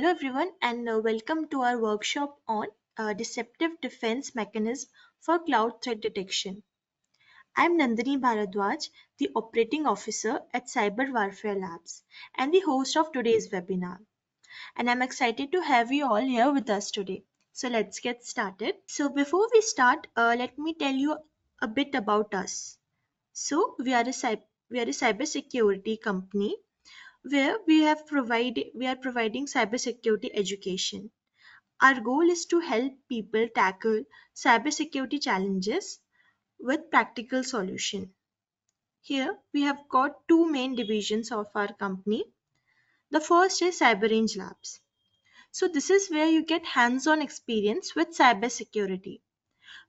Hello everyone and welcome to our workshop on Deceptive Defense Mechanism for Cloud Threat Detection. I'm Nandini Bharadwaj, the Operating Officer at CyberWarfare Labs and the host of today's webinar. And I'm excited to have you all here with us today. So let's get started. So before we start, let me tell you a bit about us. So we are a cybersecurity company where we are providing cybersecurity education. Our goal is to help people tackle cybersecurity challenges with practical solution. Here we have got two main divisions of our company. The first is Cyber Range Labs. So this is where you get hands-on experience with cybersecurity.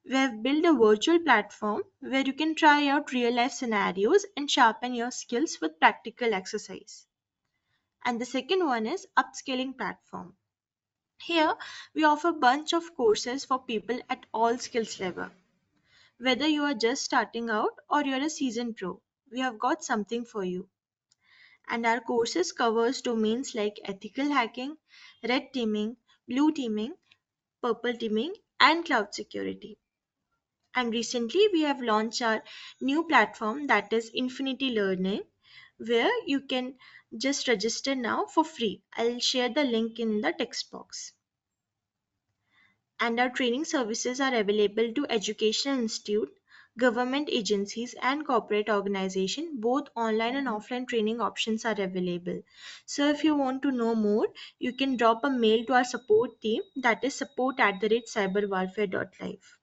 We have built a virtual platform where you can try out real-life scenarios and sharpen your skills with practical exercise. And the second one is upskilling platform. Here we offer a bunch of courses for people at all skills level. Whether you are just starting out or you're a seasoned pro, we have got something for you. And our courses covers domains like ethical hacking, red teaming, blue teaming, purple teaming, and cloud security. And recently we have launched our new platform that is Infinity Learning, where you can just register now for free. I'll share the link in the text box. And our training services are available to educational institute, government agencies and corporate organization. Both online and offline training options are available. So if you want to know more, you can drop a mail to our support team, that is support@cyberwarfare.live.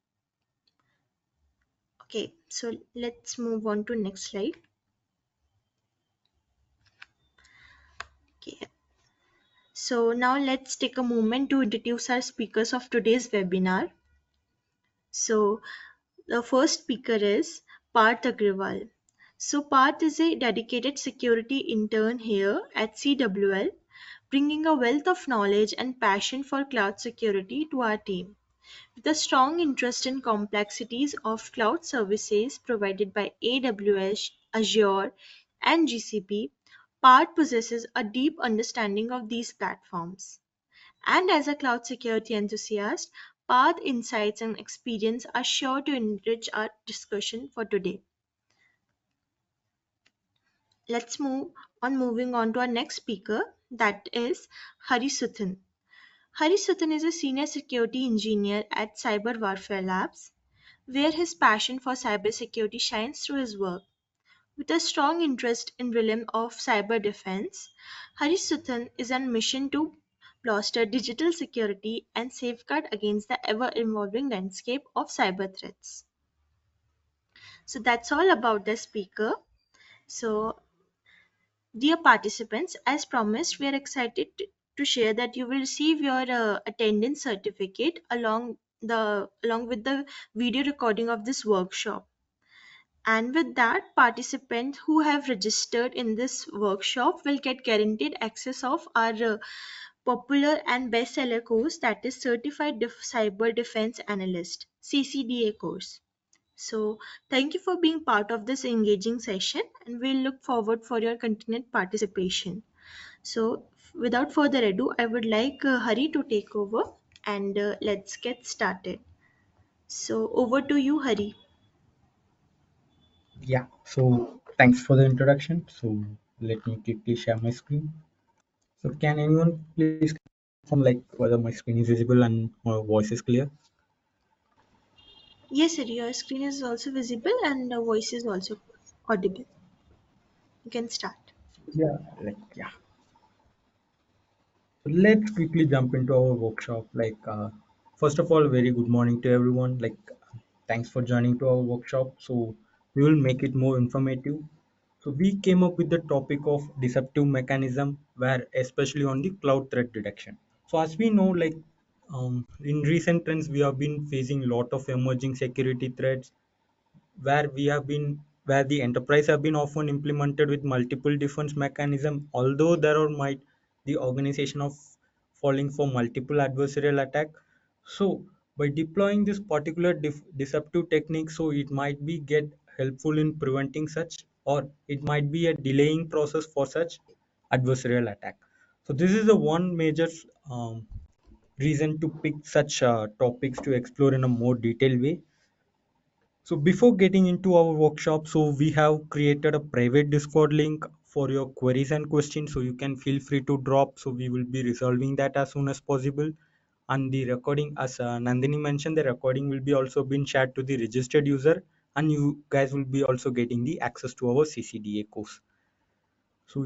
Okay, so let's move on to next slide. Okay. So now let's take a moment to introduce our speakers of today's webinar. So the first speaker is Parth Agrawal. So Parth is a dedicated security intern here at CWL, bringing a wealth of knowledge and passion for cloud security to our team. With a strong interest in complexities of cloud services provided by AWS, Azure, and GCP, Parth possesses a deep understanding of these platforms. And as a cloud security enthusiast, path insights and experience are sure to enrich our discussion for today. Let's moving on to our next speaker, that is Hari Suthan. Hari Suthan is a senior security engineer at Cyber Warfare Labs, where his passion for cybersecurity shines through his work. With a strong interest in realm of cyber defense, Hari Suthan is on mission to bolster digital security and safeguard against the ever-evolving landscape of cyber threats. So that's all about the speaker. So, dear participants, as promised, we are excited to share that you will receive your attendance certificate along with the video recording of this workshop. And with that, participants who have registered in this workshop will get guaranteed access of our popular and bestseller course, that is Certified Cyber Defense Analyst (CCDA) course. So thank you for being part of this engaging session and we'll look forward for your continued participation. So without further ado, I would like Hari to take over and let's get started. So over to you, Hari. Yeah, so thanks for the introduction. So let me quickly share my screen. So can anyone please confirm like whether my screen is visible and my voice is clear? Yes, Hari, your screen is also visible and the voice is also audible. You can start. Yeah, yeah. So let's quickly jump into our workshop. First of all, very good morning to everyone. Thanks for joining to our workshop. So we will make it more informative. So we came up with the topic of deceptive mechanism, where especially on the cloud threat detection. So as we know, in recent trends, we have been facing a lot of emerging security threats where the enterprise have been often implemented with multiple defense mechanism, although there are might the organization of falling for multiple adversarial attack. So by deploying this particular deceptive technique, so it might be get helpful in preventing such, or it might be a delaying process for such adversarial attack. So this is the one major um, reason to pick such topics to explore in a more detailed way. So before getting into our workshop, so we have created a private Discord link for your queries and questions. So you can feel free to drop. So we will be resolving that as soon as possible. And the recording, as Nandini mentioned, the recording will be also been shared to the registered user, and you guys will be also getting the access to our CCDA course. So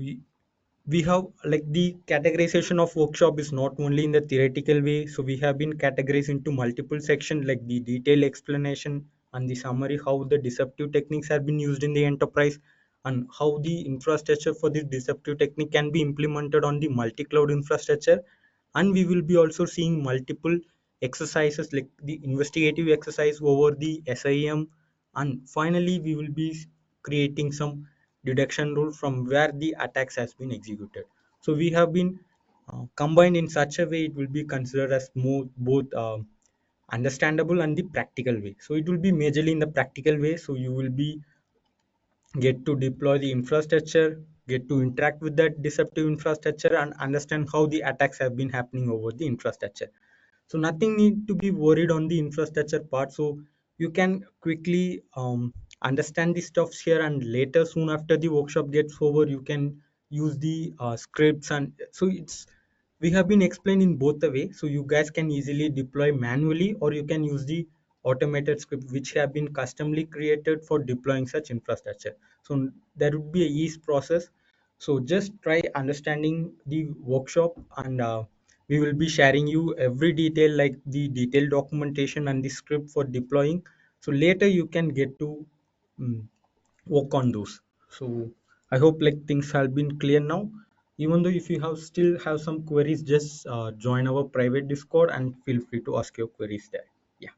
we have like the categorization of workshop is not only in the theoretical way, so we have been categorized into multiple sections like the detailed explanation and the summary how the deceptive techniques have been used in the enterprise, and how the infrastructure for this deceptive technique can be implemented on the multi-cloud infrastructure. And we will be also seeing multiple exercises like the investigative exercise over the SIM, and finally we will be creating some deduction rule from where the attacks has been executed. So we have been combined in such a way it will be considered as more both understandable and the practical way. So it will be majorly in the practical way, so you will be get to deploy the infrastructure, get to interact with that deceptive infrastructure, and understand how the attacks have been happening over the infrastructure. So nothing need to be worried on the infrastructure part. So you can quickly understand the stuffs here, and later soon after the workshop gets over, you can use the scripts. And so it's we have been explained in both the way, so you guys can easily deploy manually, or you can use the automated script which have been customly created for deploying such infrastructure. So there would be a ease process. So just try understanding the workshop, and we will be sharing you every detail like the detailed documentation and the script for deploying. So later you can get to mm, work on those. So I hope like things have been clear now. Even though if you have still have some queries, just join our private Discord and feel free to ask your queries there. Yeah.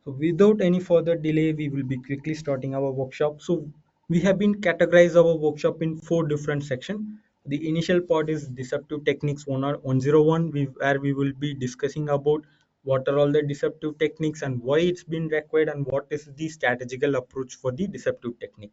So without any further delay, we will be quickly starting our workshop. So we have been categorized our workshop in four different sections. The initial part is deceptive techniques 101, where we will be discussing about what are all the deceptive techniques and why it's been required, and what is the strategical approach for the deceptive technique.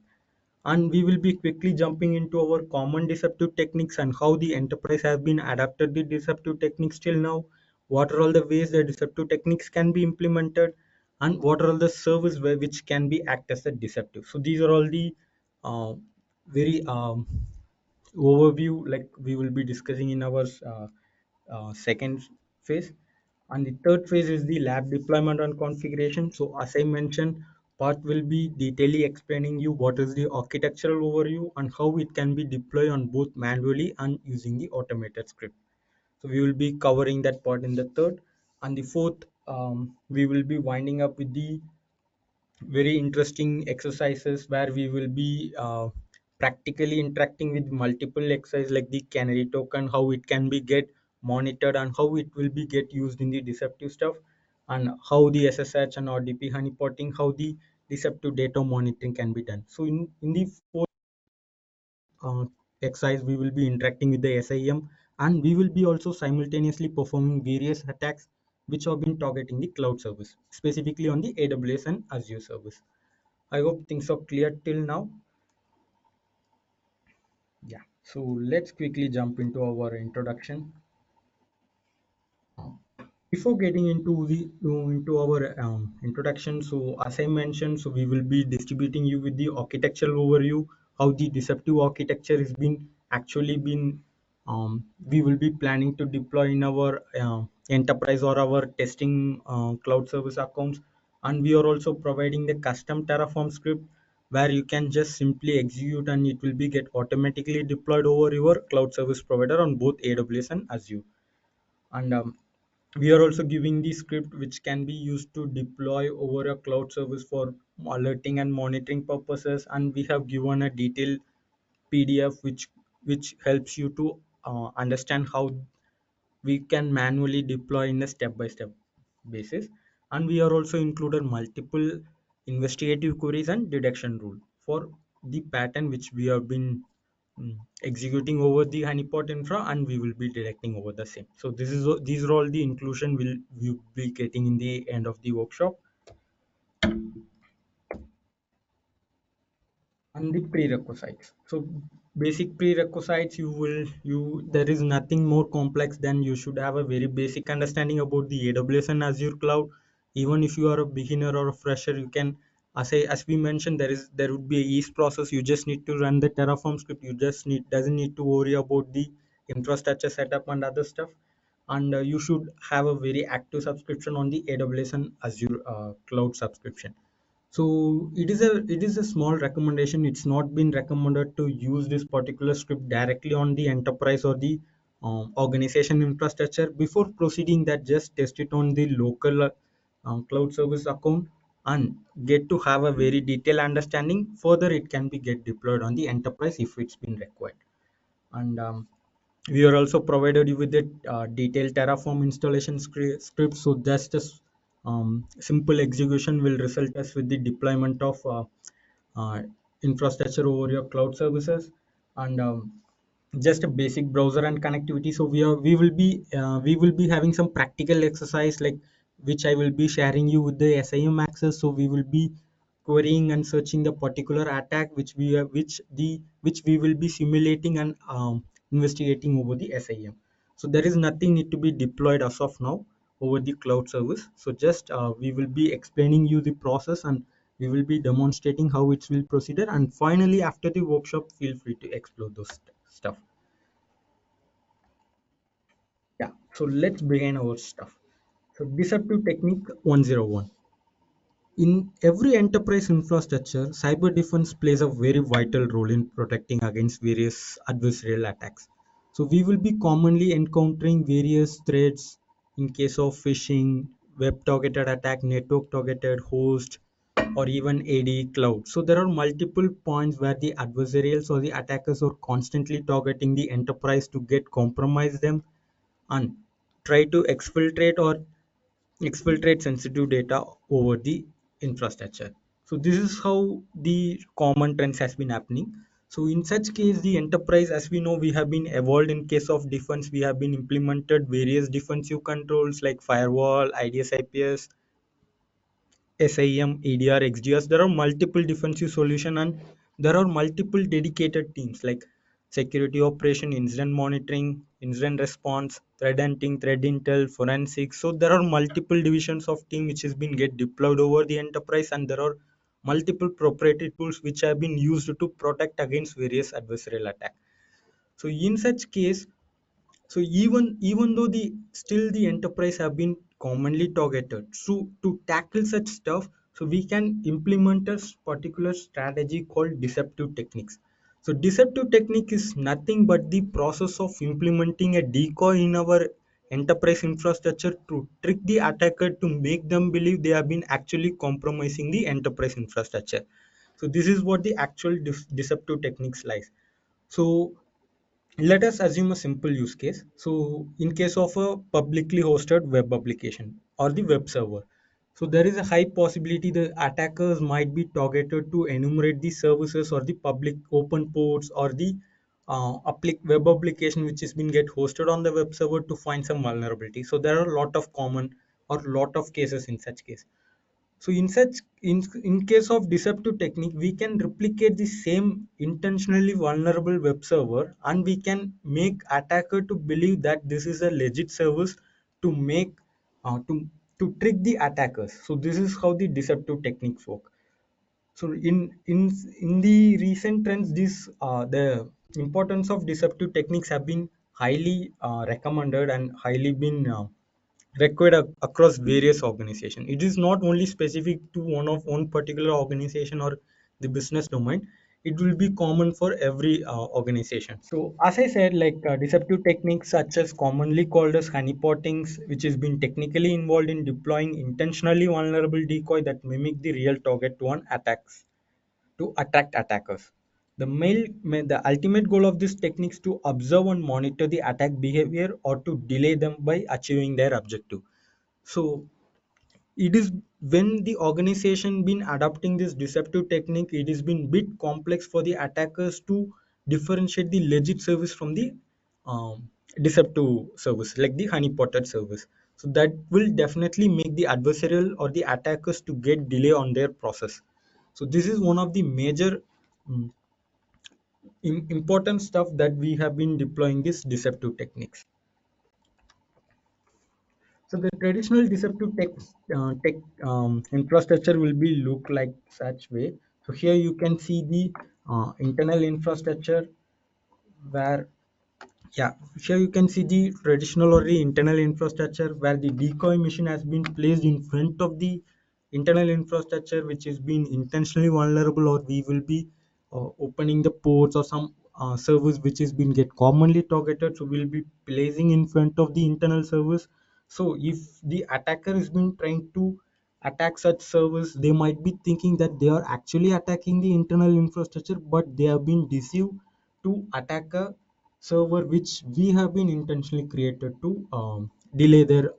And we will be quickly jumping into our common deceptive techniques and how the enterprise has been adapted the deceptive techniques till now, what are all the ways the deceptive techniques can be implemented, and what are all the service where which can be act as a deceptive. So these are all the uh, very overview like we will be discussing in our second phase. And the third phase is the lab deployment and configuration. So as I mentioned, part will be detailing explaining you what is the architectural overview and how it can be deployed on both manually and using the automated script. So we will be covering that part in the third. And the fourth, we will be winding up with the very interesting exercises where we will be practically interacting with multiple exercises like the canary token, how it can be get monitored and how it will be get used in the deceptive stuff, and how the SSH and RDP honeypotting, how the deceptive data monitoring can be done. So in the fourth uh, exercise, we will be interacting with the SIM, and we will be also simultaneously performing various attacks which have been targeting the cloud service, specifically on the AWS and Azure service. I hope things are clear till now. Yeah. So let's quickly jump into our introduction. Before getting into our introduction, so as I mentioned, so we will be distributing you with the architectural overview, how the deceptive architecture has been actually been we will be planning to deploy in our enterprise or our testing cloud service accounts. And we are also providing the custom Terraform script where you can just simply execute and it will be get automatically deployed over your cloud service provider on both AWS and Azure. And we are also giving the script which can be used to deploy over a cloud service for alerting and monitoring purposes. And we have given a detailed PDF which helps you to understand how we can manually deploy in a step-by-step basis. And we are also included multiple investigative queries and detection rule for the pattern which we have been executing over the honeypot infra, and we will be directing over the same. So these are all the inclusion will be getting in the end of the workshop. and the prerequisites. So basic prerequisites, you there is nothing more complex than you should have a very basic understanding about the AWS and Azure cloud. Even if you are a beginner or a fresher, you can, as we mentioned, there would be a ease process. You just need to run the Terraform script. You just need doesn't need to worry about the infrastructure setup and other stuff. And you should have a very active subscription on the AWS and Azure cloud subscription. So it is a small recommendation. It's not been recommended to use this particular script directly on the enterprise or the organization infrastructure. Before proceeding that, just test it on the local cloud service account and get to have a very detailed understanding. Further, it can be get deployed on the enterprise if it's been required. And we are also provided you with the detailed Terraform installation script. So just a simple execution will result us with the deployment of uh, infrastructure over your cloud services. And just a basic browser and connectivity. So we will be having some practical exercise, like which I will be sharing you with the SIM access. So we will be querying and searching the particular attack which we will be simulating and investigating over the SIM. So there is nothing need to be deployed as of now over the cloud service. So just we will be explaining you the process, and we will be demonstrating how it will proceed. And finally, after the workshop, feel free to explore those stuff. Yeah. So let's begin our stuff. So deceptive technique 101. In every enterprise infrastructure, cyber defense plays a very vital role in protecting against various adversarial attacks. So we will be commonly encountering various threats in case of phishing, web targeted attack, network targeted host, or even AD cloud. So there are multiple points where the adversarials or the attackers are constantly targeting the enterprise to get compromise them and try to exfiltrate sensitive data over the infrastructure. So this is how the common trends has been happening. So in such case, the enterprise, as we know, we have been evolved. In case of defense, we have been implemented various defensive controls like firewall, IDS, IPS, SIM, EDR, XDRs. There are multiple defensive solution, and there are multiple dedicated teams like security operation, incident monitoring, incident response, threat hunting, threat intel, forensics. So there are multiple divisions of team which has been get deployed over the enterprise, and there are multiple proprietary tools which have been used to protect against various adversarial attack. So in such case, so even though the enterprise have been commonly targeted, so to tackle such stuff, so we can implement a particular strategy called deceptive techniques. So deceptive technique is nothing but the process of implementing a decoy in our enterprise infrastructure to trick the attacker to make them believe they have been actually compromising the enterprise infrastructure. So this is what the actual deceptive techniques lies. So let us assume a simple use case. So in case of a publicly hosted web application or the web server, so there is a high possibility the attackers might be targeted to enumerate the services or the public open ports or the web application which has been get hosted on the web server to find some vulnerability. So there are a lot of common or lot of cases in such case. So in case of deceptive technique, we can replicate the same intentionally vulnerable web server, and we can make attacker to believe that this is a legit service to make to trick the attackers. So this is how the deceptive techniques work. So in the recent trends, this the importance of deceptive techniques have been highly recommended and highly been required across various organizations. It is not only specific to one particular organization or the business domain. It will be common for every organization. So as I said, like deceptive techniques such as commonly called as honeypottings, which has been technically involved in deploying intentionally vulnerable decoy that mimic the real target to an attacks to attract attackers. The ultimate goal of this technique is to observe and monitor the attack behavior or to delay them by achieving their objective. So it is when the organization been adopting this deceptive technique, it has been bit complex for the attackers to differentiate the legit service from the deceptive service, like the honeypotted service. So that will definitely make the adversarial or the attackers to get delay on their process. So this is one of the major mm, important stuff that we have been deploying is deceptive techniques. So the traditional deceptive tech infrastructure will be look like such way. So here you can see the internal infrastructure where, yeah, here you can see the traditional or the internal infrastructure where the decoy machine has been placed in front of the internal infrastructure, which is being intentionally vulnerable, or we will be opening the ports or some servers which is being get commonly targeted. So we'll be placing in front of the internal servers. So if the attacker is been trying to attack such servers, they might be thinking that they are actually attacking the internal infrastructure, but they have been deceived to attack a server which we have been intentionally created to delay their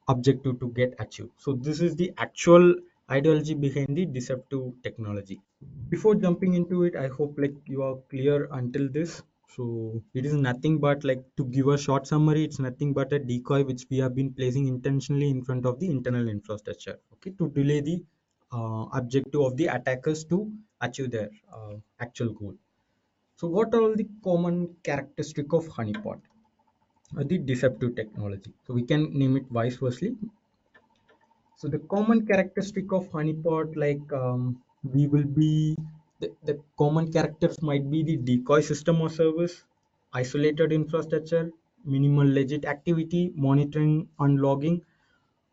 objective to get achieved. So this is the actual ideology behind the deceptive technology. Before jumping into it, I hope like you are clear until this. So it is nothing but like, to give a short summary, it's nothing but a decoy which we have been placing intentionally in front of the internal infrastructure, okay, to delay the objective of the attackers to achieve their actual goal. So what are all the common characteristic of honeypot, the deceptive technology? So we can name it vice versa. So the common characteristic of honeypot, like we will be the common characters might be the decoy system or service, isolated infrastructure, minimal legit activity, monitoring and logging,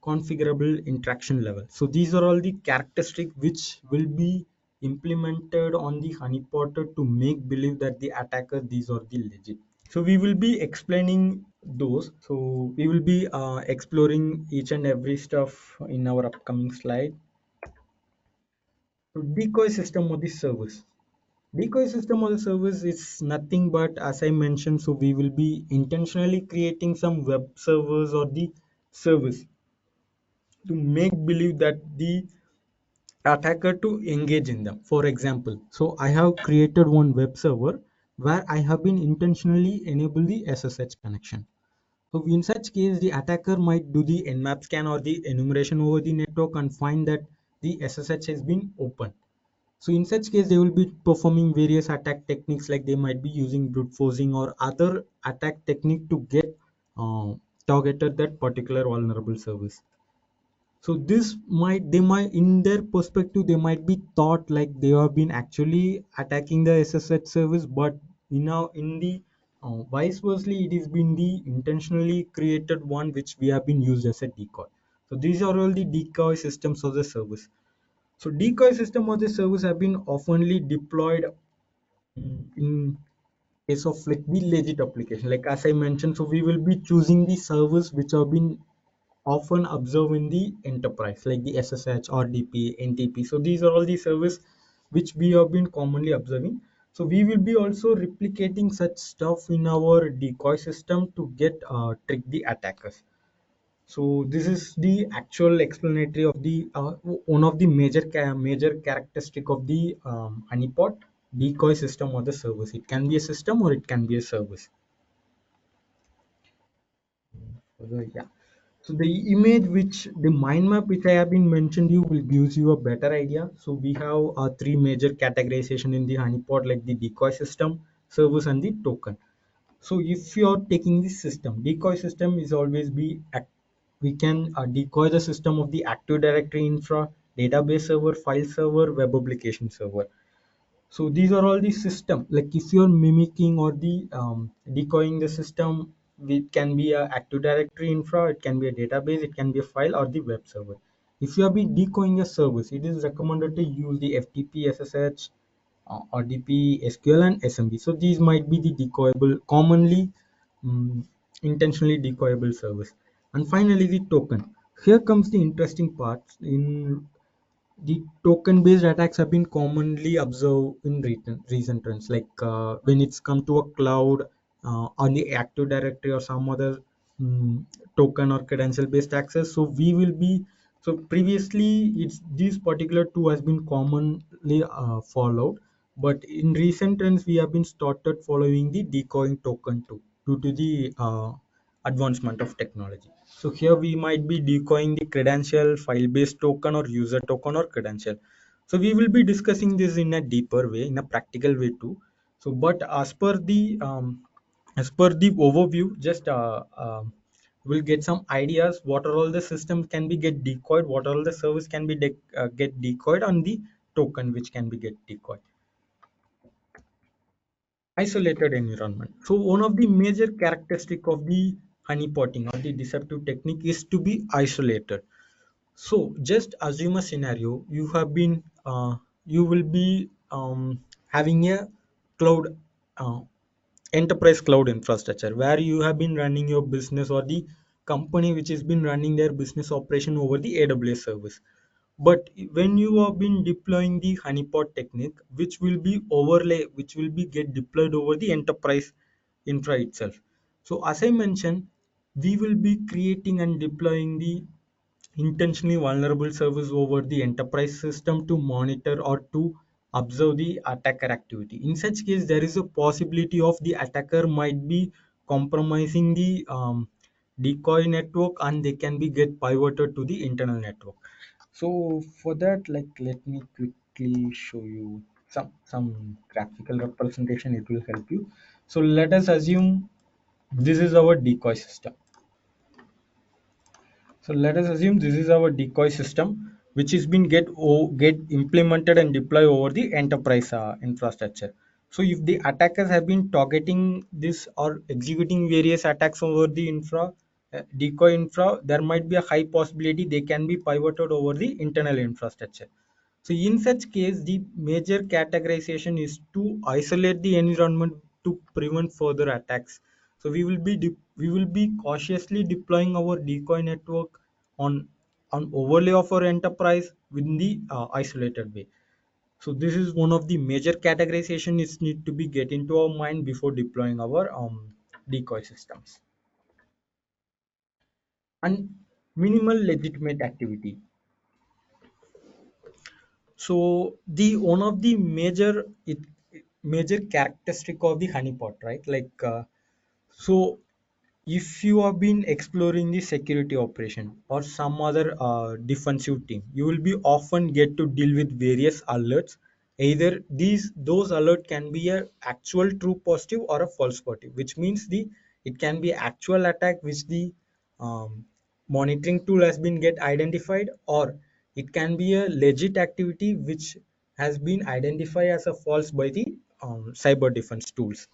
configurable interaction level. So these are all the characteristics which will be implemented on the honeypot to make believe that the attacker these are the legit. So we will be explaining those. So we will be exploring each and every stuff in our upcoming slide. So decoy system of the service. Decoy system of the service is nothing but, as I mentioned, so we will be intentionally creating some web servers or the service to make believe that the attacker to engage in them. For example, so I have created one web server where I have been intentionally enable the SSH connection. So in such case, the attacker might do the nmap scan or the enumeration over the network and find that the SSH has been open. So in such case, they will be performing various attack techniques, like they might be using brute forcing or other attack technique to get uh, targeted that particular vulnerable service. So this might, they might, in their perspective, they might be thought like they have been actually attacking the SSH service, but in the vice versa, it has been the intentionally created one which we have been used as a decoy. So these are all the decoy systems of the service. So decoy system of the service have been oftenly deployed in case of like the legit application. Like as I mentioned, so we will be choosing the servers which have been often observed in the enterprise, like the SSH, RDP, NTP. So these are all the services which we have been commonly observing. So we will be also replicating such stuff in our decoy system to get trick the attackers. So this is the actual explanatory of the one of the major characteristic of the honeypot decoy system or the service. It can be a system or it can be a service. Yeah. So the image which the mind map which I have been mentioned you will gives you a better idea. So we have three major categorization in the honeypot, like the decoy system, service, and the token. So if you are taking this system, decoy system is always be we can decoy the system of the Active Directory infra, database server, file server, web application server. So these are all the system. Like if you're mimicking or the decoying the system, it can be a Active Directory infra, it can be a database, it can be a file or the web server. If you have been decoying a service, it is recommended to use the FTP, SSH, RDP, SQL, and SMB. So these might be the decoyable, commonly um, intentionally decoyable service. And finally, the token. Here comes the interesting part. In the token-based attacks have been commonly observed in recent trends, like when it's come to a cloud on the Active Directory or some other token or credential-based access. So we will be so previously it's these particular two has been commonly followed, but in recent trends we have been started following the decoying token too due to the advancement of technology. So here we might be decoying the credential, file-based token, or user token or credential. So we will be discussing this in a deeper way, in a practical way too. So, but as per the overview, just we'll get some ideas. What are all the systems can be get decoyed? What are all the service can be get decoyed on the token which can be get decoyed? Isolated environment. So one of the major characteristic of the honeypotting or the deceptive technique is to be isolated. So just assume a scenario. You will be having a cloud, uh, enterprise cloud infrastructure where you have been running your business, or the company which has been running their business operation over the AWS service. But when you have been deploying the honeypot technique, which will be get deployed over the enterprise infra itself. So as I mentioned, we will be creating and deploying the intentionally vulnerable service over the enterprise system to monitor or to observe the attacker activity. In such case, there is a possibility of the attacker might be compromising the decoy network, and they can be get pivoted to the internal network. So for that, like, let me quickly show you some graphical representation. It will help you. So let us assume this is our decoy system. So let us assume this is our decoy system, which is been get implemented and deployed over the enterprise infrastructure. So if the attackers have been targeting this or executing various attacks over the decoy infra, there might be a high possibility they can be pivoted over the internal infrastructure. So in such case, the major categorization is to isolate the environment to prevent further attacks. So we will be cautiously deploying our decoy network on overlay of our enterprise within the isolated way. So this is one of the major categorization is need to be get into our mind before deploying our decoy systems. And minimal legitimate activity. So the one of the major characteristic of the honeypot, right? So if you have been exploring the security operation or some other defensive team, you will be often get to deal with various alerts. Either those alert can be a actual true positive or a false positive, which means the it can be actual attack which the um, monitoring tool has been get identified, or it can be a legit activity which has been identified as a false by the cyber defense tools.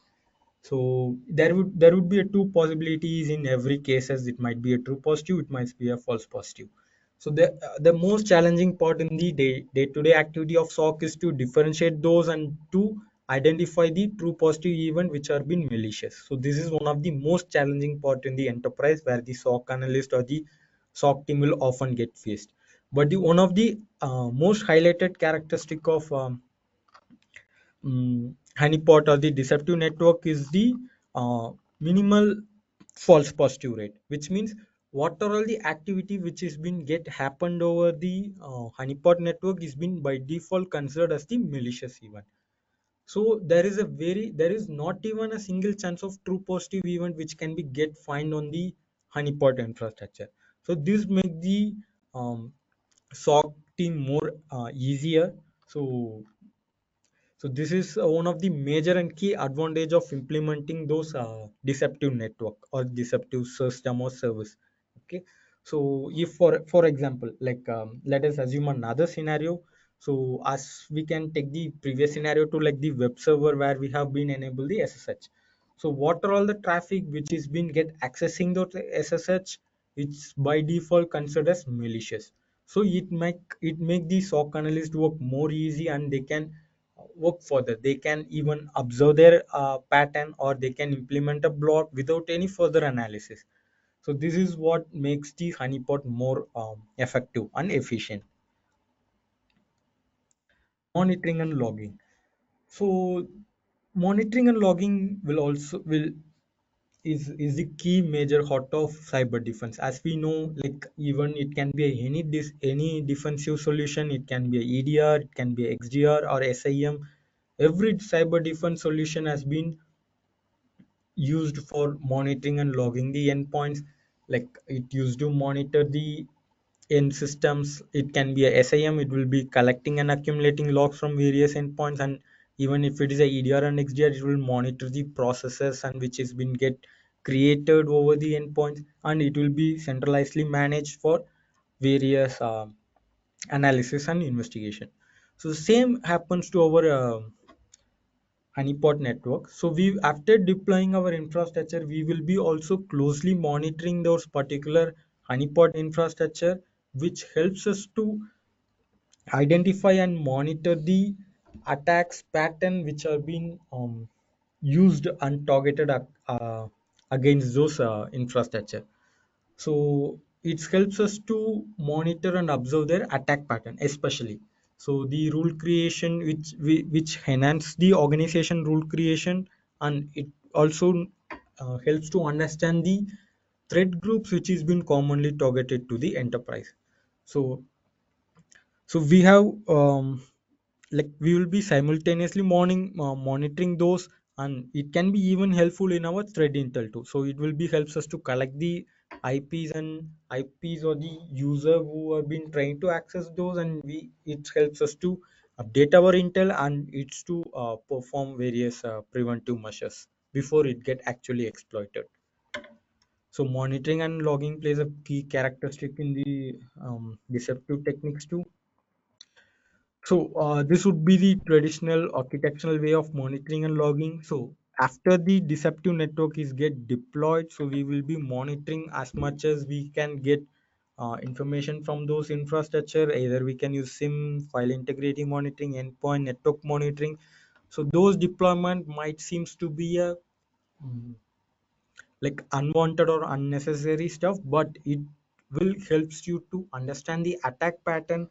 So there would be a two possibilities in every cases. It might be a true positive, it might be a false positive. So the most challenging part in the day-to-day activity of SOC is to differentiate those and to identify the true positive event which are being malicious. So this is one of the most challenging part in the enterprise where the SOC analyst or the SOC team will often get faced. But the one of the most highlighted characteristic of honeypot or the deceptive network is the uh, minimal false positive rate, which means what are all the activity which is been get happened over the honeypot network is been by default considered as the malicious event. So there is not even a single chance of true positive event which can be get find on the honeypot infrastructure. So this make the um, SOC team more easier. So this is one of the major and key advantage of implementing those deceptive network or deceptive system or service. Okay. So if for example, let us assume another scenario. So as we can take the previous scenario to like the web server where we have been enable the SSH. So what are all the traffic which is been get accessing the SSH? It's by default considered as malicious. So it make the SOC analyst work more easy, and they can work further. They can even observe their pattern, or they can implement a block without any further analysis. So this is what makes the honeypot more effective and efficient. Monitoring and logging. So monitoring and logging will is the key major hot of cyber defense. As we know, like even it can be any defensive solution. It can be a EDR, it can be a XDR or SIM. Every cyber defense solution has been used for monitoring and logging the endpoints. Like it used to monitor the in systems. It can be a SIM. It will be collecting and accumulating logs from various endpoints, and even if it is a EDR and XDR, it will monitor the processes and which has been get created over the endpoints, and it will be centralizedly managed for various analysis and investigation. So the same happens to our honeypot network. So we, after deploying our infrastructure, we will be also closely monitoring those particular honeypot infrastructure, which helps us to identify and monitor the attacks pattern which are being used and targeted against those infrastructure. So it helps us to monitor and observe their attack pattern especially. So the rule creation which enhance the organization rule creation, and it also helps to understand the threat groups which is been commonly targeted to the enterprise. So so we have like we will be simultaneously monitoring those, and it can be even helpful in our threat intel too. So it will be helps us to collect the IPs or the user who have been trying to access those, and we it helps us to update our intel, and it's to perform various preventive measures before it get actually exploited. So monitoring and logging plays a key characteristic in the deceptive techniques too. So this would be the traditional architectural way of monitoring and logging. So after the deceptive network is get deployed, so we will be monitoring as much as we can get information from those infrastructure. Either we can use SIM, file integrity monitoring, endpoint network monitoring. So those deployment might seems to be a mm, like unwanted or unnecessary stuff, but it will helps you to understand the attack pattern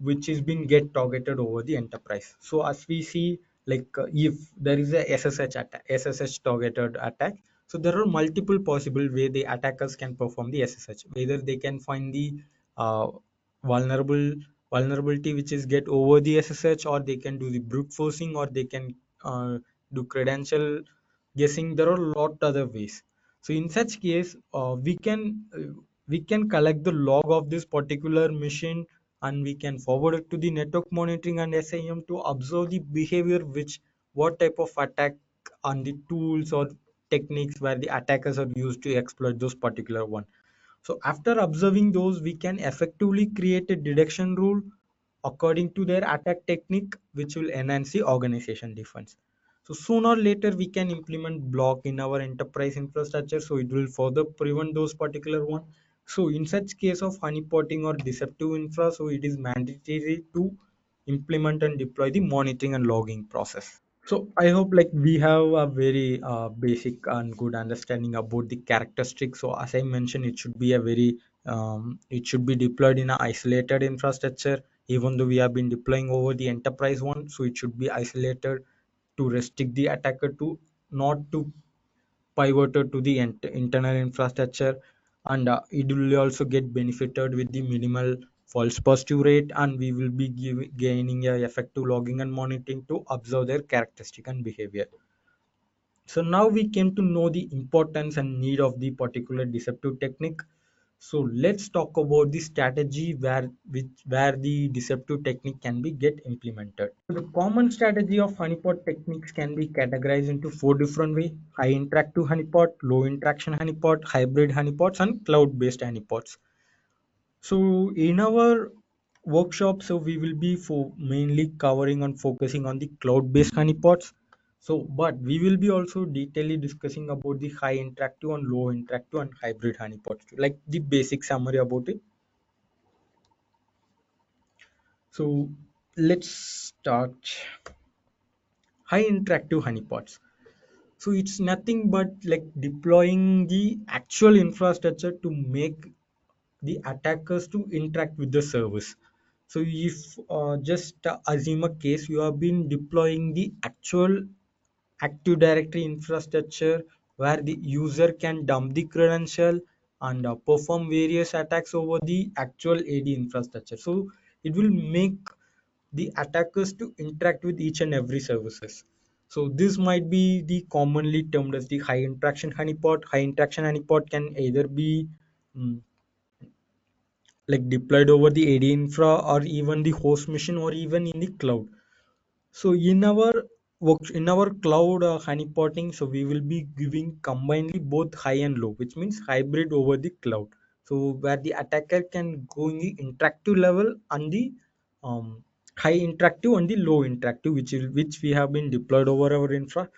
which is being get targeted over the enterprise. So as we see, like if there is a SSH targeted attack, so there are multiple possible way the attackers can perform the SSH. Whether they can find the uh, vulnerable vulnerability which is get over the SSH, or they can do the brute forcing, or they can do credential guessing. There are a lot other ways. So in such case, we can collect the log of this particular machine, and we can forward it to the network monitoring and SIM to observe the behavior, which what type of attack on the tools or techniques where the attackers are used to exploit those particular one. So after observing those, we can effectively create a detection rule according to their attack technique, which will enhance the organization defense. So sooner or later, we can implement block in our enterprise infrastructure, so it will further prevent those particular one. So in such case of honeypotting or deceptive infra, so it is mandatory to implement and deploy the monitoring and logging process. So I hope like we have a very basic and good understanding about the characteristics. So as I mentioned, it should be a very it should be deployed in an isolated infrastructure. Even though we have been deploying over the enterprise one, so it should be isolated to restrict the attacker to not to pivoted to the internal infrastructure, and it will also get benefited with the minimal false positive rate, and we will be gaining a effective logging and monitoring to observe their characteristic and behavior. So now we came to know the importance and need of the particular deceptive technique. So let's talk about the strategy where the deceptive technique can be get implemented. So the common strategy of honeypot techniques can be categorized into four different ways: high interactive honeypot, low interaction honeypot, hybrid honeypots, and cloud-based honeypots. So in our workshop, so we will be for mainly covering and focusing on the cloud-based honeypots. So, but we will be also detailedly discussing about the high interactive and low interactive and hybrid honeypots, like the basic summary about it. So let's start. High interactive honeypots. So it's nothing but like deploying the actual infrastructure to make the attackers to interact with the service. So if just assume a case, you have been deploying the actual active directory infrastructure where the user can dump the credential and perform various attacks over the actual AD infrastructure. So it will make the attackers to interact with each and every services. So this might be the commonly termed as the high interaction honeypot. High interaction honeypot can either be mm, like deployed over the AD infra or even the host machine or even in the cloud. So in our cloud honeypotting, so we will be giving combinedly both high and low, which means hybrid over the cloud. So where the attacker can go in the interactive level and the um, high interactive and the low interactive, which we have been deployed over our infra.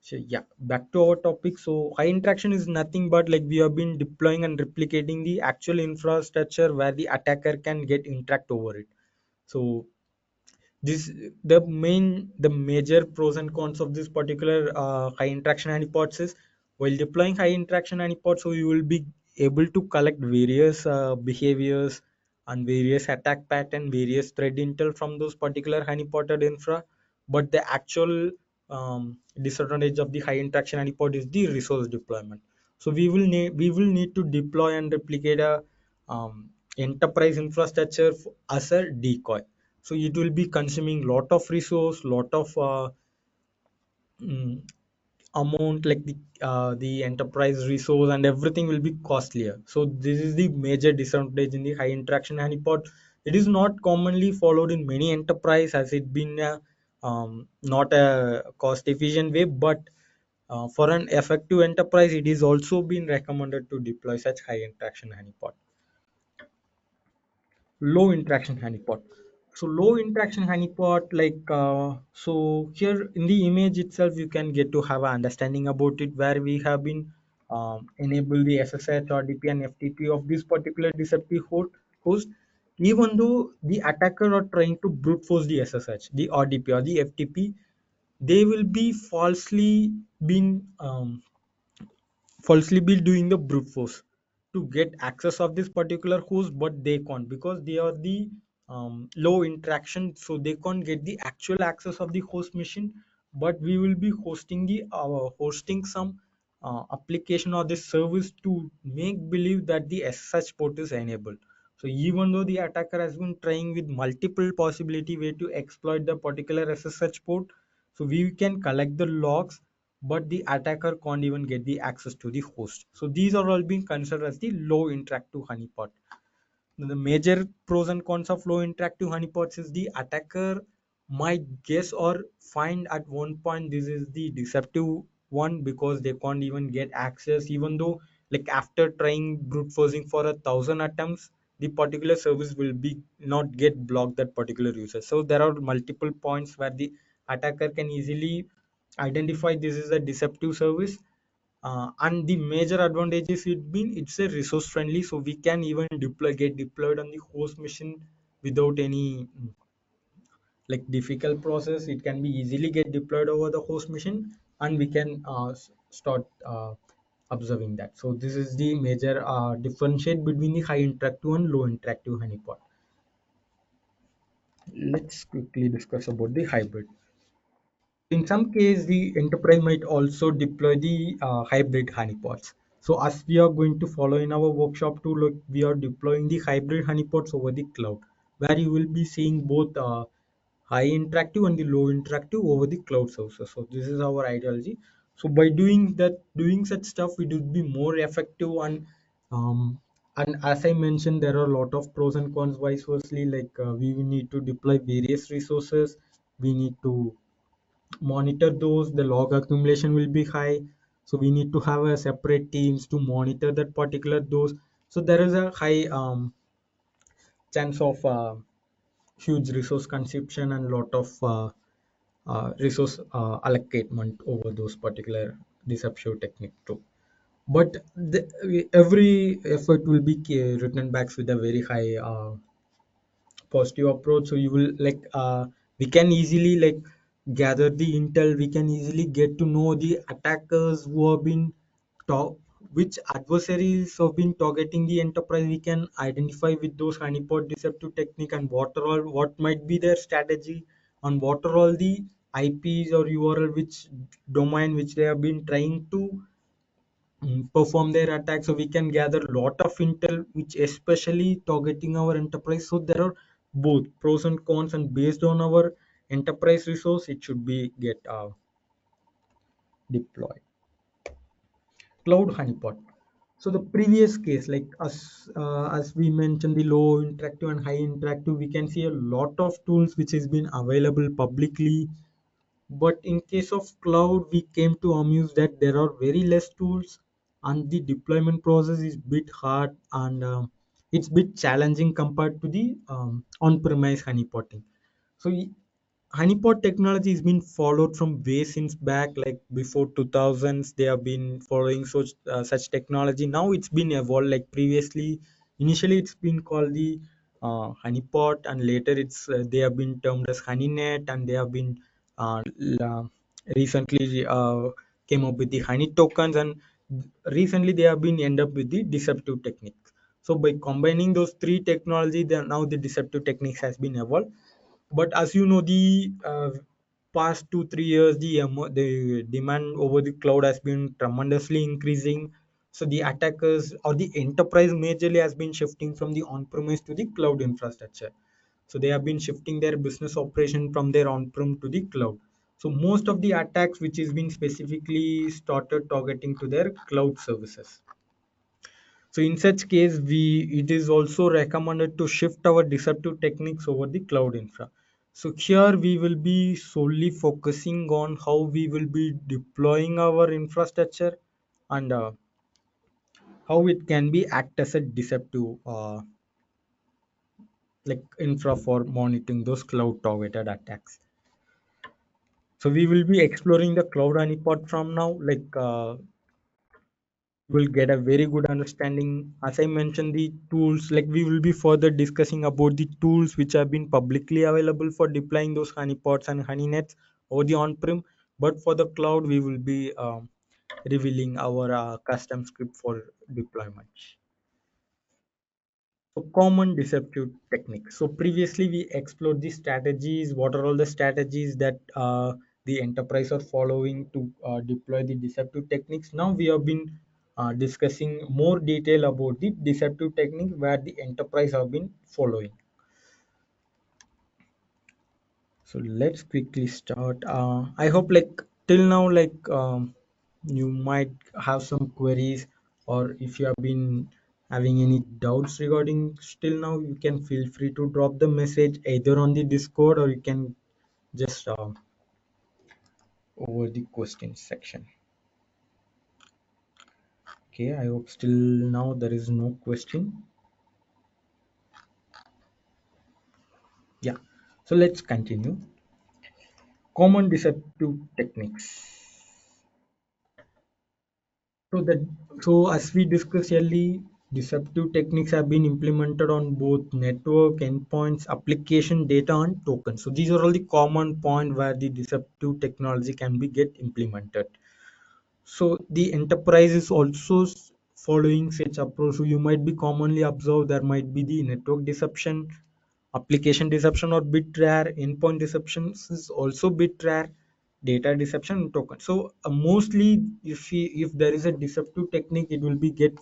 So yeah, back to our topic. So high interaction is nothing but like we have been deploying and replicating the actual infrastructure where the attacker can get interact over it. So this the major pros and cons of this particular high interaction honeypots is while deploying high interaction honeypots, so you will be able to collect various behaviors and various attack pattern, various threat intel from those particular honeypotted infra. But the actual disadvantage of the high interaction honeypot is the resource deployment. So we will need to deploy and replicate a enterprise infrastructure as a decoy. So it will be consuming lot of resource, lot of mm, amount, like the enterprise resource and everything will be costlier. So this is the major disadvantage in the high interaction honeypot. It is not commonly followed in many enterprise as it been not a cost efficient way, but for an effective enterprise it is also been recommended to deploy such high interaction honeypot. Low interaction honeypot. So low interaction honeypot, like so here in the image itself you can get to have an understanding about it, where we have been enable the SSH, RDP and FTP of this particular deceptive host. Even though the attacker are trying to brute force the SSH, the RDP or the FTP, they will be falsely be doing the brute force to get access of this particular host, but they can't because they are the low interaction, so they can't get the actual access of the host machine. But we will be hosting some application or this service to make believe that the SSH port is enabled. So even though the attacker has been trying with multiple possibility way to exploit the particular SSH port, so we can collect the logs, but the attacker can't even get the access to the host. So these are all being considered as the low interactive honeypot. The major pros and cons of low interactive honeypots is the attacker might guess or find at one point this is the deceptive one because they can't even get access, even though like after trying brute forcing for 1,000 attempts, the particular service will be not get blocked that particular user. So there are multiple points where the attacker can easily identify this is a deceptive service. And the major advantages it been it's a resource friendly, so we can even get deployed on the host machine without any like difficult process. It can be easily get deployed over the host machine, and we can start observing that. So this is the major differentiate between the high interactive and low interactive honeypot. Let's quickly discuss about the hybrid. In some case, the enterprise might also deploy the hybrid honeypots. So as we are going to follow in our workshop too, look, we are deploying the hybrid honeypots over the cloud, where you will be seeing both high interactive and the low interactive over the cloud services. So this is our ideology. So by doing such stuff, it would be more effective, and as I mentioned, there are a lot of pros and cons vice versa. Like we will need to deploy various resources. We need to monitor those, the log accumulation will be high, so we need to have a separate teams to monitor that particular those. So there is a high chance of huge resource consumption and lot of resource allocatment over those particular deception technique too. But every effort will be written back with a very high positive approach. So you will like we can easily like gather the intel, we can easily get to know the attackers who have been talk which adversaries have been targeting the enterprise. We can identify with those honeypot deceptive technique and what might be their strategy, and what are all the IPs or URL which domain which they have been trying to perform their attack. So we can gather lot of intel which especially targeting our enterprise. So there are both pros and cons, and based on our enterprise resource it should be get deployed. Cloud honeypot. So the previous case, like as we mentioned, the low interactive and high interactive, we can see a lot of tools which has been available publicly. But in case of cloud, we came to amuse that there are very less tools, and the deployment process is bit hard, and it's bit challenging compared to the on-premise honeypotting. So honeypot technology has been followed from way since back, like before 2000s. They have been following such technology. Now it's been evolved. Like previously, initially it's been called the honeypot, and later it's they have been termed as honeynet, and they have been uh, recently came up with the honey tokens, and recently they have been end up with the deceptive techniques. So by combining those three technology, then now the deceptive techniques has been evolved. But as you know, the past 2 3 years, the demand over the cloud has been tremendously increasing. So the attackers or the enterprise majorly has been shifting from the on-premise to the cloud infrastructure. So they have been shifting their business operation from their on-prem to the cloud. So most of the attacks which is been specifically started targeting to their cloud services. So in such case, it is also recommended to shift our deceptive techniques over the cloud infra. So here we will be solely focusing on how we will be deploying our infrastructure, and how it can be act as a deceptive like infra for monitoring those cloud targeted attacks. So we will be exploring the cloud honeypot from now. Will get a very good understanding. As I mentioned, the tools, like we will be further discussing about the tools which have been publicly available for deploying those honeypots and honeynets over the on-prem. But for the cloud, we will be revealing our custom script for deployment. So common deceptive techniques. So previously we explored the strategies. What are all the strategies that the enterprise are following to deploy the deceptive techniques? Now we have been discussing more detail about the deceptive techniques where the enterprise have been following. So let's quickly start. I hope like till now, you might have some queries, or if you have been having any doubts regarding still now, you can feel free to drop the message either on the Discord, or you can just over the question section. Okay, I hope still now there is no question. Yeah, so let's continue. Common deceptive techniques. As we discussed earlier, deceptive techniques have been implemented on both network, endpoints, application, data, and tokens. So these are all the common point where the deceptive technology can be get implemented. So the enterprise is also following such approach. So you might be commonly observed there might be the network deception, application deception or bit rare, endpoint deception is also bit rare, data deception and token. So mostly if there is a deceptive technique, it will be get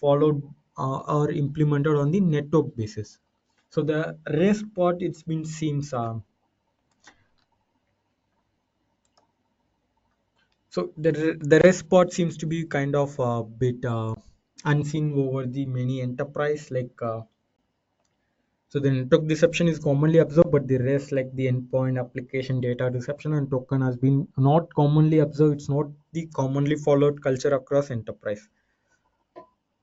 followed or implemented on the network basis. So the rest part it's been seems the rest part seems to be kind of a bit unseen over the many enterprise. So the network deception is commonly observed, but the rest like the endpoint, application, data deception, and token has been not commonly observed. It's not the commonly followed culture across enterprise.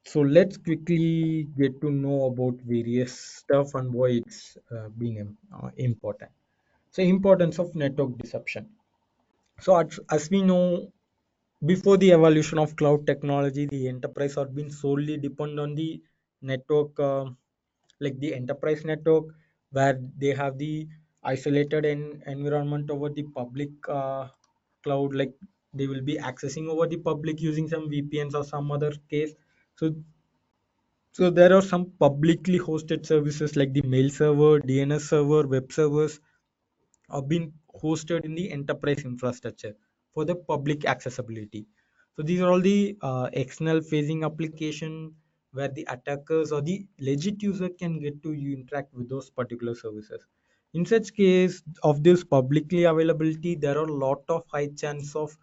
So let's quickly get to know about various stuff and why it's been important. So importance of network deception. So as we know, before the evolution of cloud technology, the enterprise have been solely depend on the network, like the enterprise network, where they have the isolated environment over the public cloud. Like they will be accessing over the public using some VPNs or some other case. So so there are some publicly hosted services like the mail server, DNS server, web servers have been hosted in the enterprise infrastructure for the public accessibility. So these are all the external facing application where the attackers or the legit user can get to interact with those particular services. In such case of this publicly availability, there are a lot of high chance of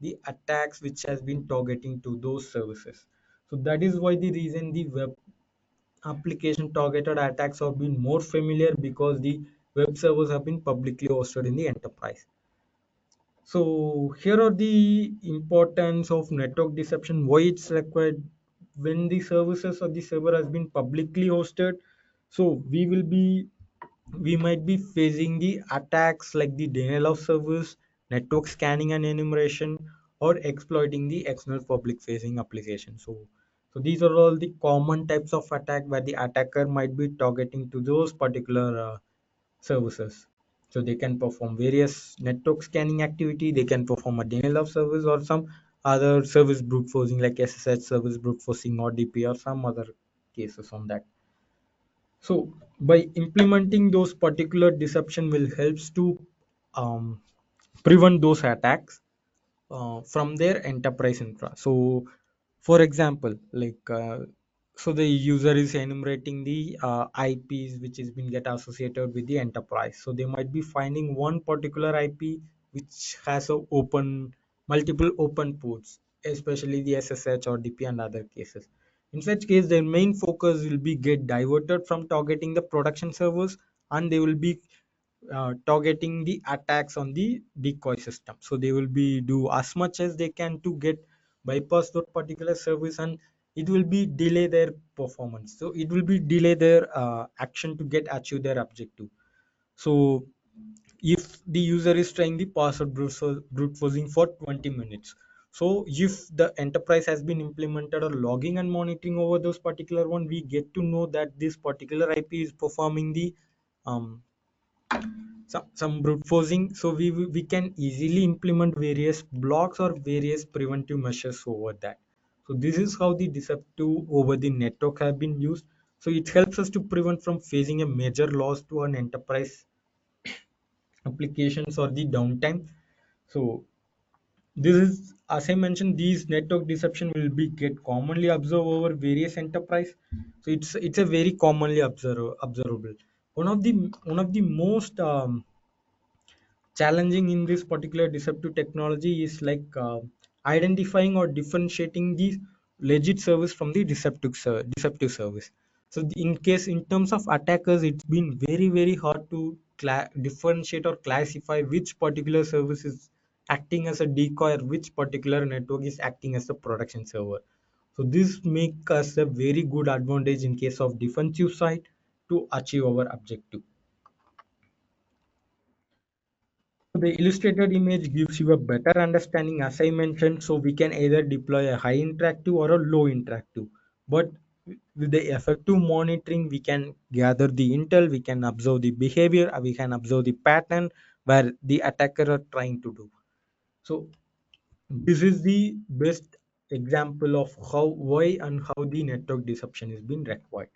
the attacks which has been targeting to those services. So that is why the reason the web application targeted attacks have been more familiar, because the web servers have been publicly hosted in the enterprise. So here are the importance of network deception, why it's required when the services or the server has been publicly hosted. So we might be facing the attacks like the denial of service, network scanning and enumeration, or exploiting the external public facing application. So these are all the common types of attack where the attacker might be targeting to those particular services. So they can perform various network scanning activity, they can perform a denial of service or some other service brute forcing like SSH service brute forcing or DP or some other cases on that. So by implementing those particular deception will helps to um, prevent those attacks from their enterprise infra. So for example, so the user is enumerating the IPs which is been get associated with the enterprise. So they might be finding one particular IP which has a open multiple open ports, especially the SSH or DP and other cases. In such case, their main focus will be get diverted from targeting the production servers, and they will be targeting the attacks on the decoy system. So they will be do as much as they can to get bypass that particular service, and it will be delay their performance. So it will be delay their action to get achieve their objective. So if the user is trying the password brute forcing for 20 minutes, so if the enterprise has been implemented or logging and monitoring over those particular one, we get to know that this particular IP is performing the um, some brute forcing. So we can easily implement various blocks or various preventive measures over that. So this is how the deceptive over the network have been used. So it helps us to prevent from facing a major loss to an enterprise applications or the downtime. So this is, as I mentioned, these network deception will be get commonly observed over various enterprise. So it's a very commonly observable. One of the most challenging in this particular deceptive technology is identifying or differentiating the legit service from the deceptive service. So in case in terms of attackers, it's been very hard to differentiate or classify which particular service is acting as a decoy or which particular network is acting as a production server. So this make us a very good advantage in case of defensive side to achieve our objective. The illustrated image gives you a better understanding, as I mentioned. So we can either deploy a high interactive or a low interactive. But with the effective monitoring, we can gather the intel, we can observe the behavior, we can observe the pattern where the attacker are trying to do. So this is the best example of how, why, and how the network deception is being required.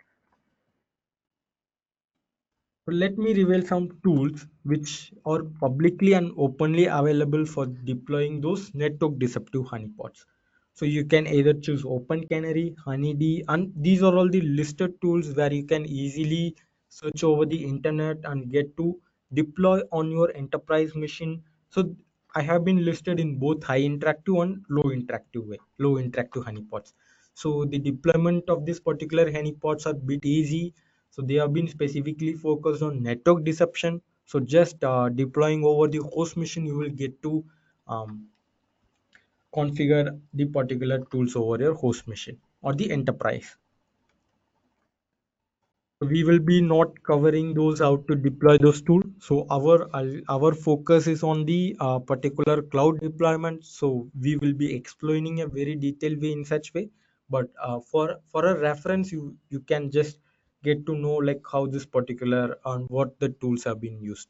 So let me reveal some tools which are publicly and openly available for deploying those network deceptive honeypots. So you can either choose Open Canary, HoneyD, and these are all the listed tools where you can easily search over the internet and get to deploy on your enterprise machine. So I have been listed in both high interactive and low interactive honeypots. So the deployment of this particular honeypots are bit easy. So they have been specifically focused on network deception. So just deploying over the host machine, you will get to um, configure the particular tools over your host machine or the enterprise. We will be not covering those how to deploy those tools. So our focus is on the particular cloud deployment. So we will be explaining a very detailed way in such way. But for a reference, you can just get to know like how this particular and what the tools have been used.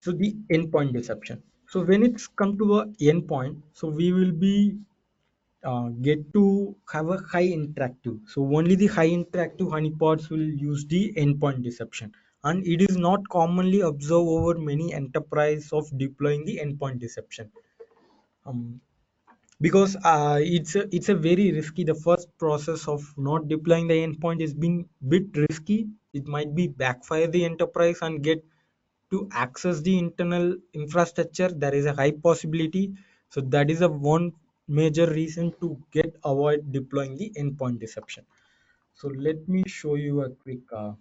So the endpoint deception. So when it's come to a endpoint, so we will be get to have a high interactive. So only the high interactive honeypots will use the endpoint deception, and it is not commonly observed over many enterprise of deploying the endpoint deception. Um, because it's a very risky. The first process of not deploying the endpoint is being bit risky. It might be backfire the enterprise and get to access the internal infrastructure, there is a high possibility. So that is a one major reason to get avoid deploying the endpoint deception. So let me show you a quick so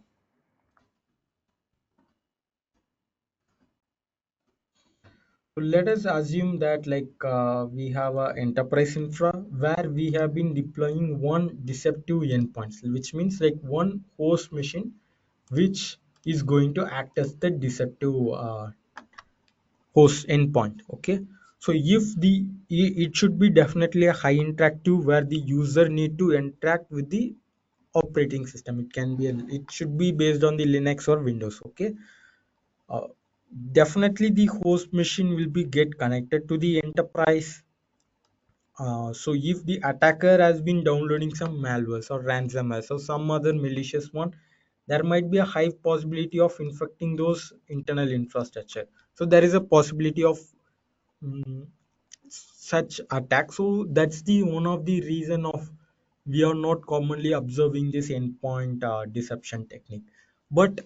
let us assume that we have a enterprise infra where we have been deploying one deceptive endpoints, which means like one host machine which is going to act as the deceptive host endpoint. Okay, so if it should be definitely a high interactive where the user need to interact with the operating system. It can be it should be based on the Linux or Windows. Okay, uh, definitely the host machine will be get connected to the enterprise. So if the attacker has been downloading some malwares or ransomware or some other malicious one, there might be a high possibility of infecting those internal infrastructure. So there is a possibility of mm, such attack. So that's the one of the reason of we are not commonly observing this endpoint deception technique. But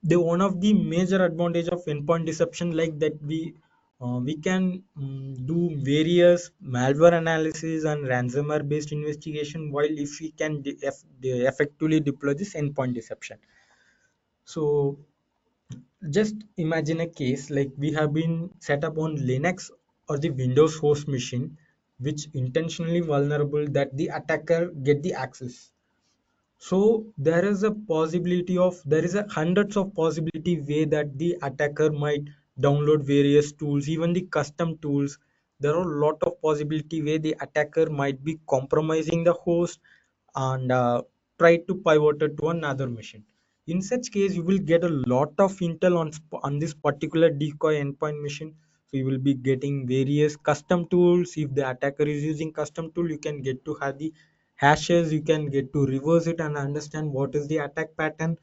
the one of the major advantage of endpoint deception like that we can do various malware analysis and ransomware based investigation while if we can effectively deploy this endpoint deception. So just imagine a case like we have been set up on Linux or the Windows host machine, which intentionally vulnerable that the attacker get the access. So there is a hundreds of possibility way that the attacker might download various tools, even the custom tools. There are a lot of possibility way the attacker might be compromising the host and try to pivot it to another machine. In such case, you will get a lot of intel on this particular decoy endpoint machine. So you will be getting various custom tools. If the attacker is using custom tool, you can get to have the hashes, you can get to reverse it and understand what is the attack pattern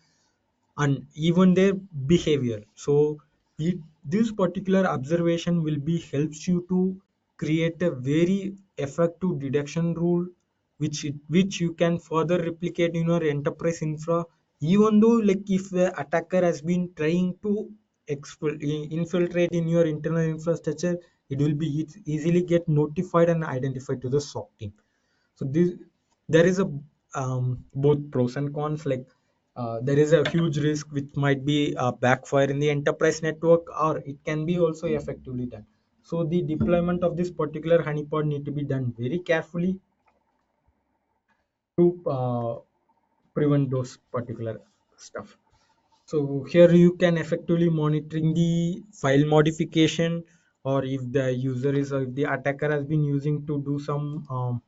and even their behavior. So this particular observation will be helps you to create a very effective detection rule which you can further replicate in your enterprise infra. Even though like if the attacker has been trying to infiltrate in your internal infrastructure, it will be easily get notified and identified to the SOC team. So this there is a both pros and cons. There is a huge risk which might be backfire in the enterprise network, or it can be also effectively done. So the deployment of this particular honeypot need to be done very carefully to prevent those particular stuff. So here you can effectively monitoring the file modification, or if the user is or if the attacker has been using to do some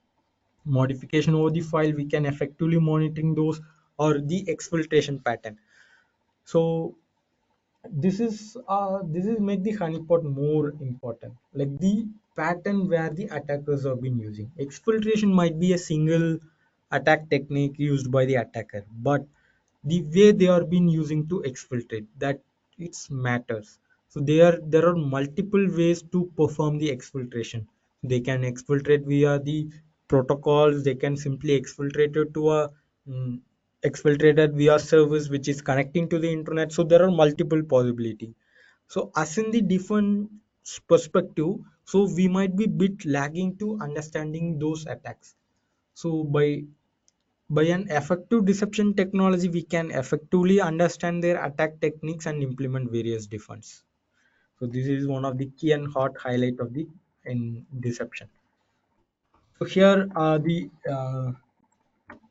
modification over the file, we can effectively monitoring those or the exfiltration pattern. So this is make the honeypot more important, like the pattern where the attackers have been using. Exfiltration might be a single attack technique used by the attacker, but the way they are being using to exfiltrate, that it matters. So there are multiple ways to perform the exfiltration. They can exfiltrate via the protocols, they can simply exfiltrate it to a mm, exfiltrated via service which is connecting to the internet. So there are multiple possibility. So as in the different perspective, so we might be bit lagging to understanding those attacks. So by an effective deception technology, we can effectively understand their attack techniques and implement various defense. So this is one of the key and hot highlight of the in deception. So here the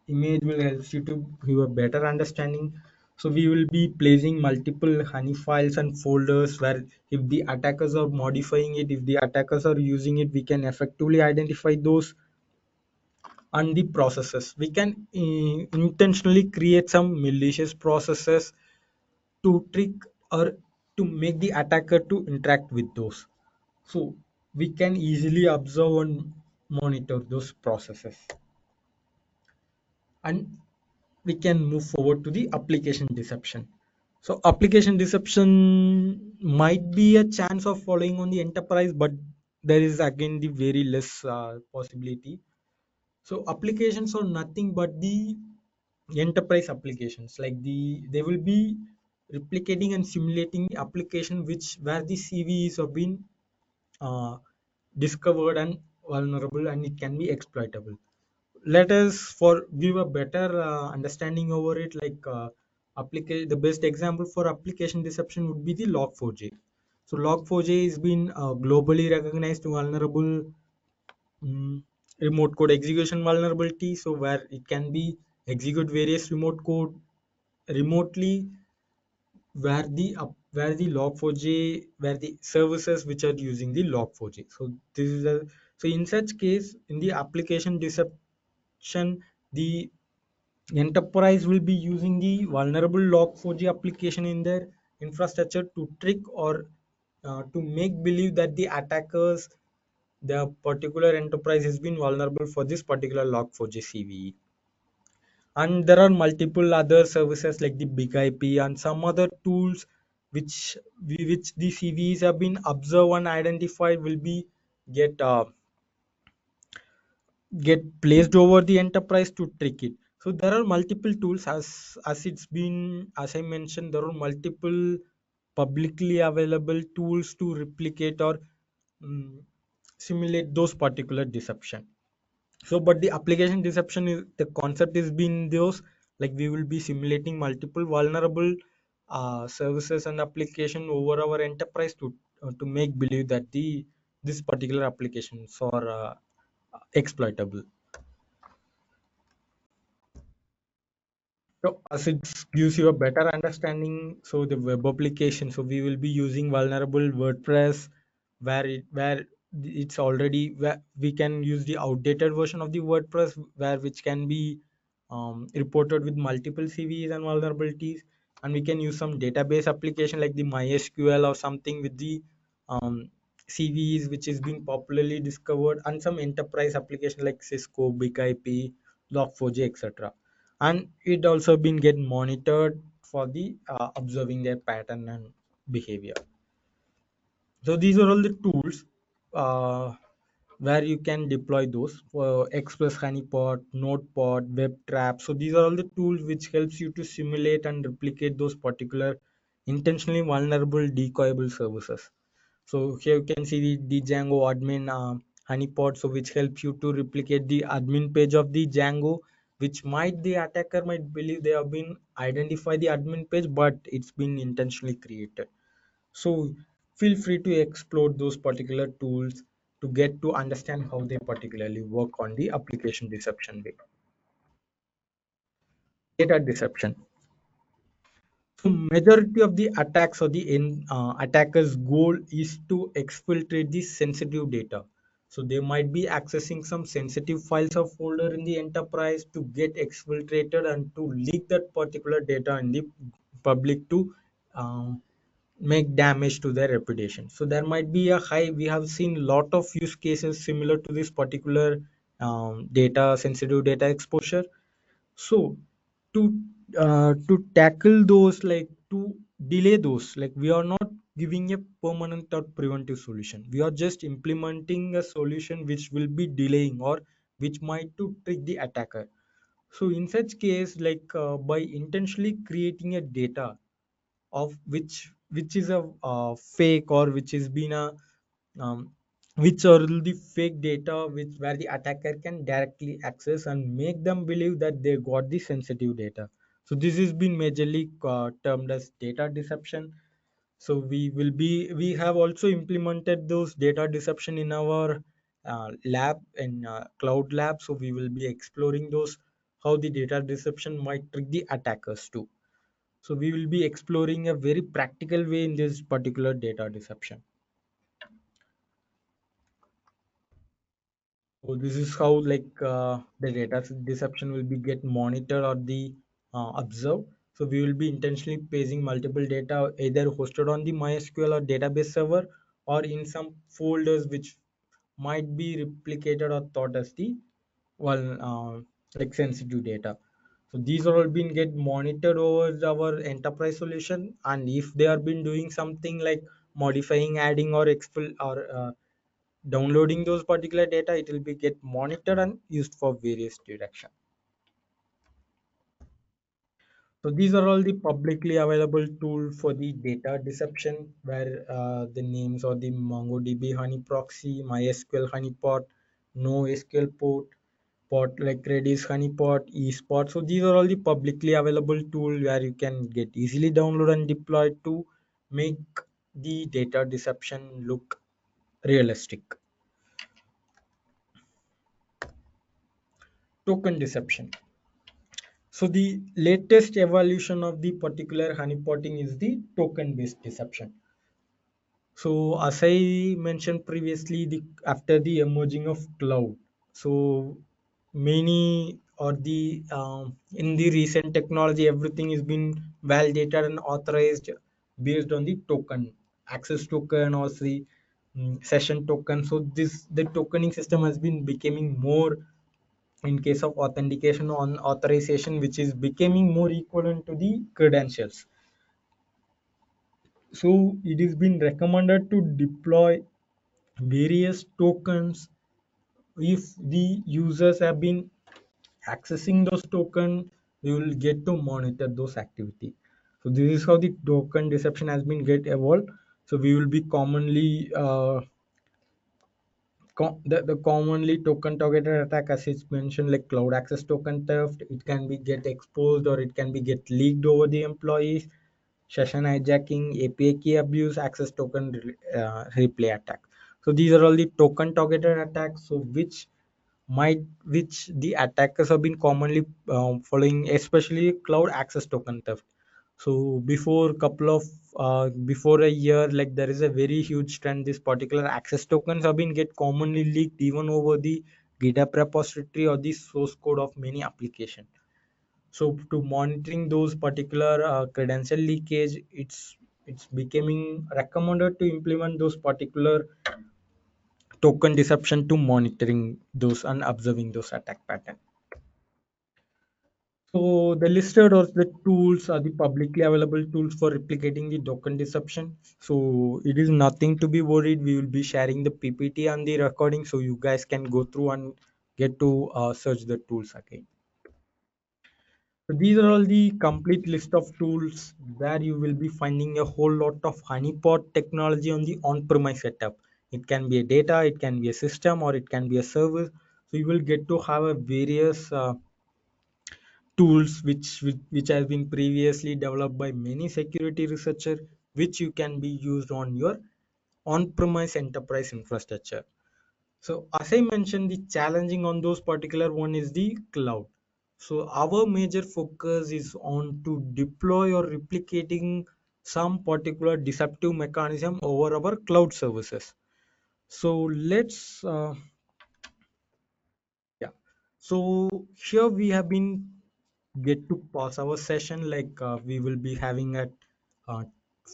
image will help you to have a better understanding. So we will be placing multiple honey files and folders where if the attackers are modifying it, if the attackers are using it, we can effectively identify those and the processes. We can intentionally create some malicious processes to trick or to make the attacker to interact with those. So we can easily observe and monitor those processes. And we can move forward to the application deception. So application deception might be a chance of following on the enterprise, but there is again the very less possibility. So applications are nothing but the enterprise applications, like they will be replicating and simulating the application which where the CVEs have been uh, discovered and vulnerable, and it can be exploitable. Let us for give a better understanding over it, like the best example for application deception would be the log4j. So log4j has been globally recognized vulnerable, mm, remote code execution vulnerability, so where it can be execute various remote code remotely, where the log4j, where the services which are using the log4j. So this is a, so in such case, in the application deception, the enterprise will be using the vulnerable log4j application in their infrastructure to trick or to make believe that the attackers, the particular enterprise has been vulnerable for this particular log4j CVE. And there are multiple other services like the big IP and some other tools which the CVEs have been observed and identified will be get get placed over the enterprise to trick it. So there are multiple tools, as I mentioned, there are multiple publicly available tools to replicate or mm, simulate those particular deception. So but the application deception is the concept is being those, like we will be simulating multiple vulnerable services and application over our enterprise to make believe that the this particular applications are exploitable. So as it gives you a better understanding, so the web application, so we will be using vulnerable WordPress, where it's already, where we can use the outdated version of the WordPress, where which can be reported with multiple CVEs and vulnerabilities, and we can use some database application like the MySQL or something with the CVEs which is being popularly discovered, and some enterprise application like Cisco, Big IP, Log4j, etc. And it also been get monitored for the observing their pattern and behavior. So these are all the tools uh, where you can deploy those for Express, Honeypot, Notepot, Web Trap. So these are all the tools which helps you to simulate and replicate those particular intentionally vulnerable decoyable services. So here you can see the Django admin honeypot, so which helps you to replicate the admin page of the Django, which might the attacker might believe they have been identify the admin page, but it's been intentionally created. So feel free to explore those particular tools to get to understand how they particularly work on the application deception way. Data deception. So majority of the attacks or the attacker's goal is to exfiltrate the sensitive data. So they might be accessing some sensitive files or folder in the enterprise to get exfiltrated and to leak that particular data in the public to um, make damage to their reputation. So there might be a high. We have seen lot of use cases similar to this particular data sensitive data exposure. So to to tackle those, like to delay those, like we are not giving a permanent or preventive solution. We are just implementing a solution which will be delaying or which might to trick the attacker. So in such case, like by intentionally creating a data of which is a fake or which has been a um, which are the fake data which where the attacker can directly access and make them believe that they got the sensitive data. So this has been majorly termed as data deception. So we have also implemented those data deception in our lab in cloud lab. So we will be exploring those how the data deception might trick the attackers too. So we will be exploring a very practical way in this particular data deception. So this is how like the data deception will be get monitored or the observed. So we will be intentionally pasting multiple data either hosted on the MySQL or database server or in some folders which might be replicated or thought as the well like sensitive data. So these are all been get monitored over our enterprise solution, and if they are been doing something like modifying, adding or expel or downloading those particular data, it will be get monitored and used for various direction. So these are all the publicly available tools for the data deception, where the names are the MongoDB Honey Proxy, MySQL Honeypot, NoSQL Pot like Redis Honeypot, eSpot. So these are all the publicly available tools where you can get easily download and deploy to make the data deception look realistic. Token deception. So the latest evolution of the particular honeypotting is the token based deception. So as I mentioned previously, the after the emerging of cloud, so many or the in the recent technology, everything is been validated and authorized based on the token, access token or the session token. So this the tokening system has been becoming more in case of authentication on authorization, which is becoming more equivalent to the credentials. So it is been recommended to deploy various tokens if the users have been accessing those tokens. We will get to monitor those activity. So this is how the token deception has been get evolved. So we will be commonly the commonly token targeted attack, as it's mentioned, like cloud access token theft. It can be get exposed or it can be get leaked over the employees, session hijacking, API key abuse, access token replay attack. So these are all the token targeted attacks. So which the attackers have been commonly following, especially cloud access token theft. So before a year, like there is a very huge trend. This particular access tokens have been get commonly leaked even over the GitHub repository or the source code of many application. So to monitoring those particular credential leakage, it's becoming recommended to implement those particular token deception to monitoring those and observing those attack pattern. So the listed or the tools are the publicly available tools for replicating the token deception. So it is nothing to be worried. We will be sharing the PPT and the recording so you guys can go through and get to search the tools again. So these are all the complete list of tools where you will be finding a whole lot of honeypot technology on the on-premise setup. It can be a data, it can be a system, or it can be a service. So you will get to have a various tools which has been previously developed by many security researchers, which you can be used on your on-premise enterprise infrastructure. So as I mentioned, the challenging on those particular one is the cloud. So our major focus is on to deploy or replicating some particular deceptive mechanism over our cloud services. So let's yeah. So here we have been get to pause our session, like we will be having a uh,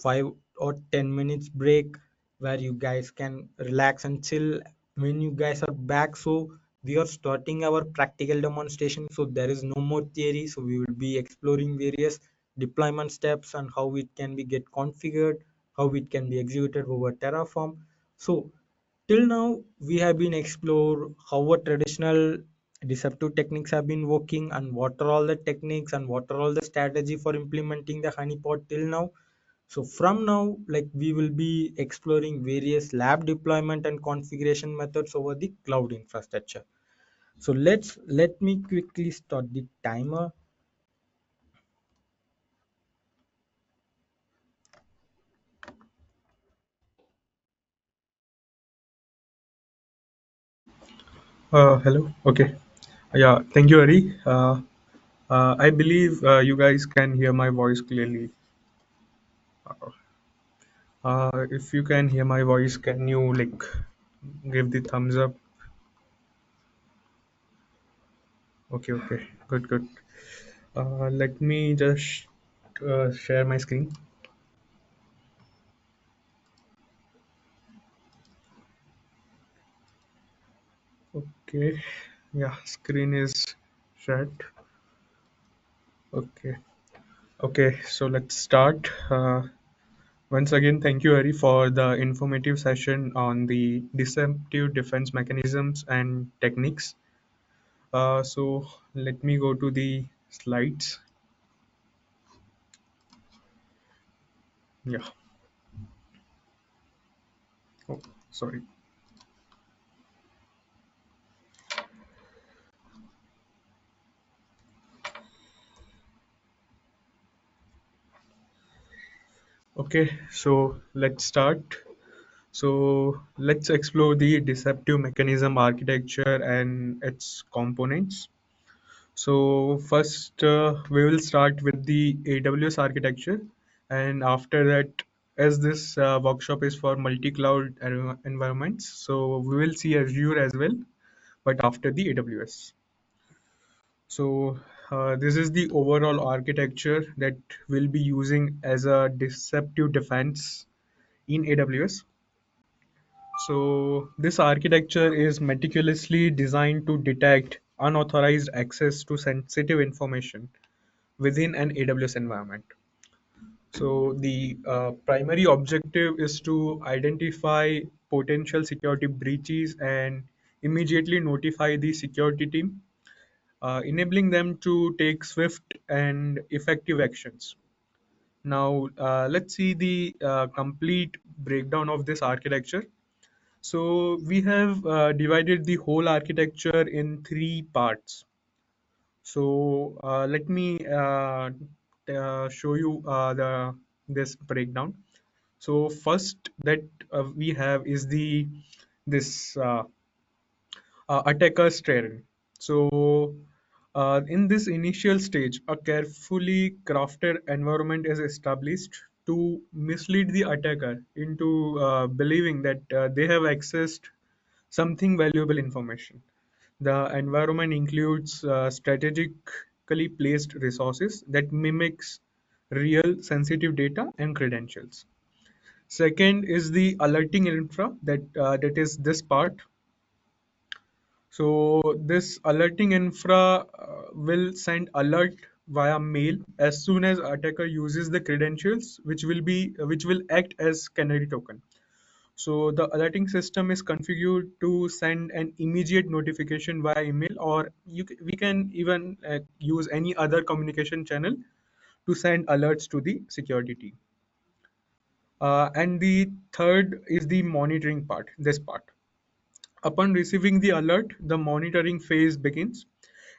5 or 10 minutes break where you guys can relax and chill when you guys are back. So we are starting our practical demonstration. So there is no more theory. So we will be exploring various deployment steps and how it can be get configured, how it can be executed over Terraform. So till now, we have been explore how a traditional deceptive techniques have been working and what are all the techniques and what are all the strategy for implementing the honeypot till now. So from now, like we will be exploring various lab deployment and configuration methods over the cloud infrastructure. So let me quickly start the timer. Hello. Okay. Yeah. Thank you, Ari. I believe you guys can hear my voice clearly. If you can hear my voice, can you like give the thumbs up? Okay. Okay. Good. Good. Let me just share my screen. Okay. Yeah. Screen is shared. Okay. Okay. So let's start. Once again, thank you, Ari, for the informative session on the deceptive defense mechanisms and techniques. So let me go to the slides. Yeah. Oh, sorry. Okay, so let's start. So let's explore the deceptive mechanism architecture and its components. So first, we will start with the AWS architecture, and after that, as this workshop is for multi-cloud environments, so we will see Azure as well, but after the AWS. So this is the overall architecture that we'll be using as a deceptive defense in AWS. So this architecture is meticulously designed to detect unauthorized access to sensitive information within an AWS environment. So the primary objective is to identify potential security breaches and immediately notify the security team, enabling them to take swift and effective actions. Now, let's see the complete breakdown of this architecture. So we have divided the whole architecture in three parts. So let me show you the this breakdown. So first that we have is the this attacker's terrain. So in this initial stage, a carefully crafted environment is established to mislead the attacker into believing that they have accessed something valuable information. The environment includes strategically placed resources that mimics real sensitive data and credentials. Second is the alerting infra that is this part. So this alerting infra will send alert via mail as soon as attacker uses the credentials, which will act as canary token. So the alerting system is configured to send an immediate notification via email, or we can even use any other communication channel to send alerts to the security team. And the third is the monitoring part, this part. Upon receiving the alert, the monitoring phase begins.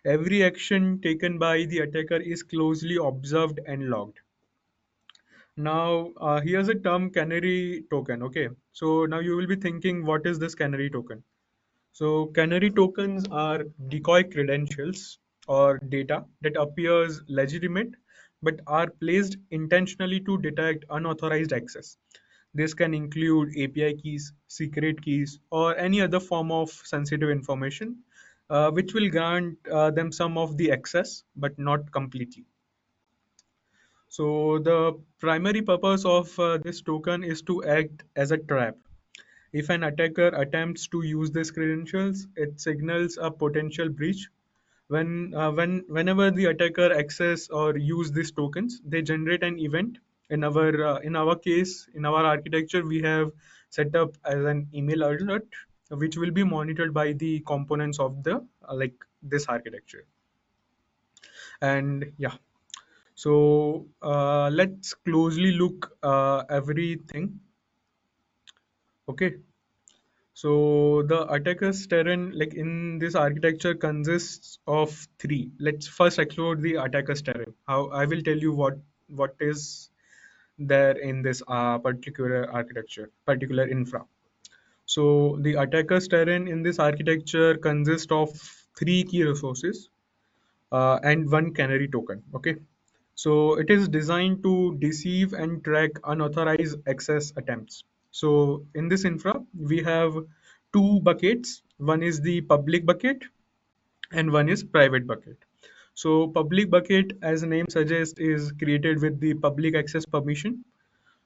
Every action taken by the attacker is closely observed and logged. Now, here's a term canary token. Okay, so now you will be thinking, what is this canary token? So, canary tokens are decoy credentials or data that appears legitimate but are placed intentionally to detect unauthorized access. This can include API keys, secret keys, or any other form of sensitive information, which will grant them some of the access but not completely. So, the primary purpose of this token is to act as a trap. If an attacker attempts to use these credentials, it signals a potential breach. Whenever the attacker access or use these tokens, they generate an event. In our case, in our architecture, we have set up as an email alert, which will be monitored by the components of the like this architecture. And yeah, so let's closely look everything. Okay. So the attacker's terrain, like in this architecture, consists of three. Let's first explore the attacker's terrain. How I will tell you what is there in this particular architecture, particular infra. So the attacker's terrain in this architecture consists of three key resources and one canary token. Okay. So it is designed to deceive and track unauthorized access attempts. So in this infra, we have two buckets. One is the public bucket and one is private bucket. So public bucket, as the name suggests, is created with the public access permission,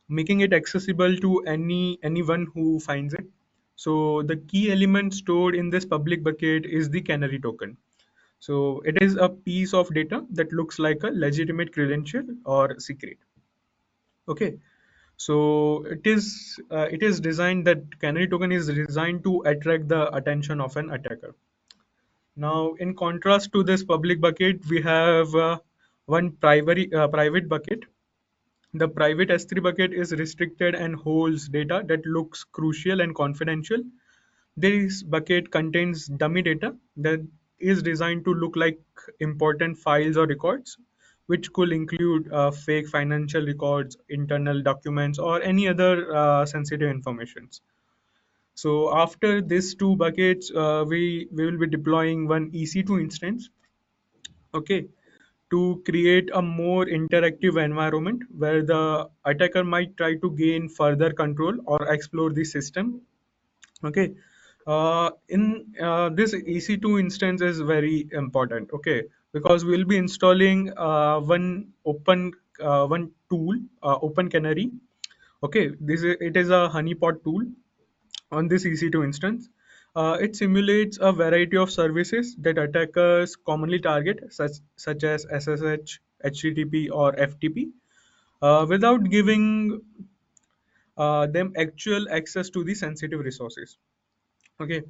making it accessible to anyone who finds it. So the key element stored in this public bucket is the canary token. So it is a piece of data that looks like a legitimate credential or secret. Okay. So it is designed that canary token is designed to attract the attention of an attacker. Now, in contrast to this public bucket, we have one private bucket. The private S3 bucket is restricted and holds data that looks crucial and confidential. This bucket contains dummy data that is designed to look like important files or records, which could include fake financial records, internal documents, or any other sensitive informations. So after these two buckets, we will be deploying one EC2 instance, okay, to create a more interactive environment where the attacker might try to gain further control or explore the system. Okay. In this EC2 instance is very important, okay, because we'll be installing one tool, Open Canary. Okay, it is a honeypot tool on this EC2 instance. It simulates a variety of services that attackers commonly target, such as SSH, HTTP, or FTP, without giving them actual access to the sensitive resources. Okay,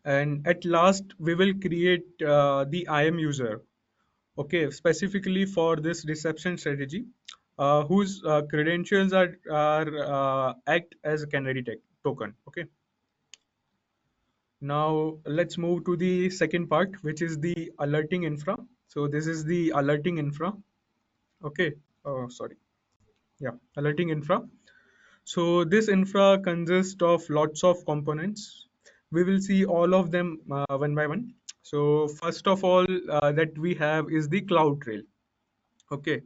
and at last we will create the IAM user. Okay, specifically for this deception strategy, whose credentials are act as a canary token. Okay. Now let's move to the second part, which is the alerting infra. So this is the alerting infra. Okay. Sorry. Yeah, alerting infra. So this infra consists of lots of components. We will see all of them one by one. So first of all, that we have is the CloudTrail. Okay.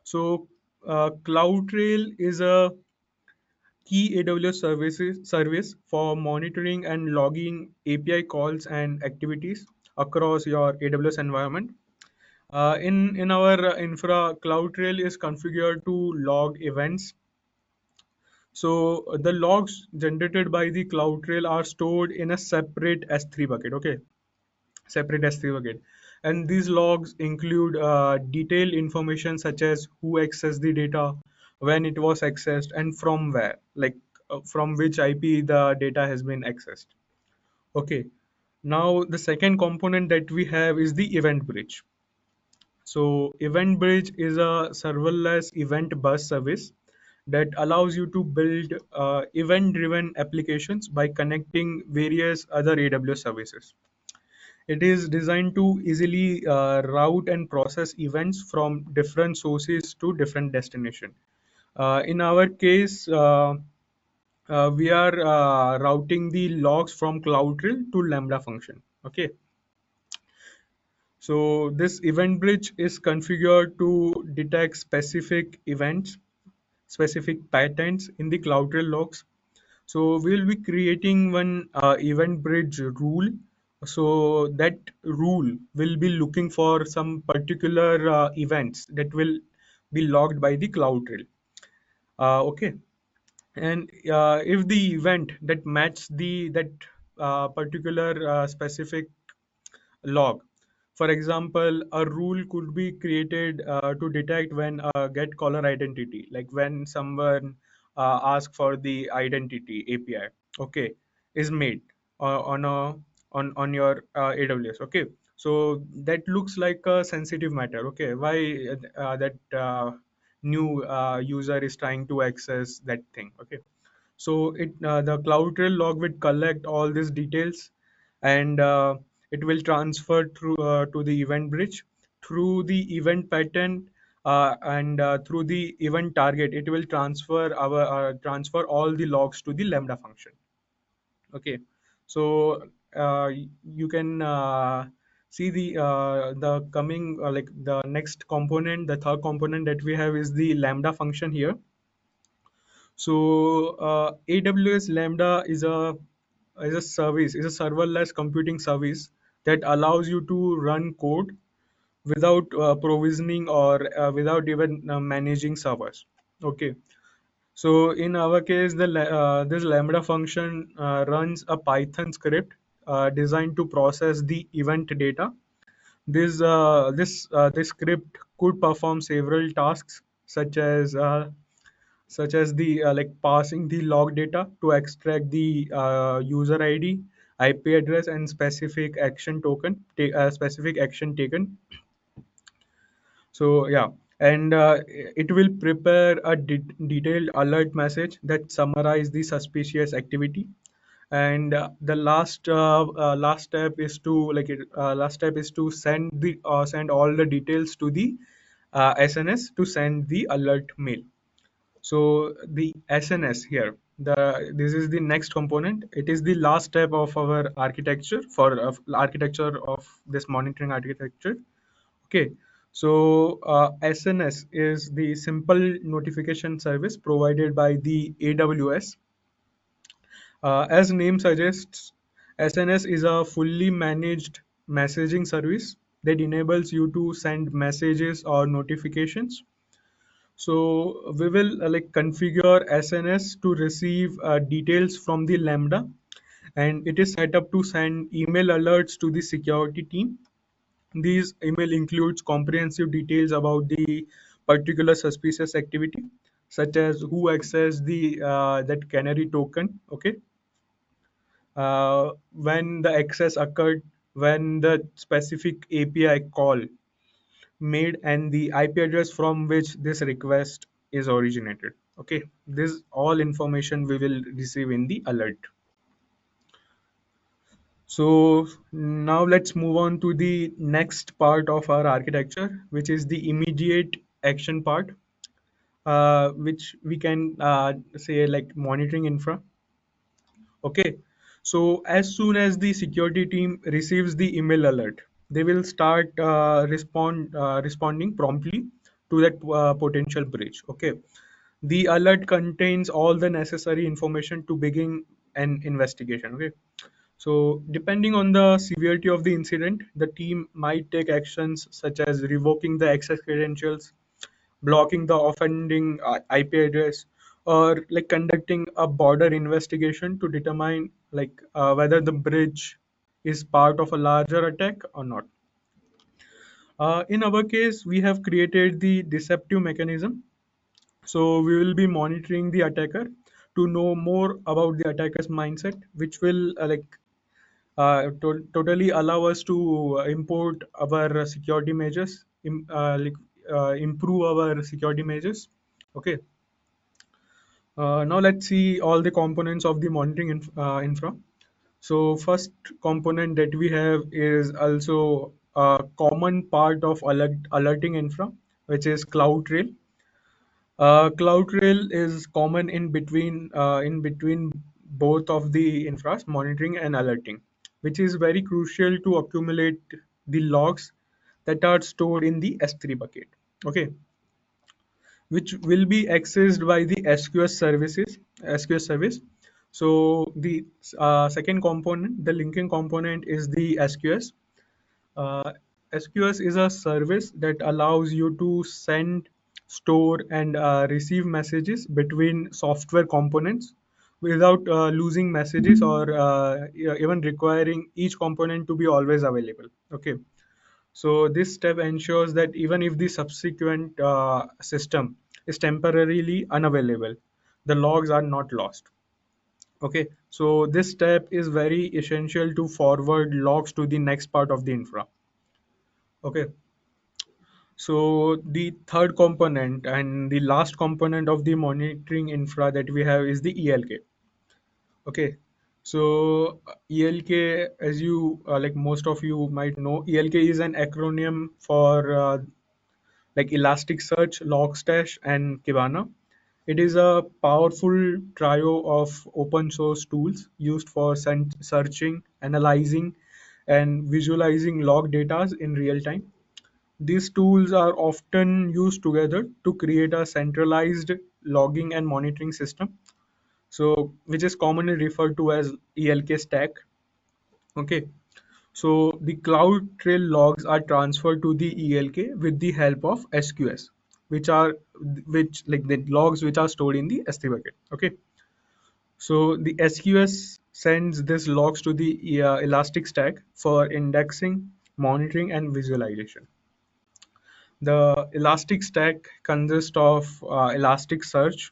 So CloudTrail is a key AWS service for monitoring and logging API calls and activities across your AWS environment. In our infra, CloudTrail is configured to log events. So the logs generated by the CloudTrail are stored in a separate S3 bucket. Okay, separate S3 bucket, and these logs include detailed information such as who accessed the data, when it was accessed, and from where, like from which IP the data has been accessed. Okay, now the second component that we have is the event bridge. So Event Bridge is a serverless event bus service that allows you to build event-driven applications by connecting various other AWS services. It is designed to easily route and process events from different sources to different destination. In our case, we are routing the logs from CloudTrail to Lambda function. Okay, so this event bridge is configured to detect specific events, specific patterns in the CloudTrail logs. So we'll be creating one event bridge rule. So that rule will be looking for some particular events that will be logged by the CloudTrail. Okay, and if the event that match the that particular specific log. For example, a rule could be created to detect when a get caller identity, like when someone asks for the identity API, okay, is made on a on your AWS. Okay, so that looks like a sensitive matter. Okay, why that new user is trying to access that thing. Okay, so the CloudTrail log will collect all these details, and it will transfer through to the event bridge through the event pattern, and through the event target. It will transfer all the logs to the Lambda function. Okay, so you can see the coming like the next component, the third component that we have is the Lambda function here. So AWS Lambda is a service, is a serverless computing service that allows you to run code without provisioning or without even managing servers. Okay. So in our case, this Lambda function runs a Python script designed to process the event data. This script could perform several tasks such as the like passing the log data to extract the user ID, IP address, and specific action taken. So yeah, and it will prepare a detailed alert message that summarize the suspicious activity. And the last step is to send all the details to the SNS to send the alert mail. So the SNS here, this is the next component. It is the last step of our architecture for architecture of this monitoring architecture. Okay, so SNS is the simple notification service provided by the AWS. As name suggests, SNS is a fully managed messaging service that enables you to send messages or notifications. So we will configure SNS to receive details from the Lambda, and it is set up to send email alerts to the security team. These email includes comprehensive details about the particular suspicious activity, such as who accessed the that canary token, okay, when the access occurred, when the specific API call made, and the IP address from which this request is originated. Okay, this all information we will receive in the alert. So now let's move on to the next part of our architecture, which is the immediate action part, which we can say like monitoring infra. Okay, so as soon as the security team receives the email alert, they will start responding promptly to that potential breach. Okay, the alert contains all the necessary information to begin an investigation. Okay, so depending on the severity of the incident, the team might take actions such as revoking the access credentials, blocking the offending IP address, or like conducting a border investigation to determine whether the bridge is part of a larger attack or not. In our case, we have created the deceptive mechanism. So we will be monitoring the attacker to know more about the attacker's mindset, which will totally allow us to import our security measures, improve our security measures. Okay. Now let's see all the components of the monitoring infra. So first component that we have is also a common part of alerting infra, which is CloudTrail. CloudTrail is common in between both of the infras, monitoring and alerting, which is very crucial to accumulate the logs that are stored in the S3 bucket. Okay, which will be accessed by the SQS service. So the second component, the linking component, is the SQS. Uh, SQS is a service that allows you to send, store, and receive messages between software components without losing messages or even requiring each component to be always available. Okay. So this step ensures that even if the subsequent system is temporarily unavailable, the logs are not lost. Okay, so this step is very essential to forward logs to the next part of the infra. Okay, so the third component and the last component of the monitoring infra that we have is the ELK. Okay, so ELK, as you most of you might know, ELK is an acronym for like Elasticsearch, Logstash, and Kibana. It is a powerful trio of open source tools used for searching, analyzing, and visualizing log data in real time. These tools are often used together to create a centralized logging and monitoring system, so which is commonly referred to as ELK stack. Okay, so the cloud trail logs are transferred to the ELK with the help of SQS, which like the logs which are stored in the S3 bucket. Okay, so the SQS sends these logs to the Elastic Stack for indexing, monitoring, and visualization. The Elastic Stack consists of Elasticsearch,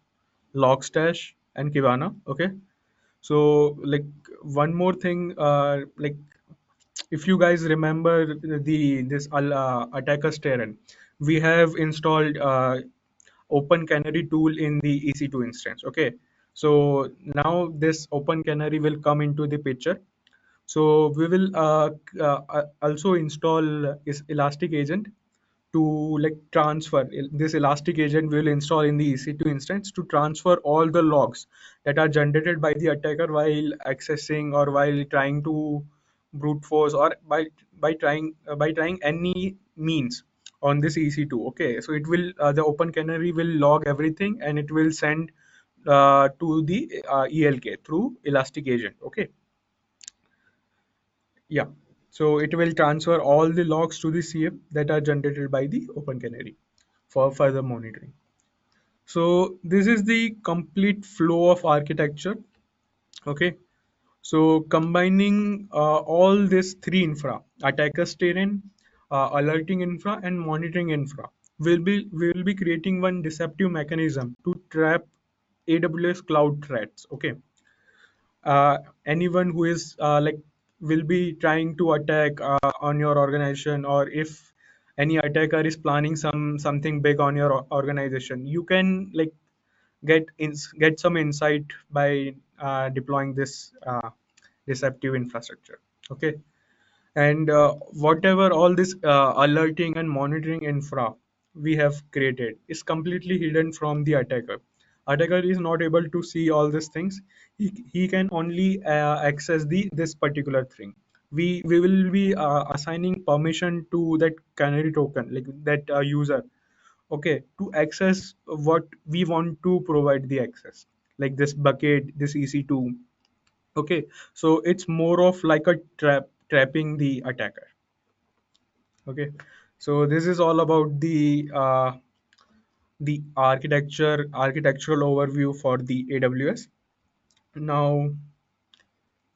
Logstash, and Kibana. Okay, so like one more thing, if you guys remember the this attacker's terrain, we have installed Open Canary tool in the EC2 instance. Okay, so now this Open Canary will come into the picture. So we will also install is Elastic Agent to like transfer this Elastic Agent we will install in the EC2 instance to transfer all the logs that are generated by the attacker while accessing or while trying to brute force or by trying any means on this EC2. Okay, so it will the Open Canary will log everything and it will send to the ELK through Elastic Agent. Okay, yeah. So it will transfer all the logs to the CF that are generated by the Open Canary for further monitoring. So this is the complete flow of architecture. Okay. So combining all these three infra, attackers terrain, alerting infra, and monitoring infra, will be creating one deceptive mechanism to trap AWS cloud threats. Okay, anyone who is like will be trying to attack on your organization, or if any attacker is planning something big on your organization, you can like get some insight by deploying this deceptive infrastructure. Okay, and whatever all this alerting and monitoring infra we have created is completely hidden from the attacker is not able to see all these things. He can only access this particular thing. We will be assigning permission to that canary token, like that user, okay, to access what we want to provide the access, like this bucket, this EC2. Okay, so it's more of like a trapping the attacker. Okay, so this is all about the architectural overview for the AWS. Now,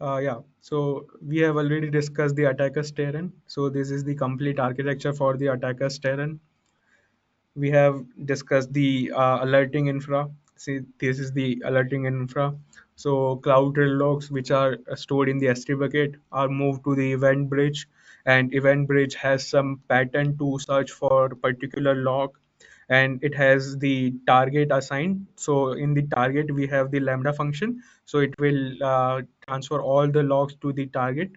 yeah, so we have already discussed the attacker's terrain. So this is the complete architecture for the attacker's terrain. We have discussed the alerting infra. See, this is the alerting infra. So cloud trail logs, which are stored in the S3 bucket, are moved to the event bridge, and event bridge has some pattern to search for particular log, and it has the target assigned. So in the target, we have the Lambda function. So it will transfer all the logs to the target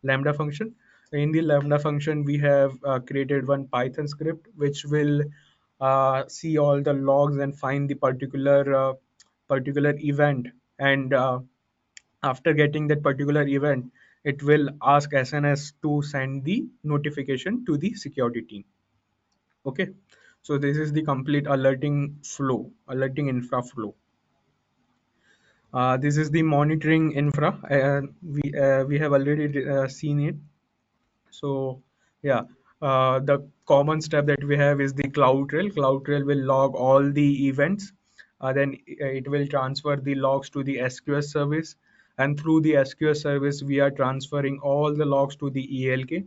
Lambda function. In the Lambda function, we have created one Python script which will see all the logs and find the particular event, and after getting that particular event, it will ask SNS to send the notification to the security team. Okay, so this is the complete alerting infra flow. This is the monitoring infra. We have already seen it. So yeah, the common step that we have is the CloudTrail. CloudTrail will log all the events. Then it will transfer the logs to the SQS service, and through the SQS service, we are transferring all the logs to the ELK.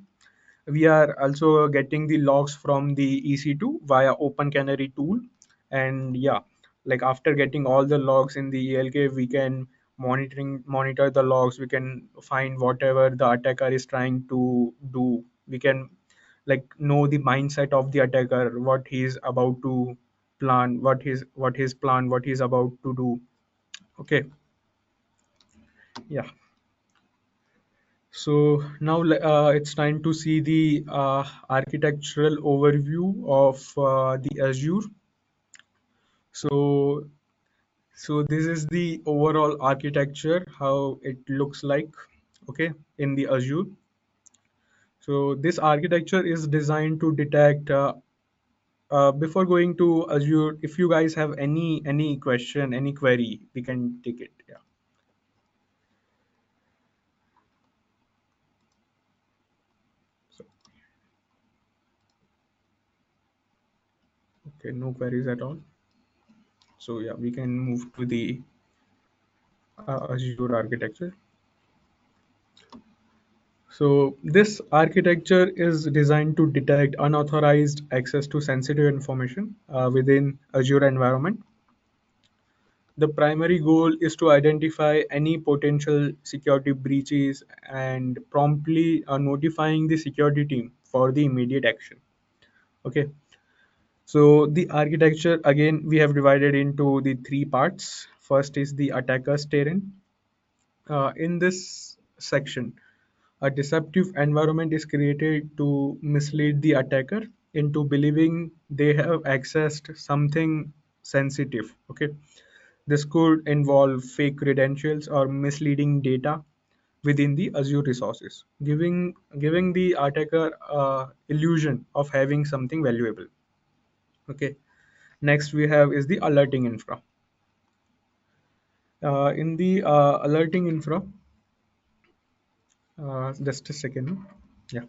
We are also getting the logs from the EC2 via Open Canary tool. And yeah, like after getting all the logs in the ELK, we can monitor the logs. We can find whatever the attacker is trying to do. We can like know the mindset of the attacker, what he's about to plan, what his plan, what he's about to do. Okay, yeah. So now it's time to see the architectural overview of the Azure. So this is the overall architecture, how it looks like, okay, in the Azure. So this architecture is designed to detect. Before going to Azure, if you guys have any question, any query, we can take it. Yeah. So, okay, no queries at all. So yeah, we can move to the Azure architecture. So this architecture is designed to detect unauthorized access to sensitive information within Azure environment. The primary goal is to identify any potential security breaches and promptly notifying the security team for the immediate action. Okay. So the architecture, again, we have divided into the three parts. First is the attacker's terrain. In this section, a deceptive environment is created to mislead the attacker into believing they have accessed something sensitive. Okay, this could involve fake credentials or misleading data within the Azure resources, giving the attacker illusion of having something valuable. Okay. Next we have is the alerting infra. In the alerting infra, just a second. Yeah.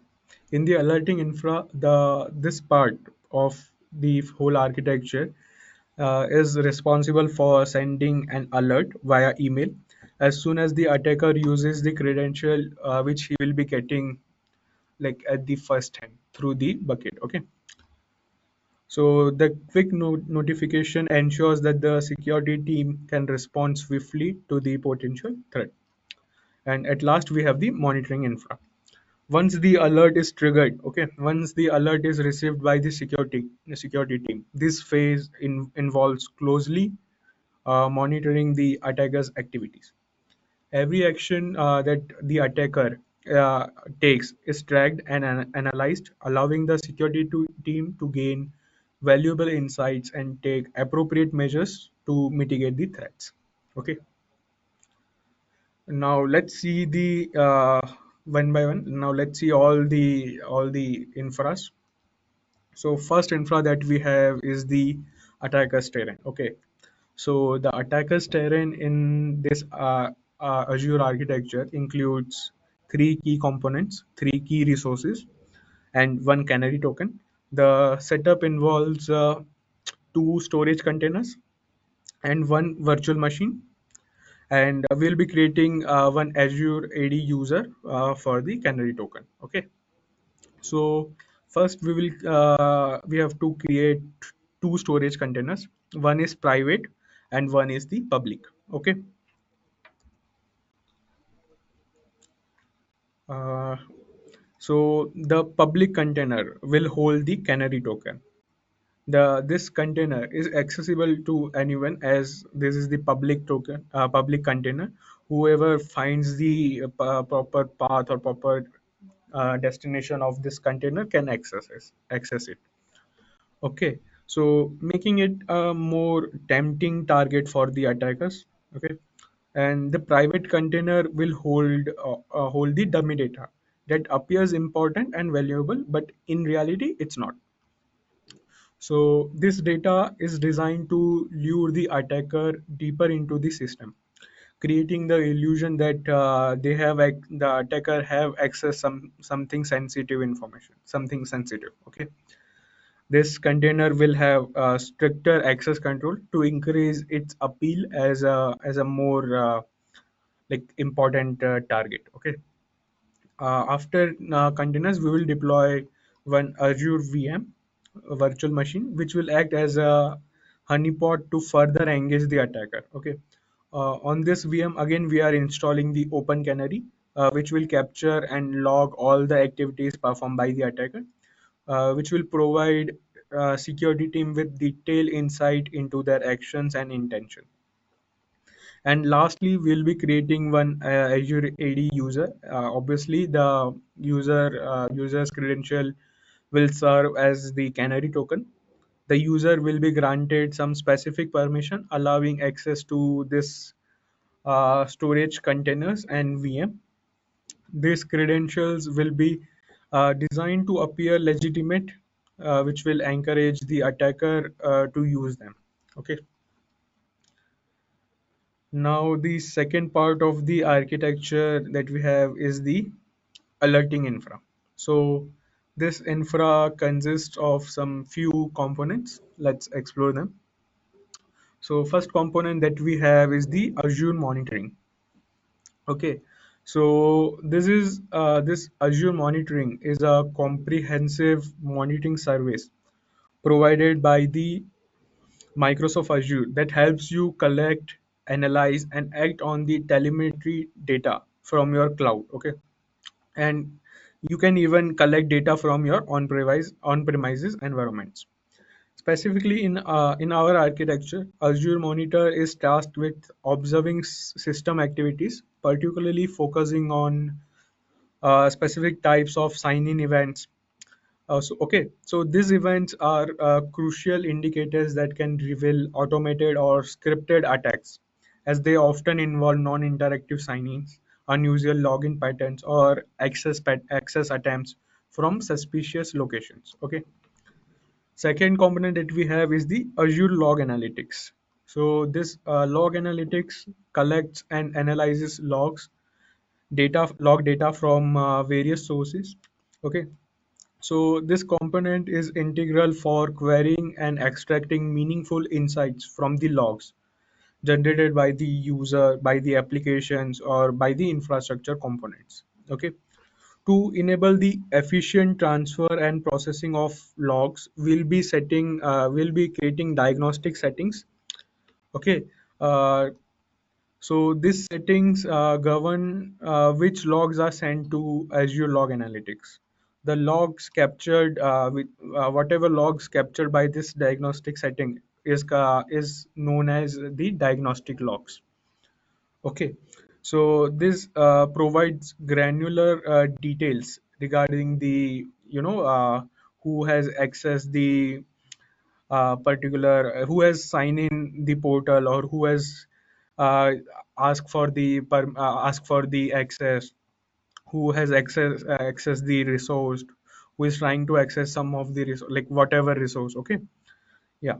In the alerting infra, the this part of the whole architecture is responsible for sending an alert via email as soon as the attacker uses the credential which he will be getting like at the first hand through the bucket. Okay. So the quick notification ensures that the security team can respond swiftly to the potential threat. And at last, we have the monitoring infra. Once the alert is triggered, okay, once the alert is received by the security team, this phase involves closely monitoring the attacker's activities. Every action that the attacker uh, takes is tracked and analyzed, allowing the team to gain valuable insights and take appropriate measures to mitigate the threats. Okay. Now let's see the one by one. Now let's see all the infras. So first infra that we have is the attacker's terrain. Okay. So the attacker's terrain in this Azure architecture includes three key components, three key resources, and one canary token. The setup involves two storage containers and one virtual machine. And we'll be creating one Azure AD user for the canary token. Okay. So first we have to create two storage containers. One is private and one is the public. Okay. Uh, so the public container will hold the canary token. This container is accessible to anyone as this is the public container. Whoever finds the proper path or proper destination of this container can access it. Okay, so making it a more tempting target for the attackers. Okay, and the private container will hold the dummy data that appears important and valuable, but in reality, it's not. So this data is designed to lure the attacker deeper into the system, creating the illusion that the attacker have access something sensitive information, something sensitive. Okay, this container will have stricter access control to increase its appeal as a more like important target. Okay. After containers, we will deploy one Azure VM, a virtual machine, which will act as a honeypot to further engage the attacker. Okay. On this VM, again, we are installing the Open Canary, which will capture and log all the activities performed by the attacker, which will provide security team with detailed insight into their actions and intention. And lastly, we'll be creating one Azure AD user. Obviously, the user's credential will serve as the canary token. The user will be granted some specific permission, allowing access to this storage containers and VM. These credentials will be designed to appear legitimate, which will encourage the attacker to use them. Okay. Now, the second part of the architecture that we have is the alerting infra. So, this infra consists of some few components. Let's explore them. So, first component that we have is the Azure monitoring. Okay. So, this Azure monitoring is a comprehensive monitoring service provided by the Microsoft Azure that helps you collect, analyze, and act on the telemetry data from your cloud. Okay, and you can even collect data from your on-premises environments. Specifically in our architecture, Azure Monitor is tasked with observing system activities, particularly focusing on specific types of sign-in events. So these events are crucial indicators that can reveal automated or scripted attacks, as they often involve non-interactive sign-ins, unusual login patterns, or access attempts from suspicious locations. Okay. Second component that we have is the Azure Log Analytics. So this log analytics collects and analyzes log data from various sources. Okay, so this component is integral for querying and extracting meaningful insights from the logs generated by the user, by the applications, or by the infrastructure components. Okay, to enable the efficient transfer and processing of logs, we'll be creating diagnostic settings. Okay, uh, so these settings govern which logs are sent to Azure Log Analytics. The logs captured, whatever logs captured by this diagnostic setting is known as the diagnostic logs. Okay, so this provides granular details regarding the who has accessed the who has signed in the portal, or who has uh, asked for the access, who has access the resource, who is trying to access some of the resource, like whatever resource. Okay, yeah.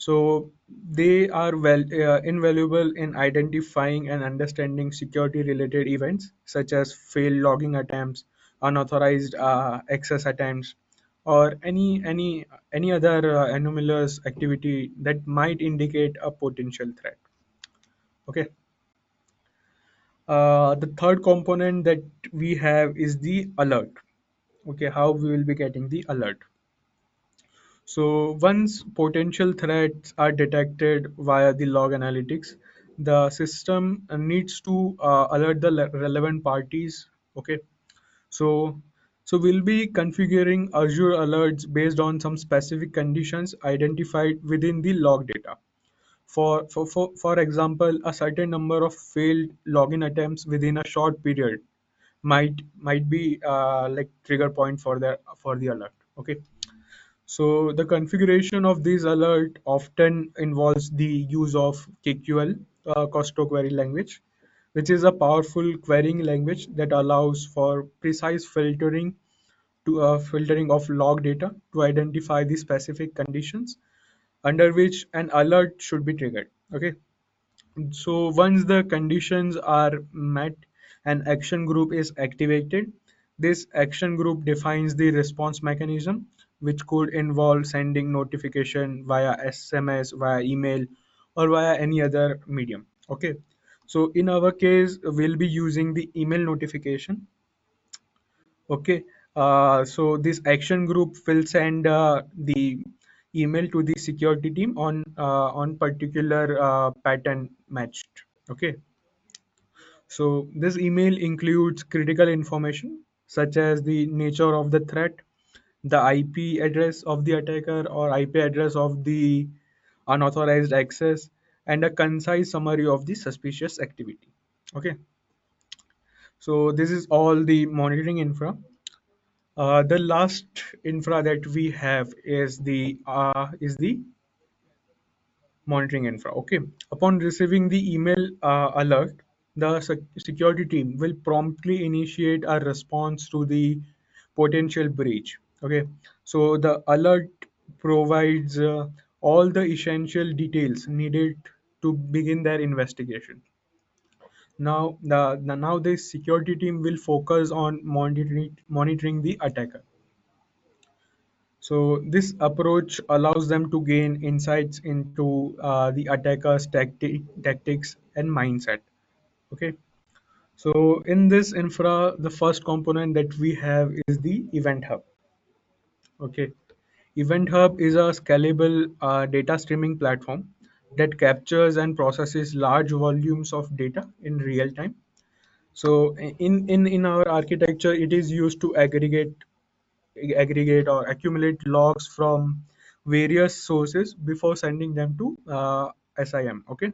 So they are invaluable in identifying and understanding security related events such as failed logging attempts, unauthorized access attempts, or any other anomalous activity that might indicate a potential threat. Okay. The third component that we have is the alert. Okay, how we will be getting the alert. So once potential threats are detected via the log analytics, the system needs to alert the relevant parties. Okay, so we'll be configuring Azure alerts based on some specific conditions identified within the log data. For example, a certain number of failed login attempts within a short period might be like trigger point for the alert. Okay, so the configuration of this alert often involves the use of KQL, Costo Query Language, which is a powerful querying language that allows for precise filtering of log data to identify the specific conditions under which an alert should be triggered. Okay, so once the conditions are met, an action group is activated. This action group defines the response mechanism, which could involve sending notification via SMS, via email, or via any other medium. Okay. So in our case, we'll be using the email notification. Okay. So this action group will send the email to the security team on particular pattern matched. Okay. So this email includes critical information such as the nature of the threat, the IP address of the attacker or IP address of the unauthorized access, and a concise summary of the suspicious activity. Okay. So this is all the monitoring infra. The last infra that we have is the monitoring infra. Okay. Upon receiving the email alert, the security team will promptly initiate a response to the potential breach. Okay. So the alert provides all the essential details needed to begin their investigation. Now the security team will focus on monitoring the attacker. So this approach allows them to gain insights into the attacker's tactics and mindset. Okay. So in this infra, the first component that we have is the Event Hub. Okay. Event Hub is a scalable data streaming platform that captures and processes large volumes of data in real time. So in our architecture, it is used to aggregate or accumulate logs from various sources before sending them to SIM. Okay,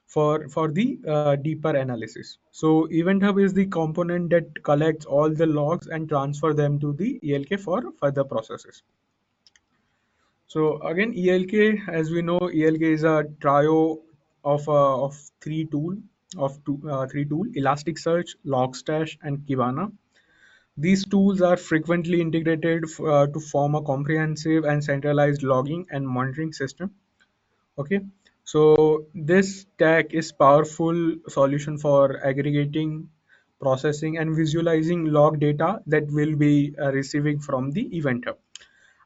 for the deeper analysis. So Event Hub is the component that collects all the logs and transfer them to the ELK for further processes. So again, ELK, as we know, ELK is a trio of three tool: Elasticsearch, Logstash, and Kibana. These tools are frequently integrated to form a comprehensive and centralized logging and monitoring system. Okay, so this stack is powerful solution for aggregating, processing, and visualizing log data that will be receiving from the Event Hub.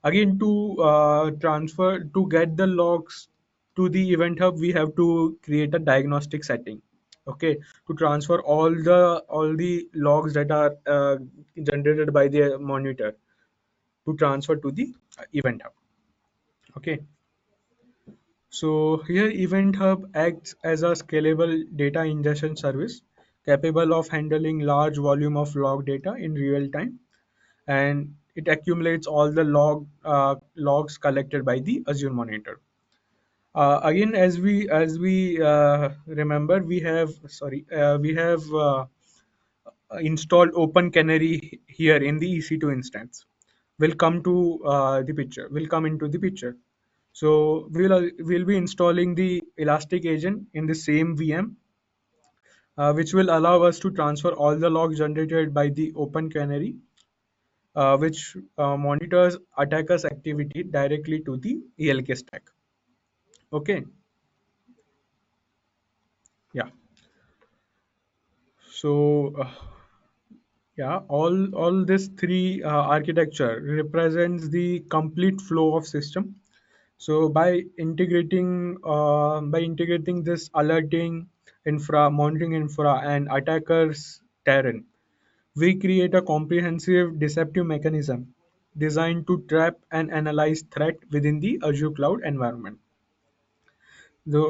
Again, to transfer to get the logs to the Event Hub, we have to create a diagnostic setting. Okay, to transfer all the logs that are generated by the monitor to transfer to the Event Hub. Okay, so here Event Hub acts as a scalable data ingestion service capable of handling large volume of log data in real time, and it accumulates all the logs collected by the Azure monitor. Again, as we remember, we have installed Open Canary here in the EC2 instance. Will come into the picture. So we'll be installing the Elastic agent in the same VM, which will allow us to transfer all the logs generated by the Open Canary, which monitors attackers' activity directly to the ELK stack. Okay, yeah. So yeah, all this three architecture represents the complete flow of system. So by integrating this alerting infra, monitoring infra, and attackers terrain, we create a comprehensive deceptive mechanism designed to trap and analyze threat within the Azure cloud environment.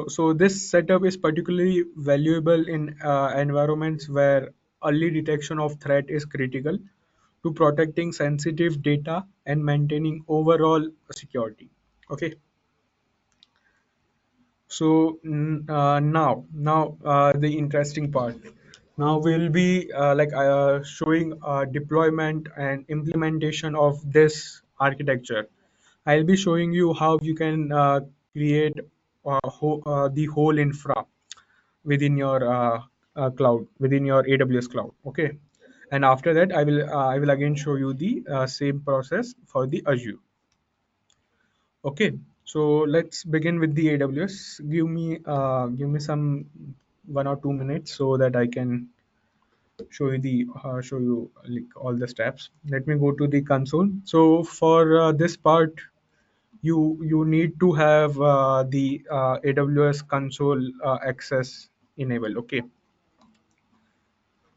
So this setup is particularly valuable in environments where early detection of threat is critical to protecting sensitive data and maintaining overall security. Okay. So now the interesting part. Now we'll be showing deployment and implementation of this architecture. I'll be showing you how you can create the whole infra within your cloud, within your AWS cloud. Okay, and after that, I will again show you the same process for the Azure. Okay, so let's begin with the AWS. Give me some 1 or 2 minutes so that I can show you like all the steps. Let me go to the console. So for this part, you need to have the AWS console access enabled. Okay,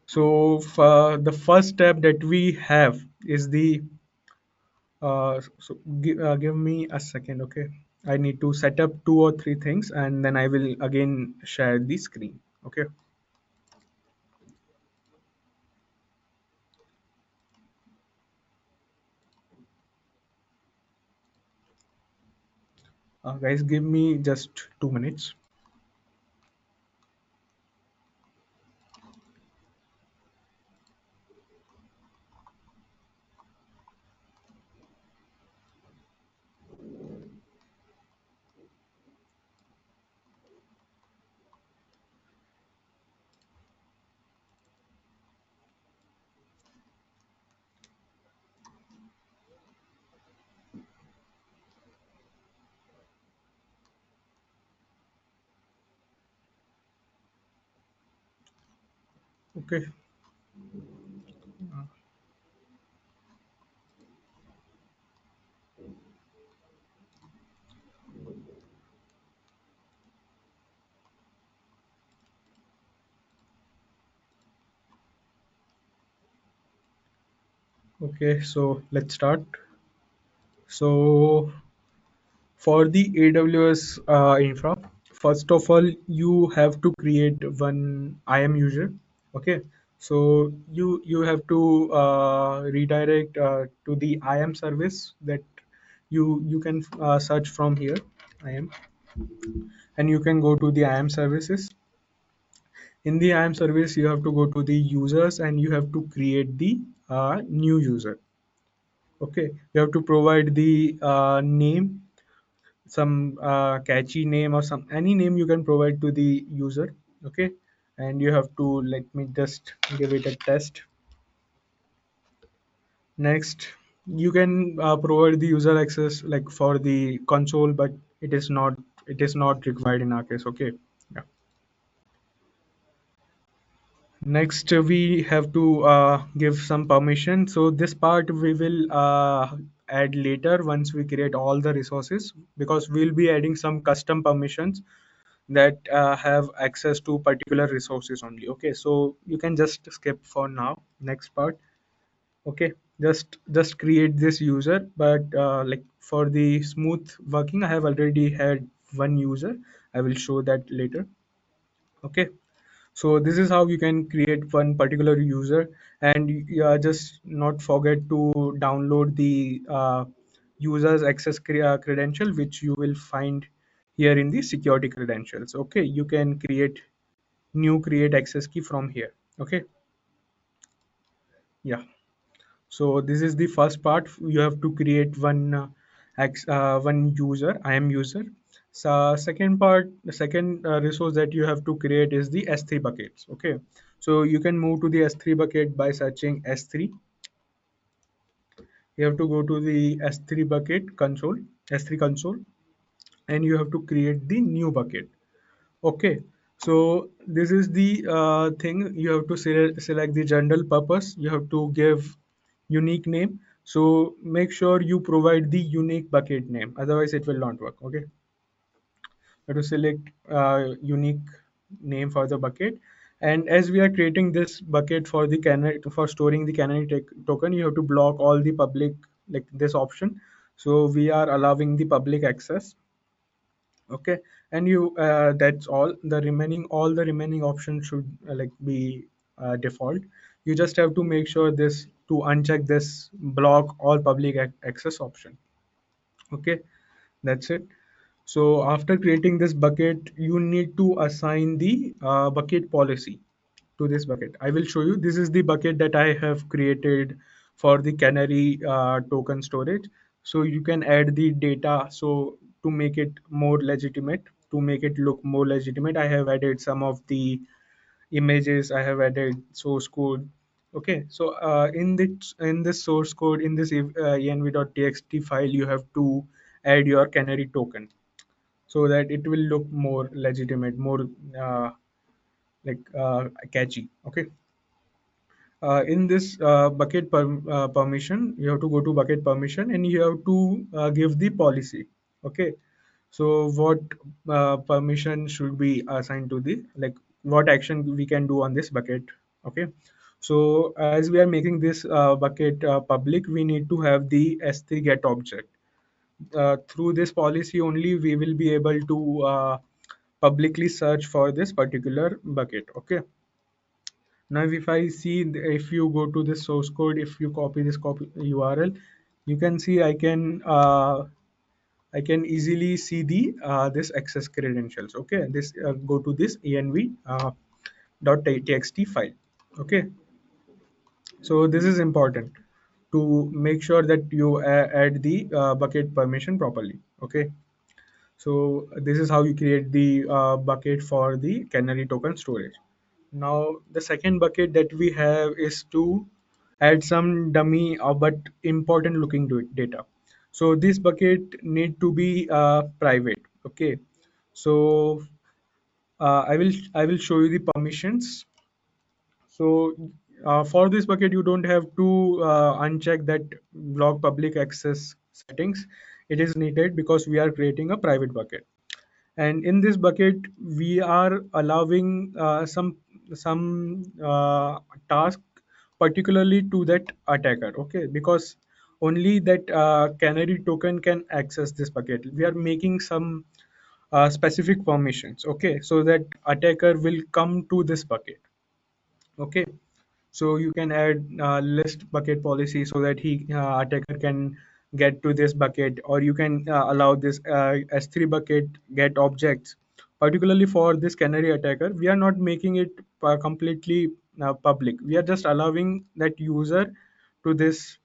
so for the first step that we have is the give me a second. Okay, I need to set up 2 or 3 things, and then I will again share the screen. Okay, guys, give me just 2 minutes. Okay, okay, so let's start. So for the AWS infra, first of all, you have to create one IAM user. Okay, so you have to redirect to the IAM service that You can search from here, IAM, and you can go to the IAM services. In the IAM service, you have to go to the users and you have to create the new user. Okay, you have to provide the name, some catchy name or some any name you can provide to the user. Okay, and you have to, let me just give it a test. Next, you can provide the user access like for the console, but it is not required in our case. Okay, yeah. Next, we have to give some permission. So this part we will add later once we create all the resources, because we'll be adding some custom permissions that have access to particular resources only. Okay, so you can just skip for now. Next part. Okay, just create this user, but like for the smooth working, I have already had one user. I will show that later. Okay, so this is how you can create one particular user, and just not forget to download the user's access credential, which you will find here in the security credentials. Okay, you can create access key from here. Okay, yeah. So this is the first part. You have to create one user, IAM user. So second part, the second resource that you have to create is the S3 buckets. Okay, so you can move to the S3 bucket by searching S3. You have to go to the S3 bucket console, S3 console, and you have to create the new bucket. Okay, so this is the thing. You have to select the general purpose. You have to give unique name. So make sure you provide the unique bucket name. Otherwise, it will not work. Okay, you have to select unique name for the bucket. And as we are creating this bucket for the canary for storing the canary token, you have to block all the public, like this option. So we are allowing the public access. Okay, and you that's all the remaining options should like be default. You just have to make sure this to uncheck this block all public access option. Okay, that's it. So after creating this bucket, you need to assign the bucket policy to this bucket. I will show you. This is the bucket that I have created for the canary token storage. So you can add the data. So to make it more legitimate, to make it look more legitimate, I have added some of the images. I have added source code. Okay, so in this source code, in this env.txt file, you have to add your canary token so that it will look more legitimate, more catchy. Okay, in this permission, you have to go to bucket permission and you have to give the policy. Okay, so what permission should be assigned to the, like what action we can do on this bucket. Okay, so as we are making this bucket public, we need to have the s3 get object. Through this policy only we will be able to publicly search for this particular bucket. Okay, now if I see if you go to this source code, if you copy this copy URL, you can see I can easily see the this access credentials. Okay, this go to this env dot txt file. Okay, so this is important to make sure that you add the bucket permission properly. Okay, so this is how you create the bucket for the canary token storage. Now the second bucket that we have is to add some dummy but important looking data. So this bucket need to be private. Okay, so I will show you the permissions. So for this bucket, you don't have to uncheck that block public access settings. It is needed because we are creating a private bucket. And in this bucket, we are allowing some task particularly to that attacker. Okay, because only that canary token can access this bucket. We are making some specific permissions. Okay, so that attacker will come to this bucket. Okay, so you can add list bucket policy so that he attacker can get to this bucket, or you can allow this S3 bucket get objects. Particularly for this canary attacker, we are not making it completely public. We are just allowing that user to this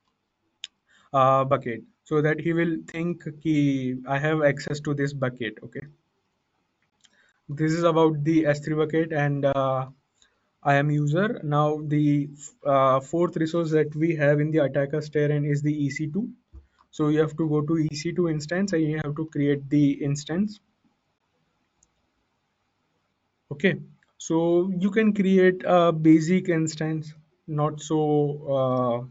bucket, so that he will think ki I have access to this bucket. Okay, this is about the S3 bucket, and I am user. Now the fourth resource that we have in the attacker's terrain is the EC2. So you have to go to EC2 instance and you have to create the instance. Okay, so you can create a basic instance, not so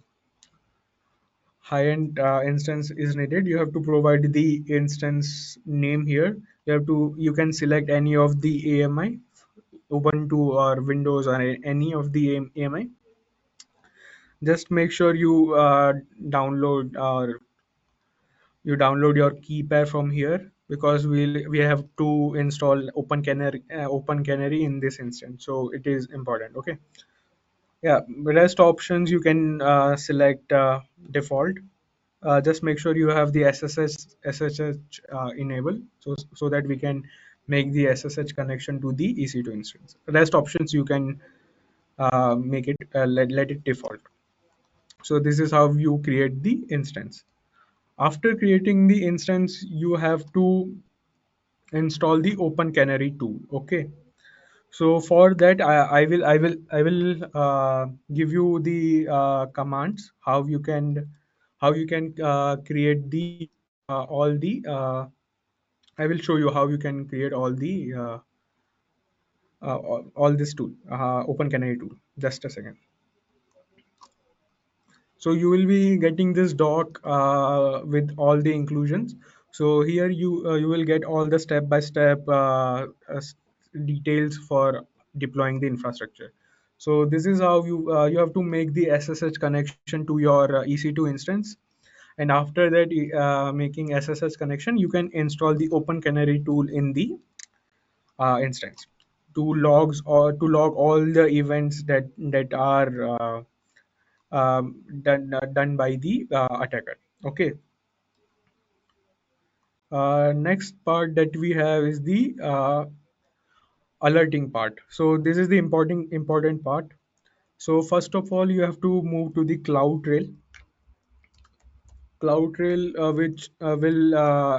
high-end instance is needed. You have to provide the instance name here. You can select any of the AMI, Ubuntu or Windows or any of the AMI. Just make sure download or you download your key pair from here, because we have to install open canary in this instance, so it is important. Okay, yeah, rest options you can select default. Just make sure you have the SSH enabled, so that we can make the SSH connection to the EC2 instance. Rest options you can make it let it default. So this is how you create the instance. After creating the instance, you have to install the open canary tool. Okay, so for that I will give you the commands how you can create the all the I will show you how you can create all this tool, open canary tool. Just a second. So you will be getting this doc with all the inclusions. So here you will get all the step by step details for deploying the infrastructure. So this is how you have to make the SSH connection to your EC2 instance, and after that making SSH connection, you can install the open canary tool in the instance to log all the events that are done by the attacker. Okay. Next part that we have is the alerting part. So this is the important part. So first of all, you have to move to the cloud trail, which will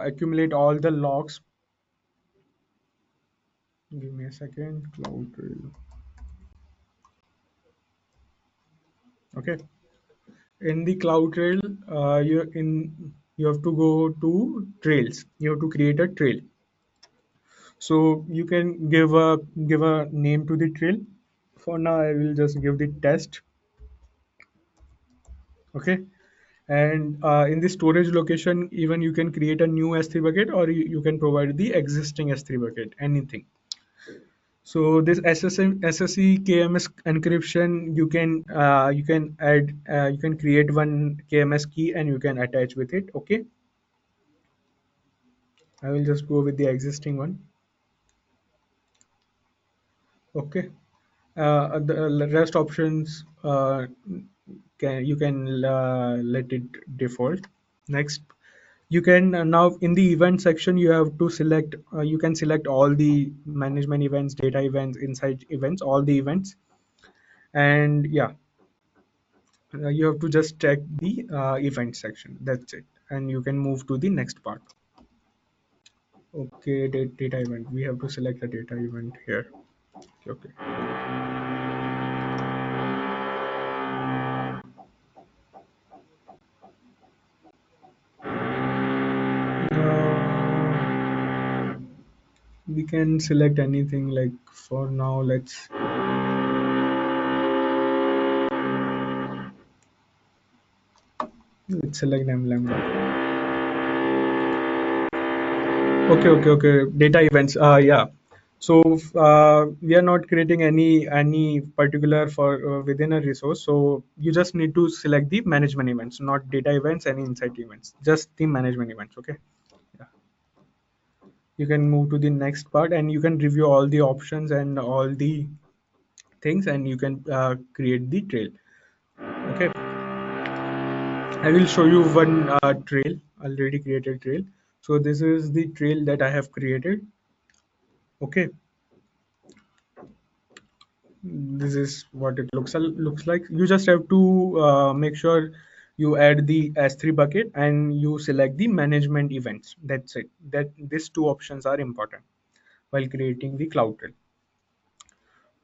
accumulate all the logs. Give me a second. Cloud trail. Okay. In the cloud trail, you have to go to trails. You have to create a trail. So you can give a name to the trail. For now, I will just give the test. Okay. And in the storage location, even you can create a new S3 bucket, or you can provide the existing S3 bucket, anything. So this SSE KMS encryption, you can add you can create one KMS key and you can attach with it. Okay. I will just go with the existing one. Okay. The rest options you can let it default. Next, you can now in the event section you have to select. You can select all the management events, data events, insight events, all the events, and yeah, you have to just check the event section. That's it, and you can move to the next part. Okay, data event. We have to select the data event here. Okay. We can select anything, like for now let's select lambda. Okay, data events, yeah. So we are not creating any particular for within a resource, so you just need to select the management events, not data events, any insight events, just the management events. Okay, yeah. You can move to the next part and you can review all the options and all the things, and you can create the trail. Okay. I will show you one trail, already created trail. So this is the trail that I have created. Okay, this is what it looks like. You just have to make sure you add the S3 bucket and you select the management events. That's it. That these two options are important while creating the cloud trail.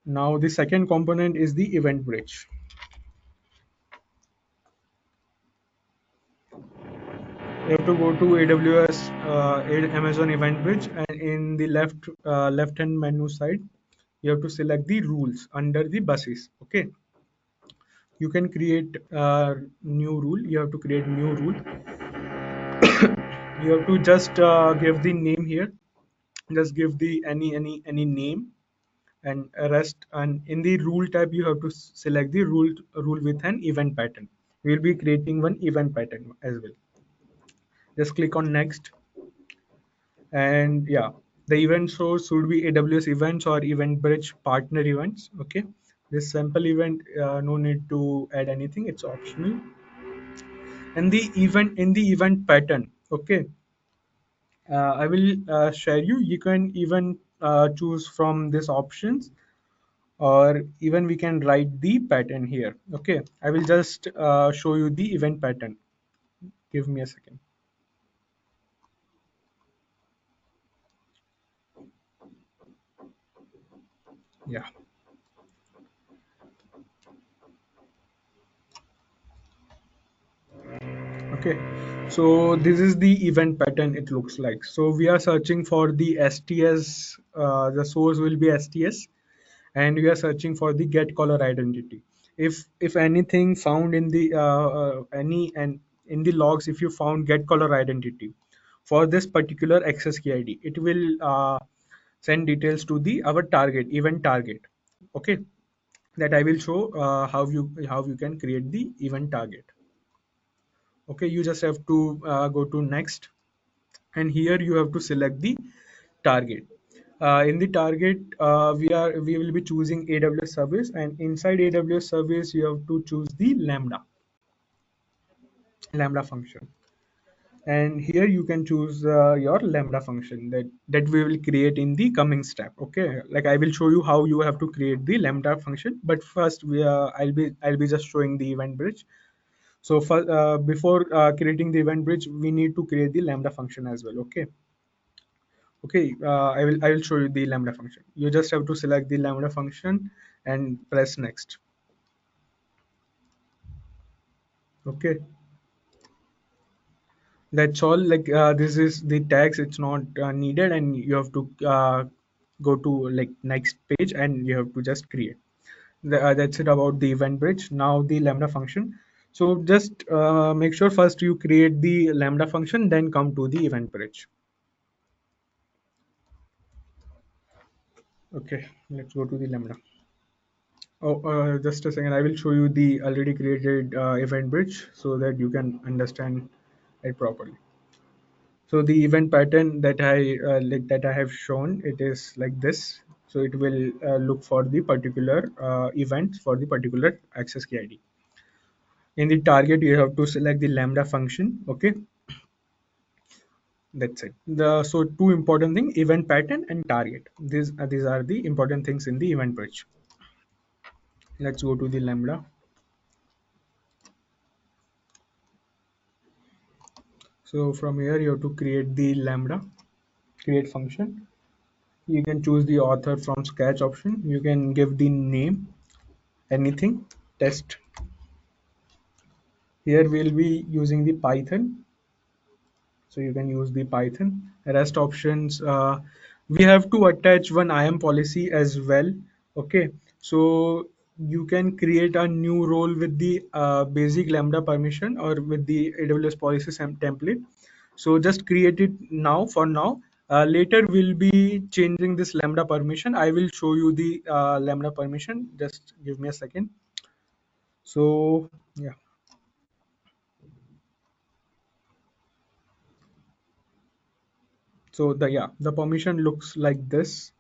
Now the second component is the event bridge. You have to go to AWS Amazon Event Bridge, and in the left hand menu side, you have to select the rules under the buses. Okay, you can create new rule. You have to create new rule. You have to just give the name here. Just give the any name and rest. And in the rule tab, you have to select the rule with an event pattern. We will be creating one event pattern as well. Just click on next. And yeah, the event source should be AWS events or event bridge partner events. Okay, this sample event, no need to add anything, it's optional. And the event in the event pattern, okay, I will share you can even choose from these options, or even we can write the pattern here. Okay, I will just show you the event pattern. Give me a second. Yeah. Okay, so this is the event pattern it looks like. So we are searching for the STS, the source will be STS, and we are searching for the get caller identity. If anything found in the any and in the logs, if you found get caller identity for this particular access key ID, it will send details to the our target event target. Okay, that I will show how you can create the event target. Okay, you just have to go to next, and here you have to select the target. In the target, we will be choosing AWS service, and inside AWS service you have to choose the lambda function. And here you can choose your lambda function that we will create in the coming step. Okay, like I will show you how you have to create the lambda function, but first I'll be just showing the event bridge. So before creating the event bridge, we need to create the lambda function as well. Okay, I will show you the lambda function. You just have to select the lambda function and press next. Okay, that's all. Like this is the tags. It's not needed, and you have to go to like next page, and you have to just create. That's it about the event bridge. Now the lambda function. So just make sure first you create the lambda function, then come to the event bridge. Okay, let's go to the lambda. Oh, just a second. I will show you the already created event bridge so that you can understand it properly. So the event pattern that I have shown, it is like this. So it will look for the particular event for the particular access key ID. In the target, you have to select the lambda function. Okay, that's it. So two important thing: event pattern and target. These are the important things in the event bridge. Let's go to the lambda. So from here you have to create the lambda create function. You can choose the author from scratch option. You can give the name anything test. Here we'll be using the Python, so you can use the Python. Rest options, we have to attach one IAM policy as well. Okay, so you can create a new role with the basic lambda permission or with the AWS policies and template. So just create it now for now. Later we'll be changing this lambda permission. I will show you the lambda permission. Just give me a second. So yeah, so the permission looks like this.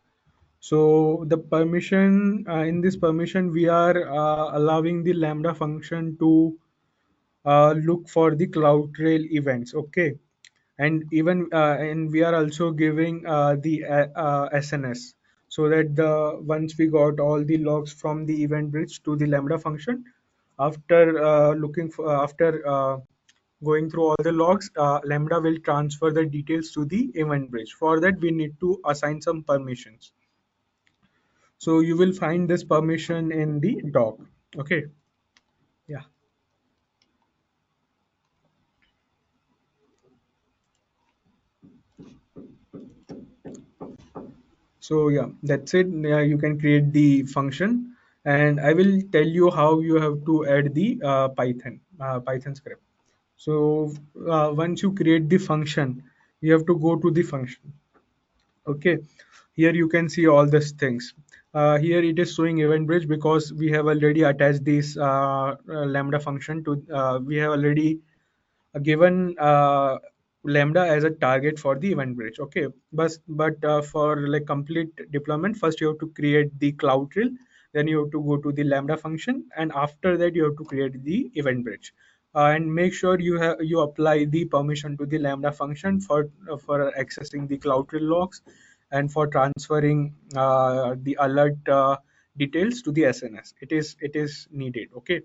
So the permission in this permission we are allowing the lambda function to look for the CloudTrail events. Okay, and we are also giving the SNS, so that the once we got all the logs from the event bridge to the Lambda function, after going through all the logs, Lambda will transfer the details to the event bridge. For that, we need to assign some permissions. So you will find this permission in the doc. Okay, yeah. So yeah, that's it. You can create the function, and I will tell you how you have to add the Python script. So once you create the function, you have to go to the function. Okay, here you can see all these things. Here it is showing event bridge because we have already attached this lambda function to. We have already given lambda as a target for the event bridge. Okay, but for like complete deployment, first you have to create the cloud trail, then you have to go to the lambda function, and after that you have to create the event bridge. And make sure you apply the permission to the lambda function for accessing the cloud trail logs and for transferring the alert details to the SNS. It is needed. Okay.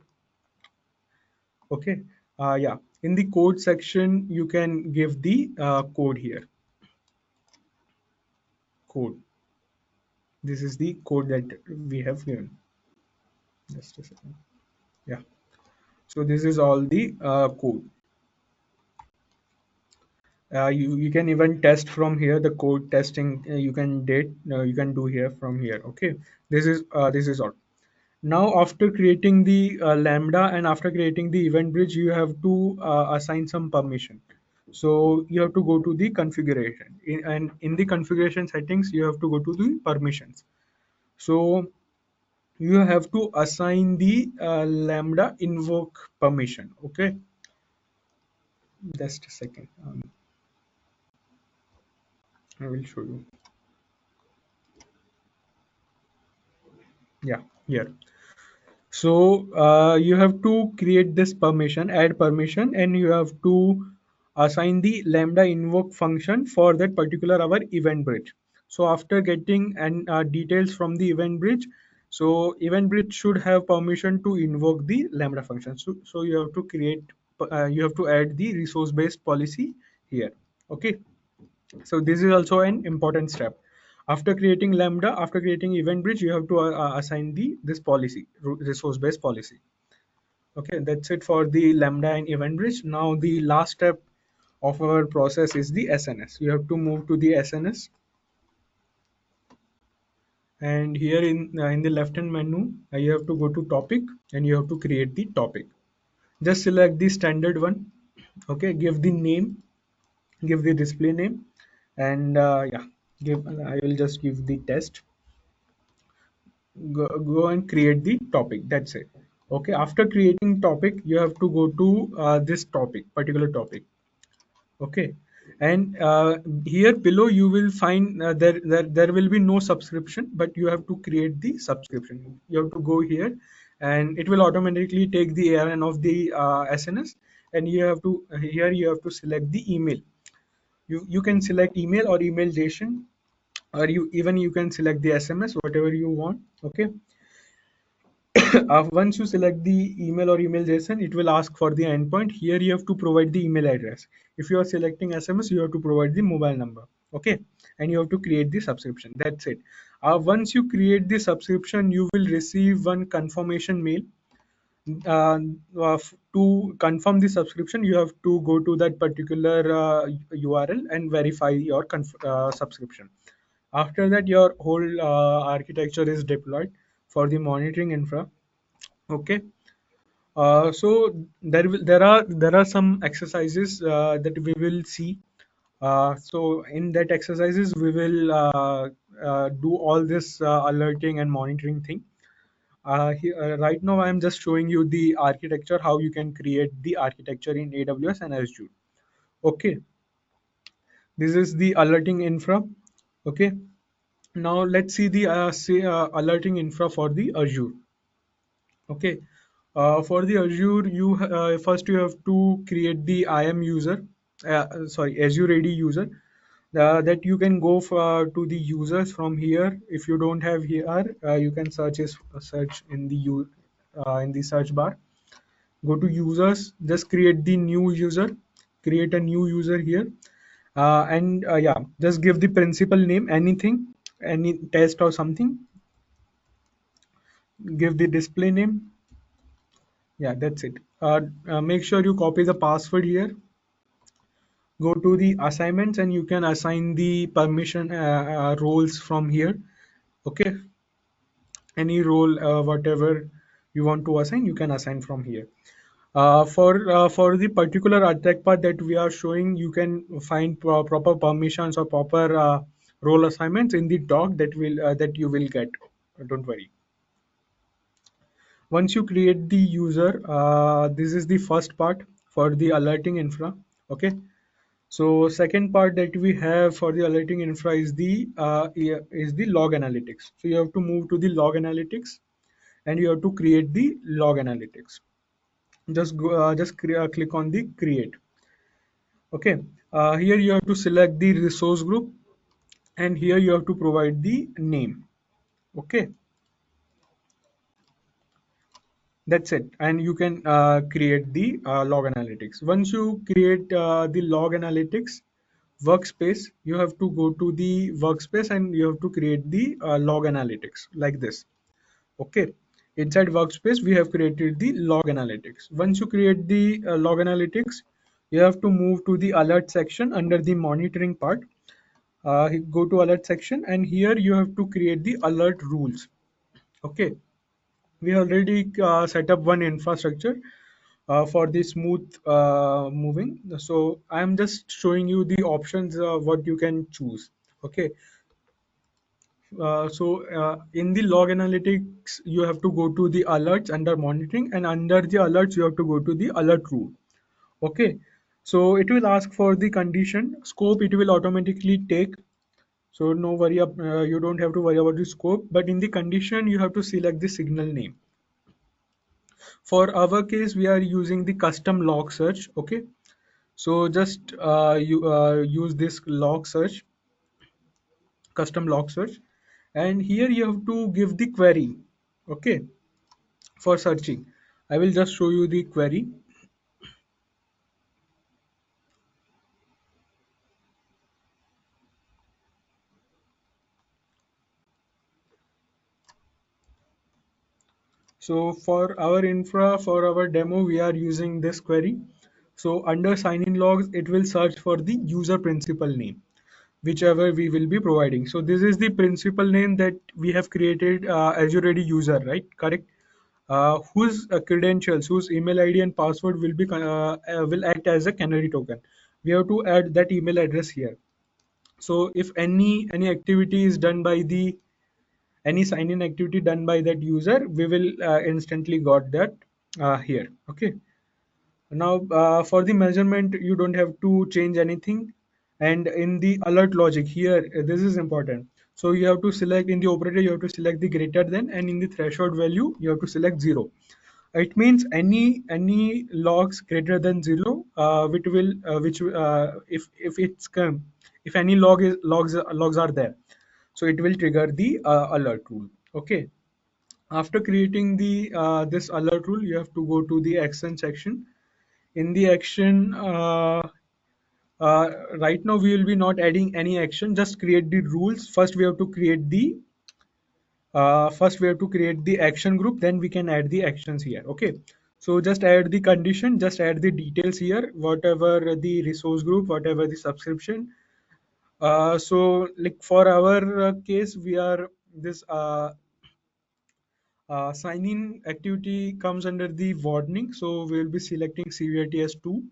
Okay. Yeah. In the code section, you can give the code here. Code. This is the code that we have given. Just a second. Yeah. So this is all the code. You can even test from here. The code testing you can do here from here. Okay. This is all. Now, after creating the lambda and after creating the event bridge, you have to assign some permission. So you have to go to the configuration, and in the configuration settings, you have to go to the permissions. So you have to assign the lambda invoke permission. Okay, just a second. I will show you. Yeah, here. So you have to create this permission, add permission, and you have to assign the lambda invoke function for that particular our event bridge. So after getting and details from the event bridge, so event bridge should have permission to invoke the lambda function. So you have to you have to add the resource based policy here. Okay. So this is also an important step. After creating lambda, after creating event bridge, you have to assign the this policy, resource based policy. Okay, that's it for the lambda and event bridge. Now the last step of our process is the SNS. You have to move to the SNS, and here in the left hand menu, you have to go to topic and you have to create the topic. Just select the standard one. Okay, give the name, give the display name, and yeah, give. I will just give the test. Go and create the topic. That's it. Okay, after creating topic, you have to go to this particular topic. Okay, and here below you will find there will be no subscription, but you have to create the subscription. You have to go here, and it will automatically take the ARN of the SNS, and you have to select the email. You can select email or email emailization, or you can select the SMS, whatever you want. Okay. Once you select the email or email JSON, it will ask for the endpoint. Here you have to provide the email address. If you are selecting SMS, you have to provide the mobile number. Okay, and you have to create the subscription. That's it. Once you create the subscription, you will receive one confirmation mail. Uh, to confirm the subscription, you have to go to that particular URL and verify your subscription. After that, your whole architecture is deployed for the monitoring infra. Okay. So there are some exercises that we will see. So in that exercises we will do all this alerting and monitoring thing. Right now I am just showing you the architecture, how you can create the architecture in AWS and Azure. Okay, this is the alerting infra. Okay, now let's see the alerting infra for the Azure. Okay, For the Azure, first you have to create the IAM user, Azure AD user. That you can go to the users from here. If you don't have here, you can search in the search bar. Go to users, just create the new user, create a new user here, and yeah, just give the principal name, anything, any test or something. Give the display name. Yeah, that's it. Make sure you copy the password here. Go to the assignments and you can assign the permission roles from here. Okay, any role, whatever you want to assign, you can assign from here. For the particular attack path that we are showing, you can find proper permissions or proper role assignments in the doc that you will get. Don't worry. Once you create the user, this is the first part for the alerting infra. Okay. So second part that we have for the alerting infra is the log analytics. So you have to move to the log analytics and you have to create the log analytics. Click on the create. Okay. Here you have to select the resource group and here you have to provide the name. Okay. That's it. And you can create the log analytics. Once you create the log analytics workspace, you have to go to the workspace and you have to create the log analytics like this. Okay. Inside workspace, we have created the log analytics. Once you create the log analytics, you have to move to the alert section under the monitoring part. Go to alert section and here you have to create the alert rules. Okay. We already set up one infrastructure for the smooth moving. So I'm just showing you the options what you can choose. Okay. In the log analytics, you have to go to the alerts under monitoring, and under the alerts, you have to go to the alert rule. Okay. So it will ask for the condition scope. It will automatically take. So no worry. You don't have to worry about the scope. But in the condition, you have to select the signal name. For our case, we are using the custom log search. Okay. So just you use this log search, custom log search, and here you have to give the query. Okay, for searching. I will just show you the query. So for our infra, for our demo, we are using this query. So under sign-in logs, it will search for the user principal name, whichever we will be providing. So this is the principal name that we have created as your ready user, right? Correct. Whose credentials, whose email ID and password will act as a canary token. We have to add that email address here. So if any activity is done by the any sign-in activity done by that user, we will instantly got that here. Okay. Now for the measurement, you don't have to change anything. And in the alert logic here, this is important. So you have to select in the operator, you have to select the greater than, and in the threshold value, you have to select 0. It means any logs greater than 0, which will if it's come, if any logs are there, so it will trigger the alert rule. Okay. After creating the this alert rule, you have to go to the action section. In the action, right now we will be not adding any action. Just create the rules. First we have to create the action group, then we can add the actions here. Okay, so just add the condition, just add the details here, whatever the resource group, whatever the subscription. So like for our case, we are this sign-in activity comes under the warning, so we will be selecting severity as 2.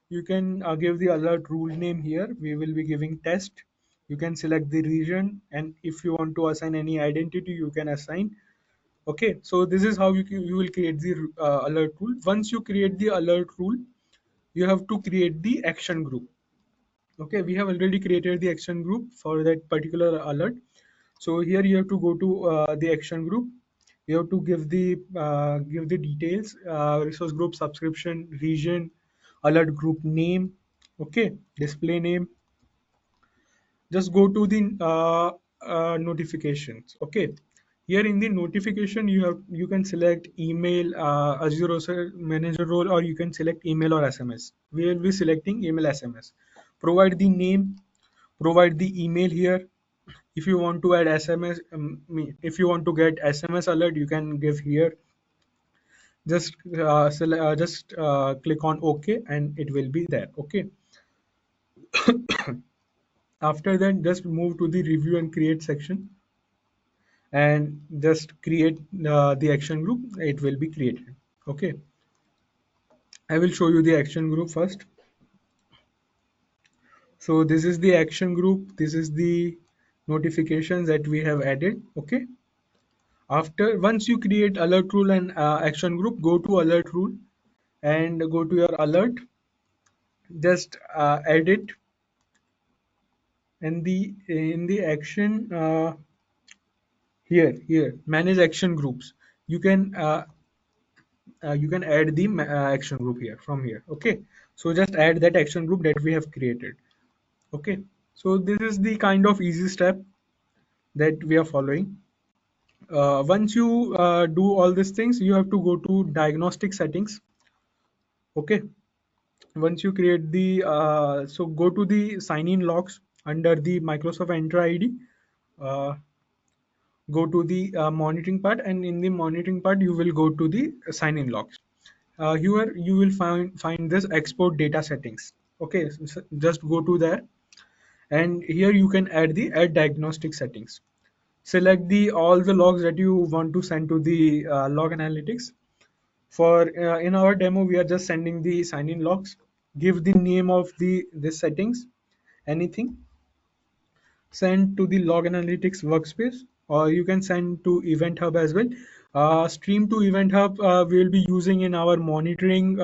You can give the alert rule name here. We will be giving test. You can select the region, and if you want to assign any identity, you can assign. Okay, so this is how you will create the alert rule. Once you create the alert rule, you have to create the action group. Okay, we have already created the action group for that particular alert. So here you have to go to the action group. You have to give the details, resource group, subscription, region, alert group name, okay, display name. Just go to the notifications, okay. Here in the notification, you can select email, Azure manager role, or you can select email or SMS. We will be selecting email, SMS. Provide the name, provide the email here. If you want to add SMS, if you want to get SMS alert, you can give here. Just click on OK and it will be there, okay. After that, just move to the review and create section and just create the action group. It will be created, okay. I will show you the action group first. So this is the action group, this is the notifications that we have added, okay. After, once you create alert rule and action group, go to alert rule and go to your alert, just edit, and the in the action, here manage action groups, you can add the action group here from here, okay. So just add that action group that we have created, okay. So this is the kind of easy step that we are following. Once you do all these things, you have to go to diagnostic settings, okay. Once you create the so go to the sign in logs under the Microsoft Entra ID, uh, go to the monitoring part, and in the monitoring part you will go to the sign in logs. Here you will find this export data settings, okay. So just go to there, and here you can add the add diagnostic settings. Select the all the logs that you want to send to the log analytics. For in our demo, we are just sending the sign-in logs. Give the name of the this settings, anything. Send to the log analytics workspace, or you can send to Event Hub as well. Stream to Event Hub we will be using in our monitoring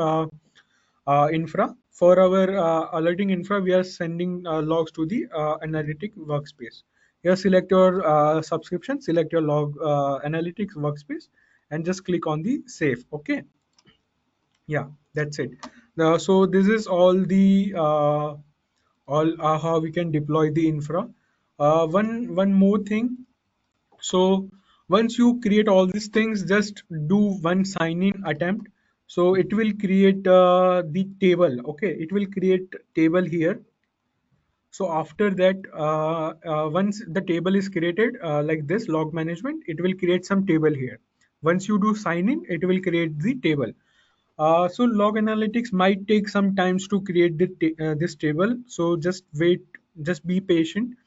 infra. For our alerting infra, we are sending logs to the analytic workspace. Here, select your subscription, select your log analytics workspace, and just click on the save. Okay. Yeah, that's it. So this is all how we can deploy the infra. One more thing. So once you create all these things, just do one sign in attempt. So it will create the table. Okay, it will create table here. So after that, once the table is created like this log management, it will create some table here. Once you do sign in, it will create the table. So log analytics might take some times to create this table. So just wait, just be patient.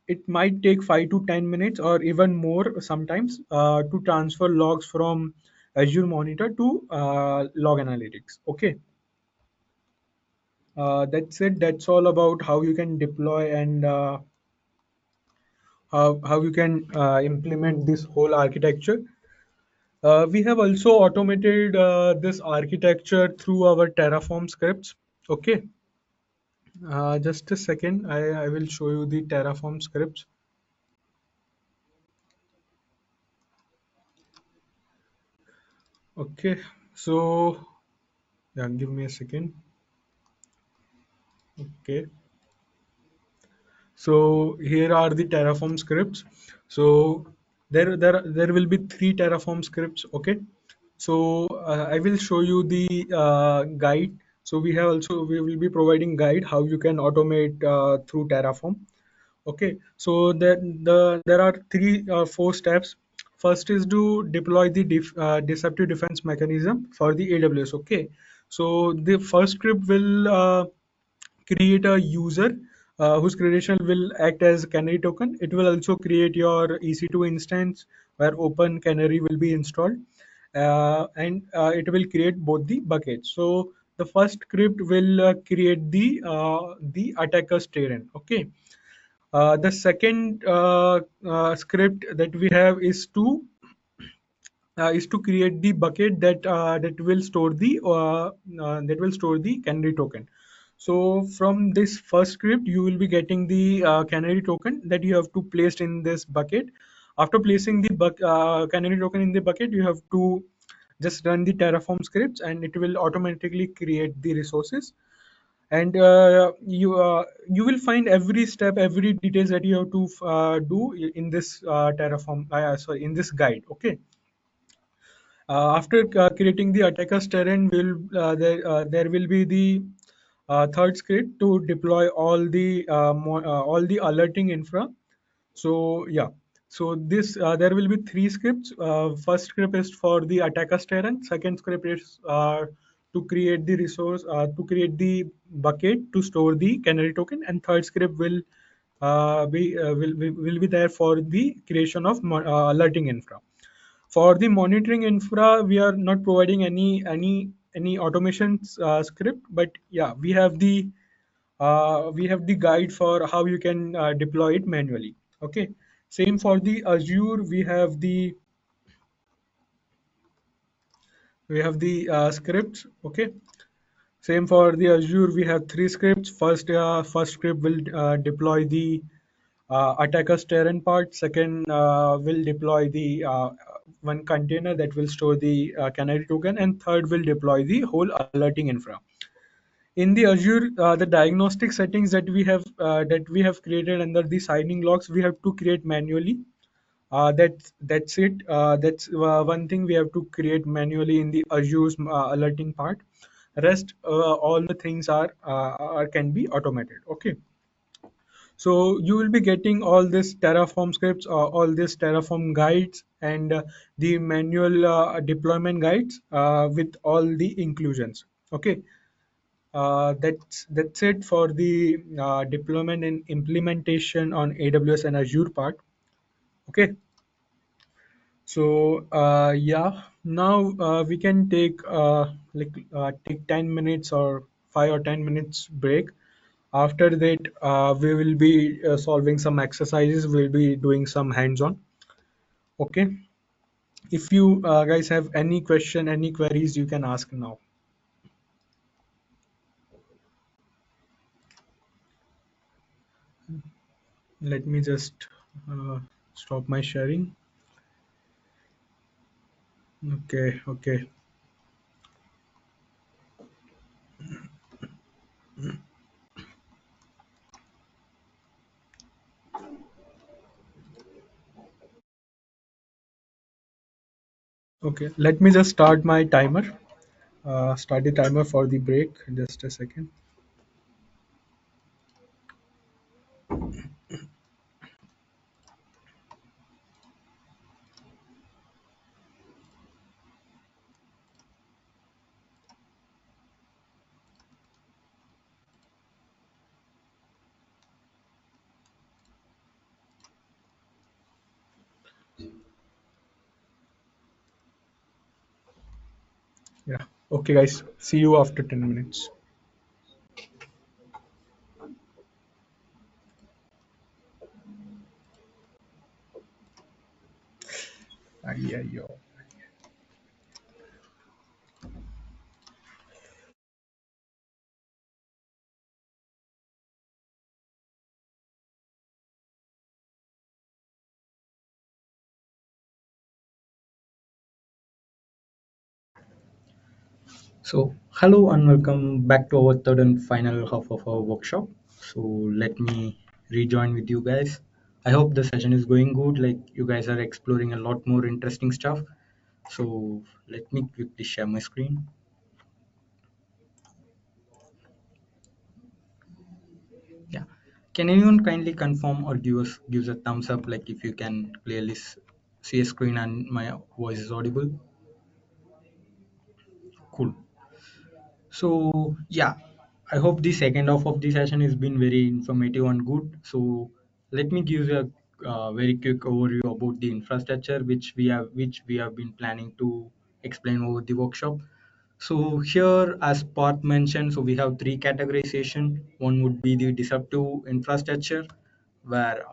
It might take 5 to 10 minutes or even more sometimes to transfer logs from Azure Monitor to log analytics. Okay. That's it. That's all about how you can deploy and how you can implement this whole architecture. We have also automated this architecture through our Terraform scripts. Okay, just a second. I will show you the Terraform scripts. Okay, so yeah, give me a second. Okay, so here are the Terraform scripts. So there will be 3 Terraform scripts. Okay, so I will show you the guide. So we will be providing guide how you can automate through Terraform. Okay, so there are 4 steps. First is to deploy the deceptive defense mechanism for the AWS. Okay, so the first script will create a user whose credential will act as canary token. It will also create your EC2 instance where Open Canary will be installed, and it will create both the buckets. So the first script will create the attacker's terrain. Okay. The second script that we have is to create the bucket that will store the canary token. So from this first script, you will be getting the canary token that you have to place in this bucket. After placing the canary token in the bucket, you have to just run the Terraform scripts, and it will automatically create the resources. And you will find every step, every details that you have to do in this Terraform. Sorry, in this guide. Okay. After creating the attacker's terrain, there will be the third script to deploy all the alerting infra. So yeah, so this there will be three scripts. First script is for the attacker's terrain. Second script is to create the resource, to create the bucket to store the canary token, and third script will be there for the creation of alerting infra. For the monitoring infra, we are not providing any automation script, but yeah, we have the guide for how you can deploy it manually. Okay. Same for the Azure, we have the scripts. Okay. Same for the Azure, we have three scripts. First script will deploy the attacker's terrain part. Second will deploy the one container that will store the canary token, and third will deploy the whole alerting infra. In the Azure, the diagnostic settings that we have created under the signing logs, we have to create manually. That's it. That's one thing we have to create manually in the Azure's alerting part. Rest, all the things are can be automated. Okay. So you will be getting all this Terraform scripts, all this Terraform guides, and the manual deployment guides with all the inclusions. Okay. That's it for the deployment and implementation on AWS and Azure part. Okay. So yeah, now we can take 10 minutes or 5 or 10 minutes break. After that, we will be solving some exercises. We'll be doing some hands-on. Okay. If you guys have any question, any queries, you can ask now. Let me just uh, stop my sharing. Okay. Okay. Okay. Let me just start my timer. Start the timer for the break. Just a second. Yeah. Okay, guys. See you after 10 minutes. Ay, ay, yo. So, hello and welcome back to our third and final half of our workshop. So, let me rejoin with you guys. I hope the session is going good. Like, you guys are exploring a lot more interesting stuff. So, let me quickly share my screen. Yeah. Can anyone kindly confirm or gives a thumbs up, like if you can clearly see a screen and my voice is audible? Cool. So yeah, I hope the second half of the session has been very informative and good. So let me give you a very quick overview about the infrastructure which we have been planning to explain over the workshop. So here, as Parth mentioned, so we have three categorization. One would be the deceptive infrastructure, where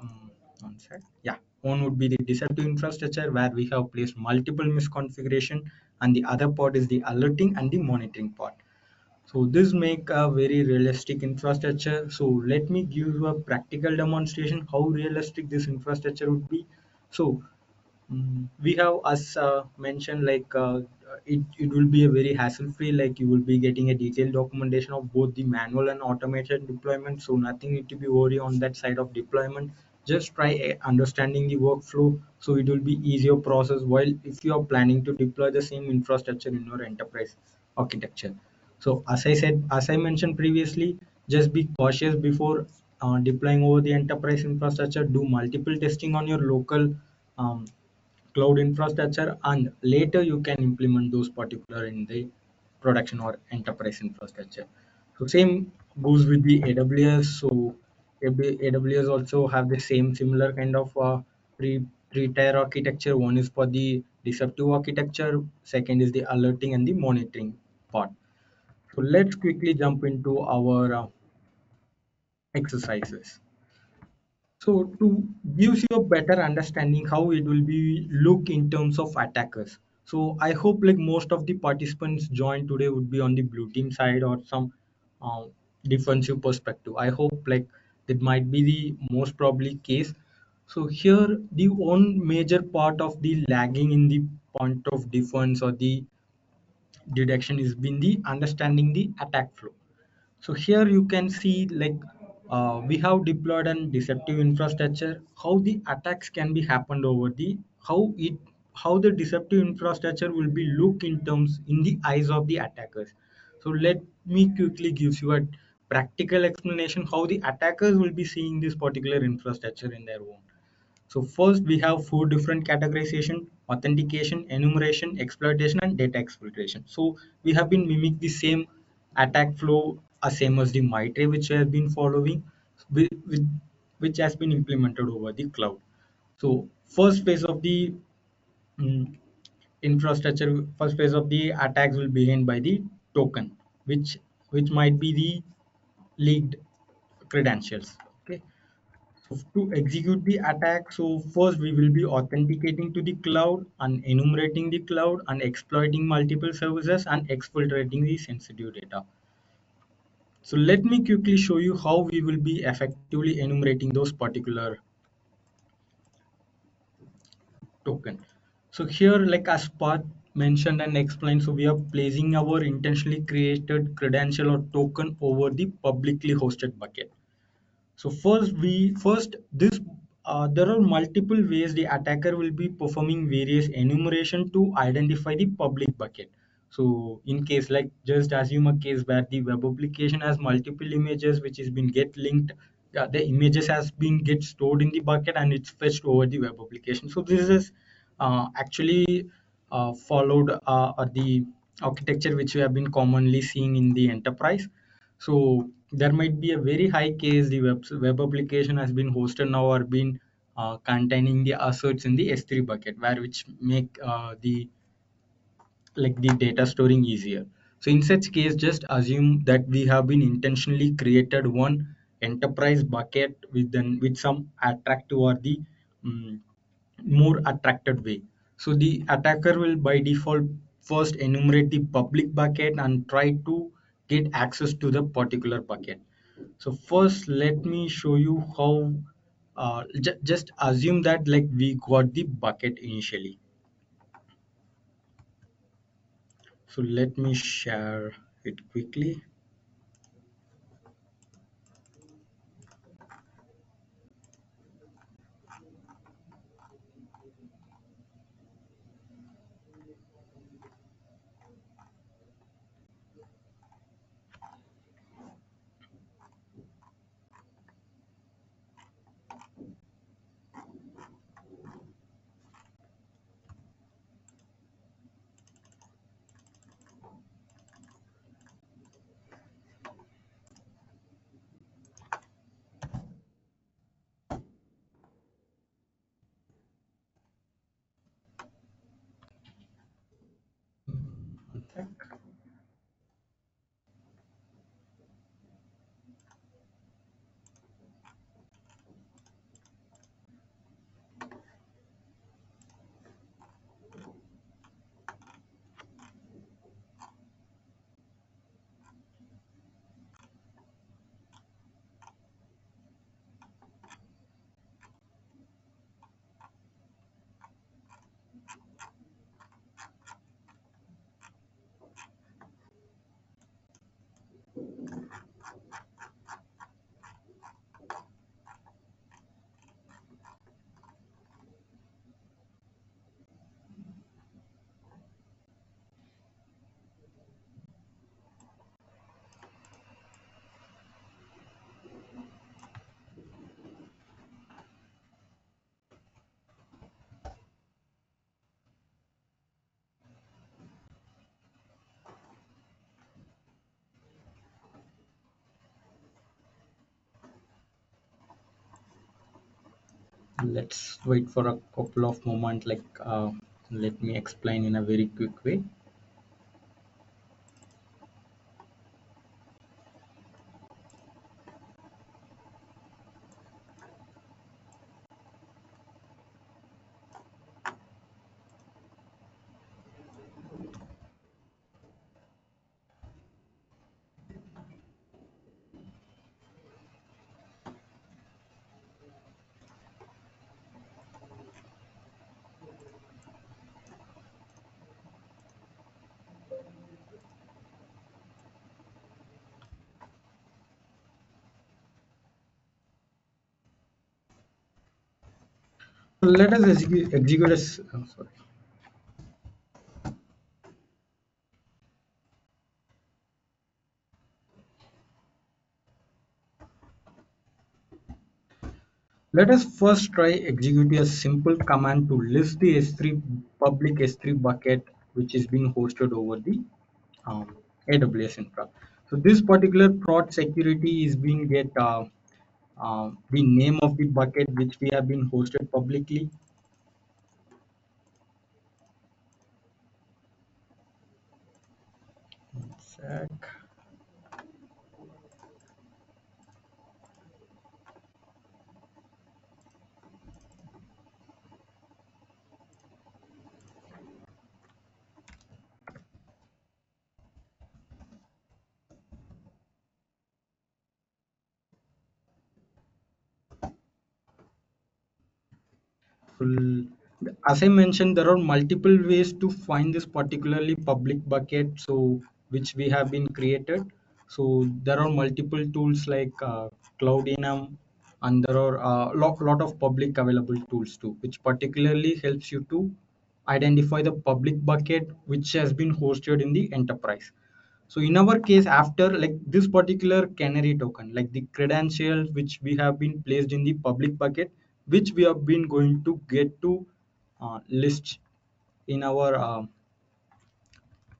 one sec. Yeah, one would be the deceptive infrastructure where we have placed multiple misconfiguration, and the other part is the alerting and the monitoring part. So this make a very realistic infrastructure. So let me give you a practical demonstration how realistic this infrastructure would be. So We have, as mentioned, it will be a very hassle free, like you will be getting a detailed documentation of both the manual and automated deployment, so nothing need to be worried on that side of deployment. Just try understanding the workflow, so it will be easier process while if you are planning to deploy the same infrastructure in your enterprise architecture. So as I mentioned previously, just be cautious before deploying over the enterprise infrastructure. Do multiple testing on your local um, cloud infrastructure, and later you can implement those particular in the production or enterprise infrastructure. So same goes with the AWS. So AWS also have the same similar kind of three-tier architecture. One is for the deceptive architecture, second is the alerting and the monitoring part. So let's quickly jump into our exercises. So to gives you a better understanding how it will be look in terms of attackers. So I hope like most of the participants joined today would be on the blue team side or some uh, defensive perspective. I hope like that might be the most probably case. So here the one major part of the lagging in the point of defense or the detection is been the understanding the attack flow. So here you can see like we have deployed an deceptive infrastructure, how the attacks can be happened over the how the deceptive infrastructure will be look in terms in the eyes of the attackers. So let me quickly gives you a practical explanation how the attackers will be seeing this particular infrastructure in their own. So first we have four different categorization: authentication, enumeration, exploitation, and data exfiltration. So we have been mimic the same attack flow as same as the MITRE which we have been following, with which has been implemented over the cloud. So first phase of the mm, infrastructure, first phase of the attacks will begin by the token, which might be the leaked credentials. Okay, so to execute the attack, so first we will be authenticating to the cloud and enumerating the cloud and exploiting multiple services and exfiltrating the sensitive data. So let me quickly show you how we will be effectively enumerating those particular token. So here, like as part mentioned and explained, so we are placing our intentionally created credential or token over the publicly hosted bucket. So first this there are multiple ways the attacker will be performing various enumeration to identify the public bucket. So in case like just assume a case where the web application has multiple images which has been get linked, the images has been get stored in the bucket and it's fetched over the web application. So this is actually followed or the architecture which we have been commonly seeing in the enterprise. So there might be a very high case the web application has been hosted now or been containing the assets in the S3 bucket, where which make the like the data storing easier. So in such case, just assume that we have been intentionally created one enterprise bucket with some attractive or the mm, more attracted way. So the attacker will by default first enumerate the public bucket and try to get access to the particular bucket. So first, let me show you how. Just assume that like we got the bucket initially. So let me share it quickly. Let's wait for a couple of moments. Let me explain in a very quick way. Let us execute sorry. Let us first try executing a simple command to list the S3 public S3 bucket which is being hosted over the AWS infra. So this particular prod security is being get the name of the bucket which we have been hosted publicly. One sec. Full- As I mentioned, there are multiple ways to find this particularly public bucket, so which we have been created. So there are multiple tools like Cloudinum, and there are a lot of public available tools too, which particularly helps you to identify the public bucket which has been hosted in the enterprise. So in our case, after like this particular canary token, like the credentials which we have been placed in the public bucket, which we have been going to get to list in our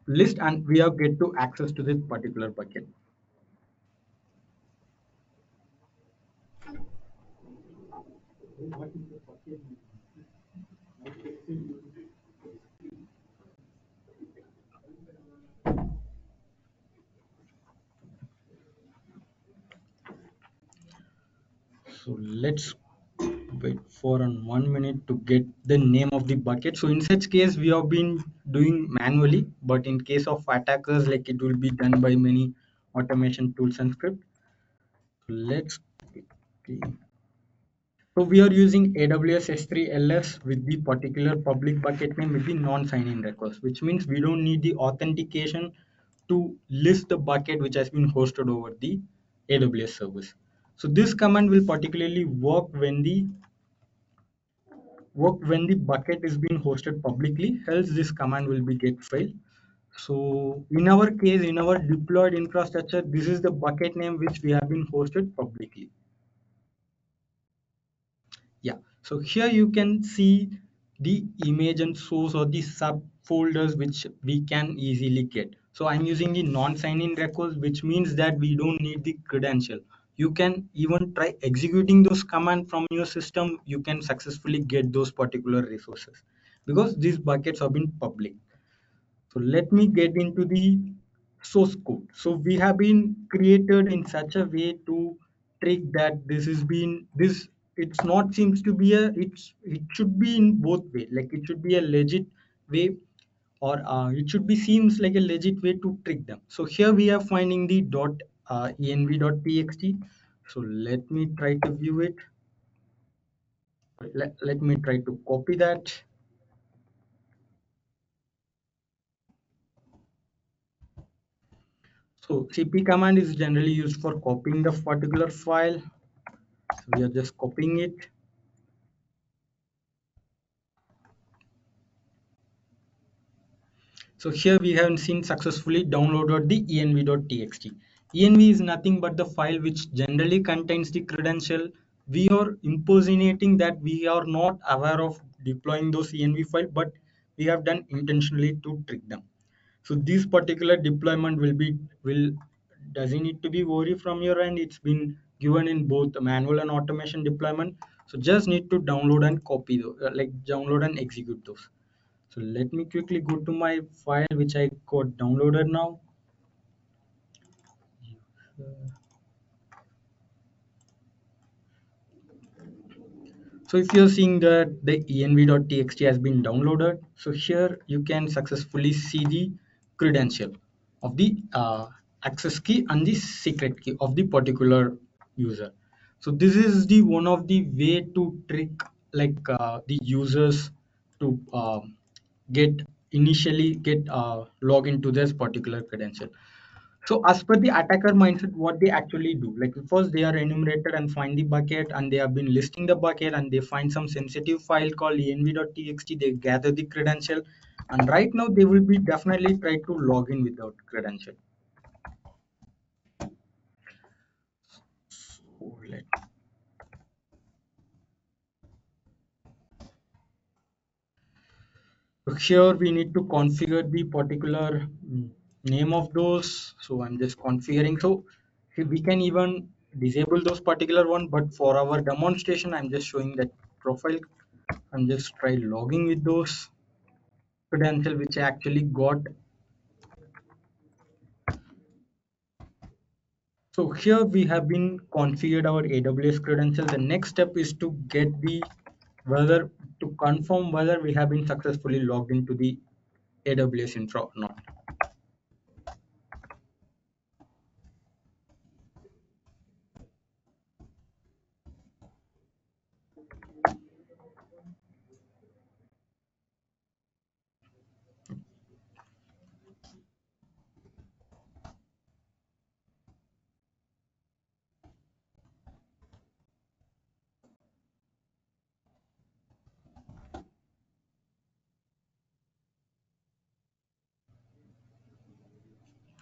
list, and we have get to access to this particular bucket. So let's wait for 1 minute to get the name of the bucket. So in such case, we have been doing manually, but in case of attackers, like it will be done by many automation tools and script. So let's quickly. So we are using AWS S3 LS with the particular public bucket name with the non-sign-in request, which means we don't need the authentication to list the bucket which has been hosted over the AWS service. So this command will particularly work when the bucket is being hosted publicly, else this command will be get failed. So in our case, in our deployed infrastructure, this is the bucket name which we have been hosted publicly. Yeah, so here you can see the image and source or the subfolders which we can easily get. So I'm using the non-sign-in records, which means that we don't need the credential. You can even try executing those commands from your system. You can successfully get those particular resources because these buckets have been public. So let me get into the source code. So we have been created in such a way to trick that this is been this it's not seems to be it should be in both way, like it should be a legit way, or it should be seems like a legit way to trick them. So here we are finding the env.txt. So let me try to view it. Let me try to copy that. So cp command is generally used for copying the particular file. So we are just copying it. So here we have seen successfully downloaded the env.txt. Env is nothing but the file which generally contains the credential. We are impersonating that we are not aware of deploying those env file, but we have done intentionally to trick them. So this particular deployment will doesn't need to be worry from your end. It's been given in both manual and automation deployment. So just need to download and copy those, like download and execute those. So let me quickly go to my file which I got downloaded now. So if you're seeing that the env.txt has been downloaded, so here you can successfully see the credential of the access key and the secret key of the particular user. So this is the one of the way to trick like the users to get initially get log into this particular credential. So as per the attacker mindset, what they actually do, like first they are enumerated and find the bucket, and they have been listing the bucket, and they find some sensitive file called env.txt. They gather the credential, and right now they will be definitely try to log in without credential. So here we need to configure the particular name of those. So I'm just configuring. So we can even disable those particular one, but for our demonstration, I'm just showing that profile and just try logging with those credential which I actually got. So here we have been configured our AWS credential. The next step is to get the whether to confirm whether we have been successfully logged into the AWS infra or not.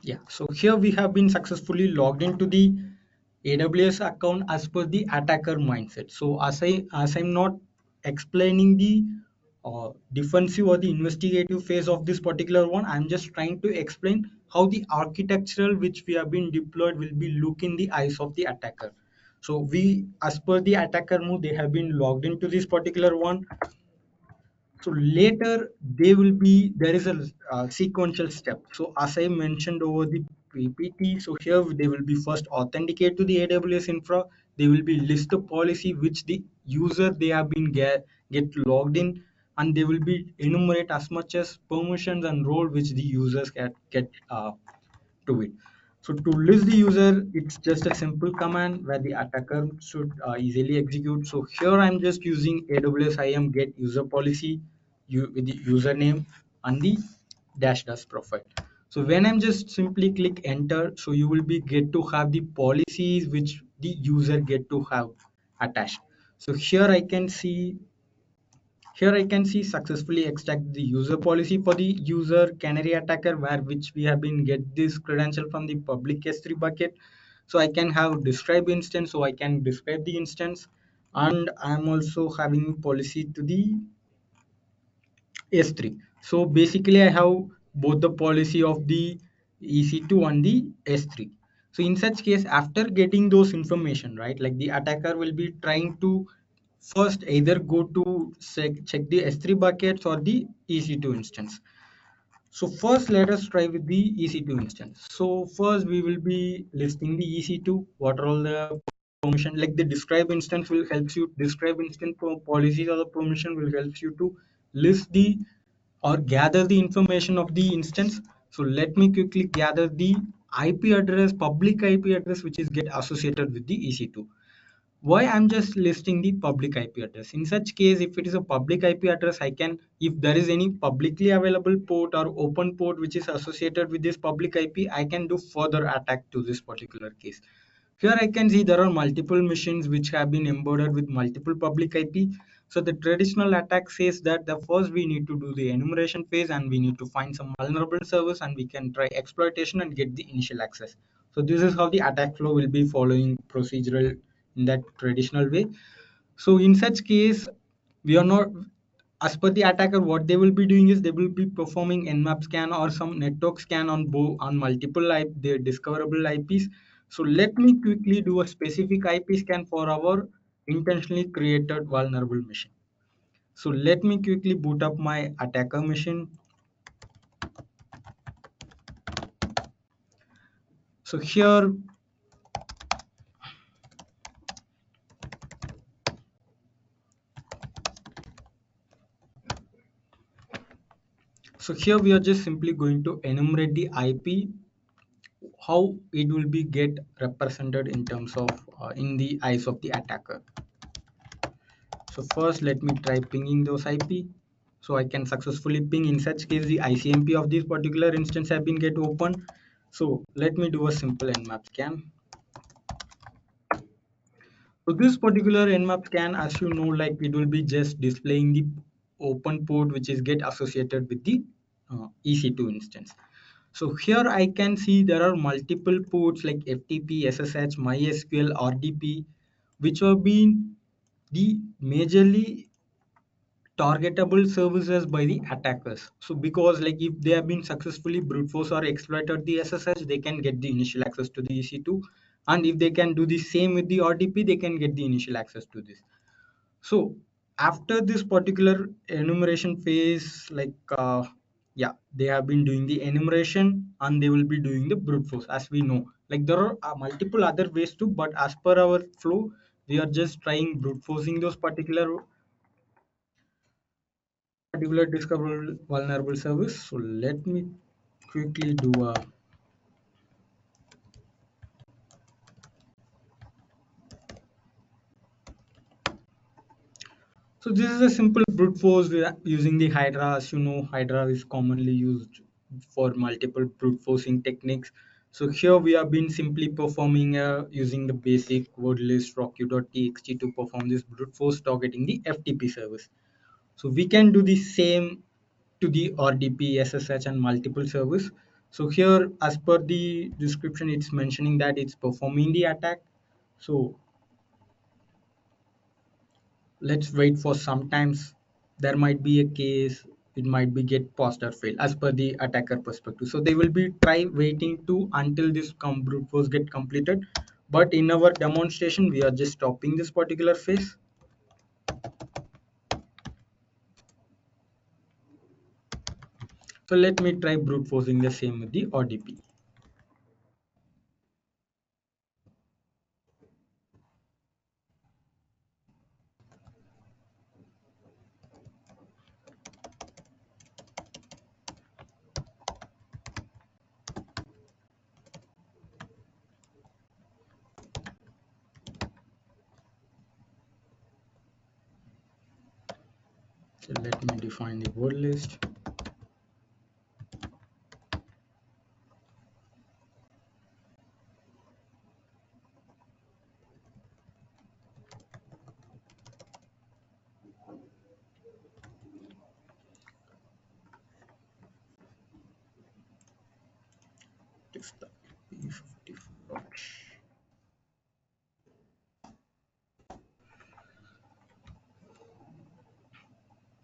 Yeah, so here we have been successfully logged into the AWS account as per the attacker mindset. So as I'm not explaining the defensive or the investigative phase of this particular one, I'm just trying to explain how the architectural which we have been deployed will be look in the eyes of the attacker. So we, as per the attacker move, they have been logged into this particular one. So later they will be there is a sequential step. So as I mentioned over the PPT, so here they will be first authenticate to the AWS infra. They will be list the policy which the user they have been get logged in, and they will be enumerate as much as permissions and role which the users get to it. So to list the user, it's just a simple command where the attacker should easily execute. So here I'm just using AWS IAM get user policy with the username and the dash profile. So when I'm just simply click enter, so you will be get to have the policies which the user get to have attached. So here I can see successfully extract the user policy for the user canary attacker where which we have been get this credential from the public S3 bucket. So I can have describe instance, so I can describe the instance, and I'm also having policy to the S3. So basically I have both the policy of the EC2 and the S3. So in such case, after getting those information, right, like the attacker will be trying to first either go to check the S3 buckets or the EC2 instance. So first let us try with the EC2 instance. So first we will be listing the EC2, what are all the permission, like the describe instance will help you describe instance policies or the permission will help you to list the or gather the information of the instance. So let me quickly gather the IP address, public IP address, which is get associated with the EC2. Why I'm just listing the public IP address? In such case, if it is a public IP address, I can, if there is any publicly available port or open port which is associated with this public IP, I can do further attack to this particular case. Here I can see there are multiple machines which have been embedded with multiple public IP. So the traditional attack says that the first we need to do the enumeration phase and we need to find some vulnerable servers and we can try exploitation and get the initial access. So this is how the attack flow will be following procedural in that traditional way. So in such case, we are not, as per the attacker, what they will be doing is they will be performing nmap scan or some network scan on on multiple their discoverable IPs. So let me quickly do a specific IP scan for our intentionally created vulnerable machine. So let me quickly boot up my attacker machine. So here, we are just simply going to enumerate the IP, how it will be get represented in terms of in the eyes of the attacker. So first, let me try pinging those IP. So I can successfully ping. In such case, the ICMP of this particular instance have been get open. So let me do a simple nmap scan. So this particular nmap scan, as you know, like it will be just displaying the open port which is get associated with the EC2 instance. So here I can see there are multiple ports like FTP, SSH, MySQL, RDP, which have been the majorly targetable services by the attackers. So because like if they have been successfully brute force or exploited the SSH, they can get the initial access to the EC2, and if they can do the same with the RDP, they can get the initial access to this. So after this particular enumeration phase, like yeah, they have been doing the enumeration and they will be doing the brute force. As we know, like there are multiple other ways too, but as per our flow, we are just trying brute forcing those particular discoverable vulnerable service. So let me quickly do a. So this is a simple brute force we are using the Hydra. As you know, Hydra is commonly used for multiple brute forcing techniques. So here we have been simply performing using the basic word list rock.txt to perform this brute force targeting the FTP service. So we can do the same to the RDP, SSH and multiple service. So here as per the description, it's mentioning that it's performing the attack. So let's wait for sometimes there might be a case it might be get paused or fail as per the attacker perspective. So they will be try waiting to until this brute force get completed. But in our demonstration, we are just stopping this particular phase. So let me try brute forcing the same with the RDP. So let me define the word list.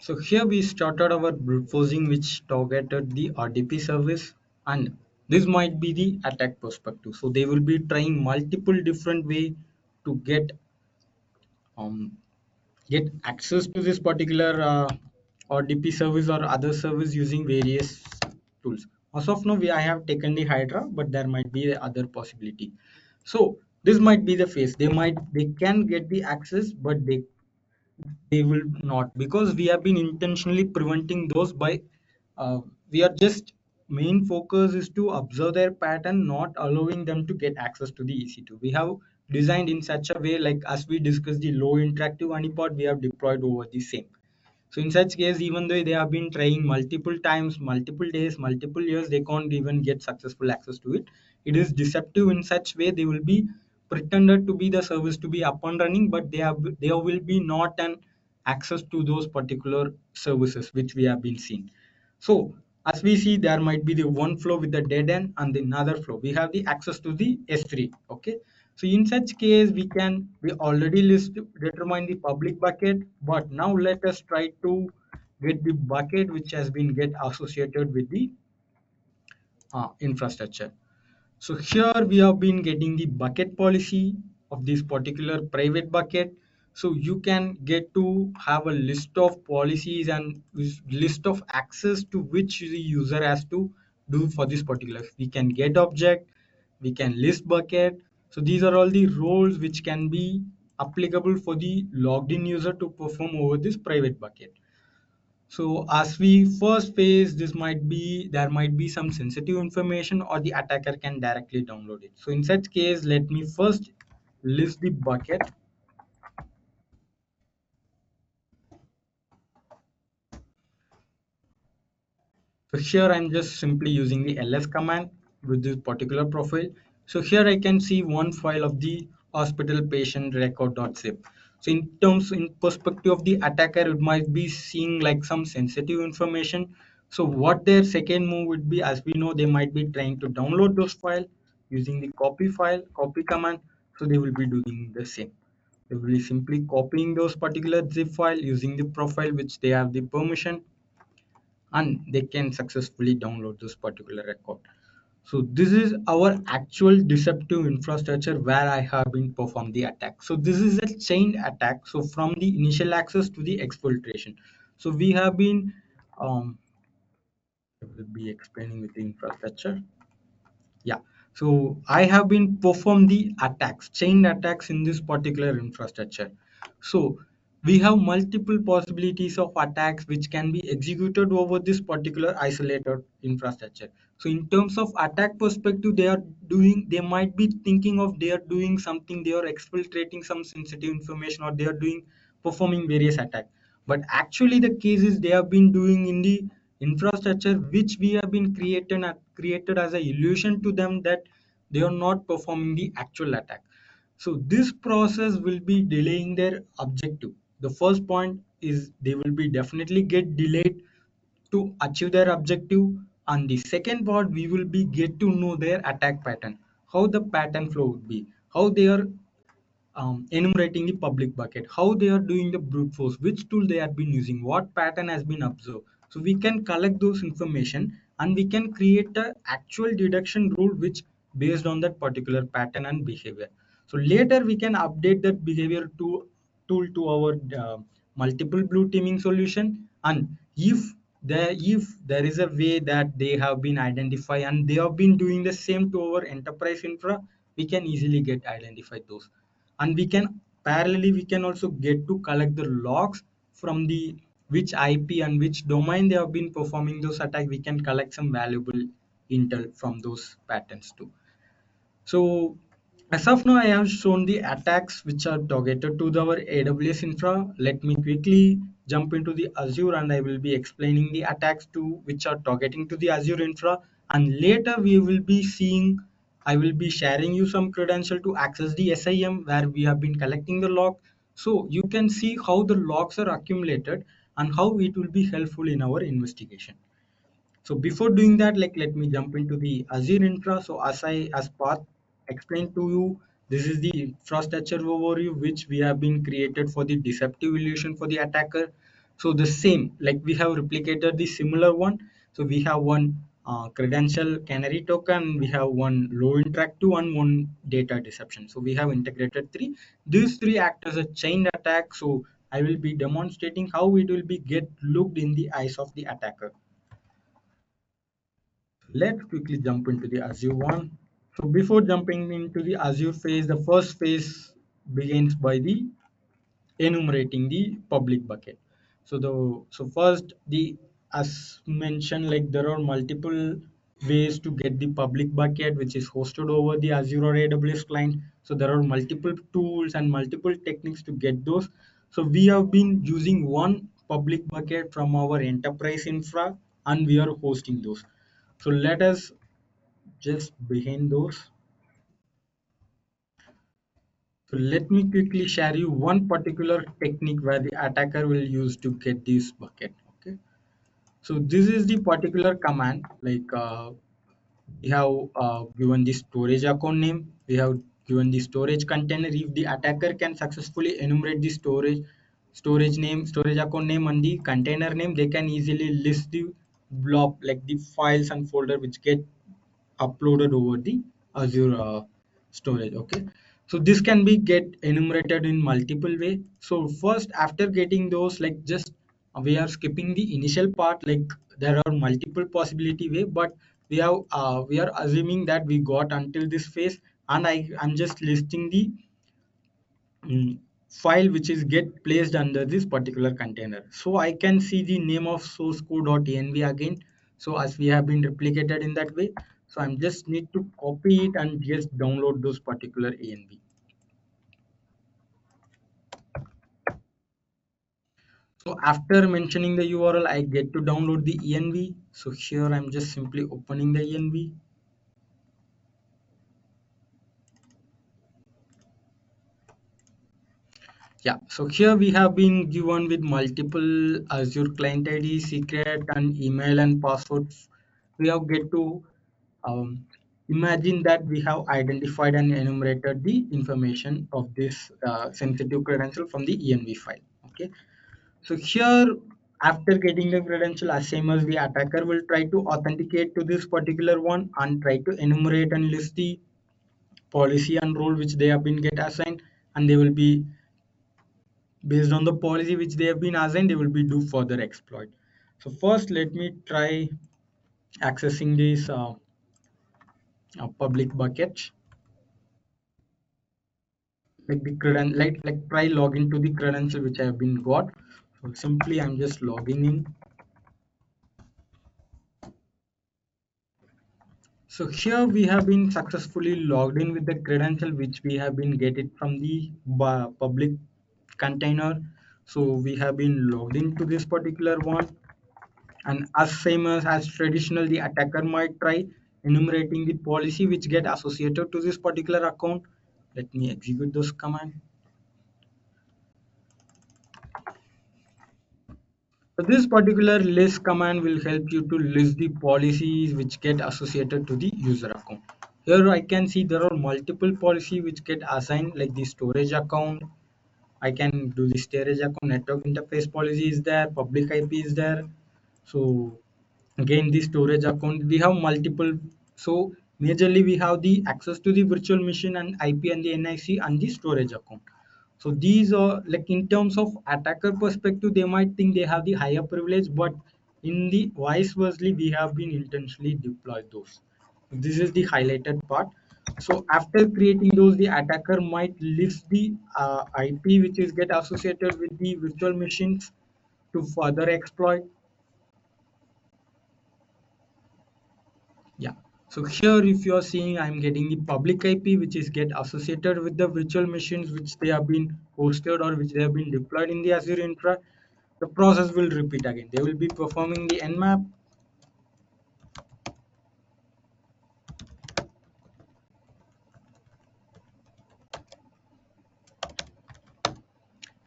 So here we started our brute forcing which targeted the RDP service, and this might be the attack perspective. So they will be trying multiple different way to um, get access to this particular RDP service or other service using various tools. As of now, I have taken the Hydra, but there might be other possibility. So this might be the phase. They can get the access, but they will not, because we have been intentionally preventing those by we are just main focus is to observe their pattern, not allowing them to get access to the EC2. We have designed in such a way, like as we discussed the low interactive honeypot, we have deployed over the same. So in such case, even though they have been trying multiple times, multiple days, multiple years, they can't even get successful access to it. It is deceptive in such way they will be pretended to be the service to be up and running, but they will be not an access to those particular services which we have been seeing. So as we see, there might be the one flow with the dead end and the another flow. We have the access to the S3. Okay. So in such case, we already determine the public bucket, but now let us try to get the bucket which has been get associated with the infrastructure. So here we have been getting the bucket policy of this particular private bucket. So you can get to have a list of policies and list of access to which the user has to do for this particular. We can get object, we can list bucket. So these are all the roles which can be applicable for the logged in user to perform over this private bucket. So as we first phase, there might be some sensitive information or the attacker can directly download it. So in such case, let me first list the bucket. So here I'm just simply using the ls command with this particular profile. So here I can see one file of the hospital patient record.zip. So in perspective of the attacker, it might be seeing like some sensitive information. So what their second move would be, as we know, they might be trying to download those file using the copy command. So they will be doing the same. They will be simply copying those particular zip file using the profile which they have the permission, and they can successfully download this particular record. So this is our actual deceptive infrastructure where I have been performed the attack. So this is a chain attack. So from the initial access to the exfiltration. So we have been I will be explaining with the infrastructure. Yeah. So I have been performed the attacks, chain attacks in this particular infrastructure. So we have multiple possibilities of attacks which can be executed over this particular isolated infrastructure. So in terms of attack perspective, they might be thinking of they are doing something, they are exfiltrating some sensitive information, or they are performing various attacks. But actually the case is they have been doing in the infrastructure which we have been created as a illusion to them that they are not performing the actual attack. So this process will be delaying their objective. The first point is they will be definitely get delayed to achieve their objective, and the second part we will be get to know their attack pattern, how the pattern flow would be, how they are enumerating the public bucket, how they are doing the brute force, which tool they have been using, what pattern has been observed. So we can collect those information and we can create a actual deduction rule which based on that particular pattern and behavior. So later we can update that behavior tool to our multiple blue teaming solution, and if there is a way that they have been identified and they have been doing the same to our enterprise infra, we can easily get identified those, and we can parallelly we can also get to collect the logs from the which ip and which domain they have been performing those attacks. We can collect some valuable intel from those patterns too. So as of now, I have shown the attacks which are targeted to our AWS infra. Let me quickly jump into the Azure and I will be explaining the attacks to which are targeting to the Azure infra. And later we will be seeing, I will be sharing you some credential to access the SIM where we have been collecting the log. So you can see how the logs are accumulated and how it will be helpful in our investigation. So before doing that, like let me jump into the Azure infra. So as Path explained to you, this is the infrastructure overview which we have been created for the deceptive illusion for the attacker. So the same, like we have replicated the similar one. So we have one credential canary token, we have one low interactive and one data deception. So we have integrated three. These three act as a chain attack. So I will be demonstrating how it will be get looked in the eyes of the attacker. Let's quickly jump into the Azure one. So before jumping into the Azure phase, the first phase begins by the enumerating the public bucket. So first the as mentioned, like there are multiple ways to get the public bucket which is hosted over the Azure or AWS client. So there are multiple tools and multiple techniques to get those. So we have been using one public bucket from our enterprise infra and we are hosting those. So let us just begin those. So let me quickly share you one particular technique where the attacker will use to get this bucket. Okay. So this is the particular command. Like we have given the storage account name. We have given the storage container. If the attacker can successfully enumerate the storage name, storage account name, and the container name, they can easily list the blob like the files and folder which get uploaded over the Azure storage. Okay. So this can be get enumerated in multiple way. So first, after getting those, like just we are skipping the initial part, like there are multiple possibility way, but we are assuming that we got until this phase, and I'm just listing the mm, file which is get placed under this particular container. So I can see the name of source code.env again. So as we have been replicated in that way, so I'm just need to copy it and just download those particular env. So after mentioning the URL, I get to download the env. So here I'm just simply opening the env. Yeah, so here we have been given with multiple Azure client ID, secret, and email and passwords. We have get to um, imagine that we have identified and enumerated the information of this sensitive credential from the env file. Okay, so here after getting the credential, as same as the attacker will try to authenticate to this particular one and try to enumerate and list the policy and role which they have been get assigned, and they will be based on the policy which they have been assigned, they will be do further exploit. So first let me try accessing this public bucket, like the like try login to the credential which I have been got. So simply I'm just logging in. So here we have been successfully logged in with the credential which we have been get it from the public container. So we have been logged into this particular one, and as same as traditional, the attacker might try enumerating the policy which get associated to this particular account. Let me execute this command. So this particular list command will help you to list the policies which get associated to the user account. Here I can see there are multiple policy which get assigned, like the storage account. I can do the storage account, network interface policy is there, public IP is there. So again, the storage account, we have multiple. So majorly we have the access to the virtual machine and IP and the NIC and the storage account. So these are like in terms of attacker perspective, they might think they have the higher privilege, but in the vice versa, we have been intentionally deployed those. This is the highlighted part. So after creating those, the attacker might list the IP which is get associated with the virtual machines to further exploit. Yeah. So here, if you are seeing, I'm getting the public IP, which is get associated with the virtual machines which they have been hosted or which they have been deployed in the Azure infra. The process will repeat again. They will be performing the nmap.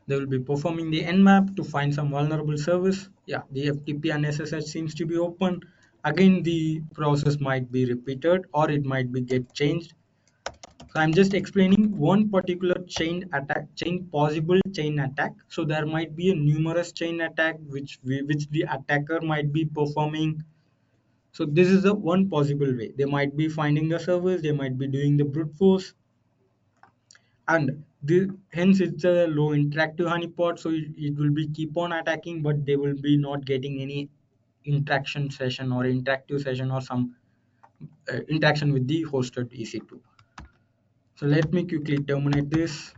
They will be performing the nmap to find some vulnerable service. Yeah, the FTP and SSH seems to be open. Again, the process might be repeated or it might be get changed. So I'm just explaining one particular possible chain attack. So there might be a numerous chain attack which the attacker might be performing. So this is the one possible way. They might be finding the servers, they might be doing the brute force, and hence it's a low interactive honeypot. So it will be keep on attacking, but they will be not getting any interaction session or interactive session or some interaction with the hosted EC2. So let me quickly terminate this.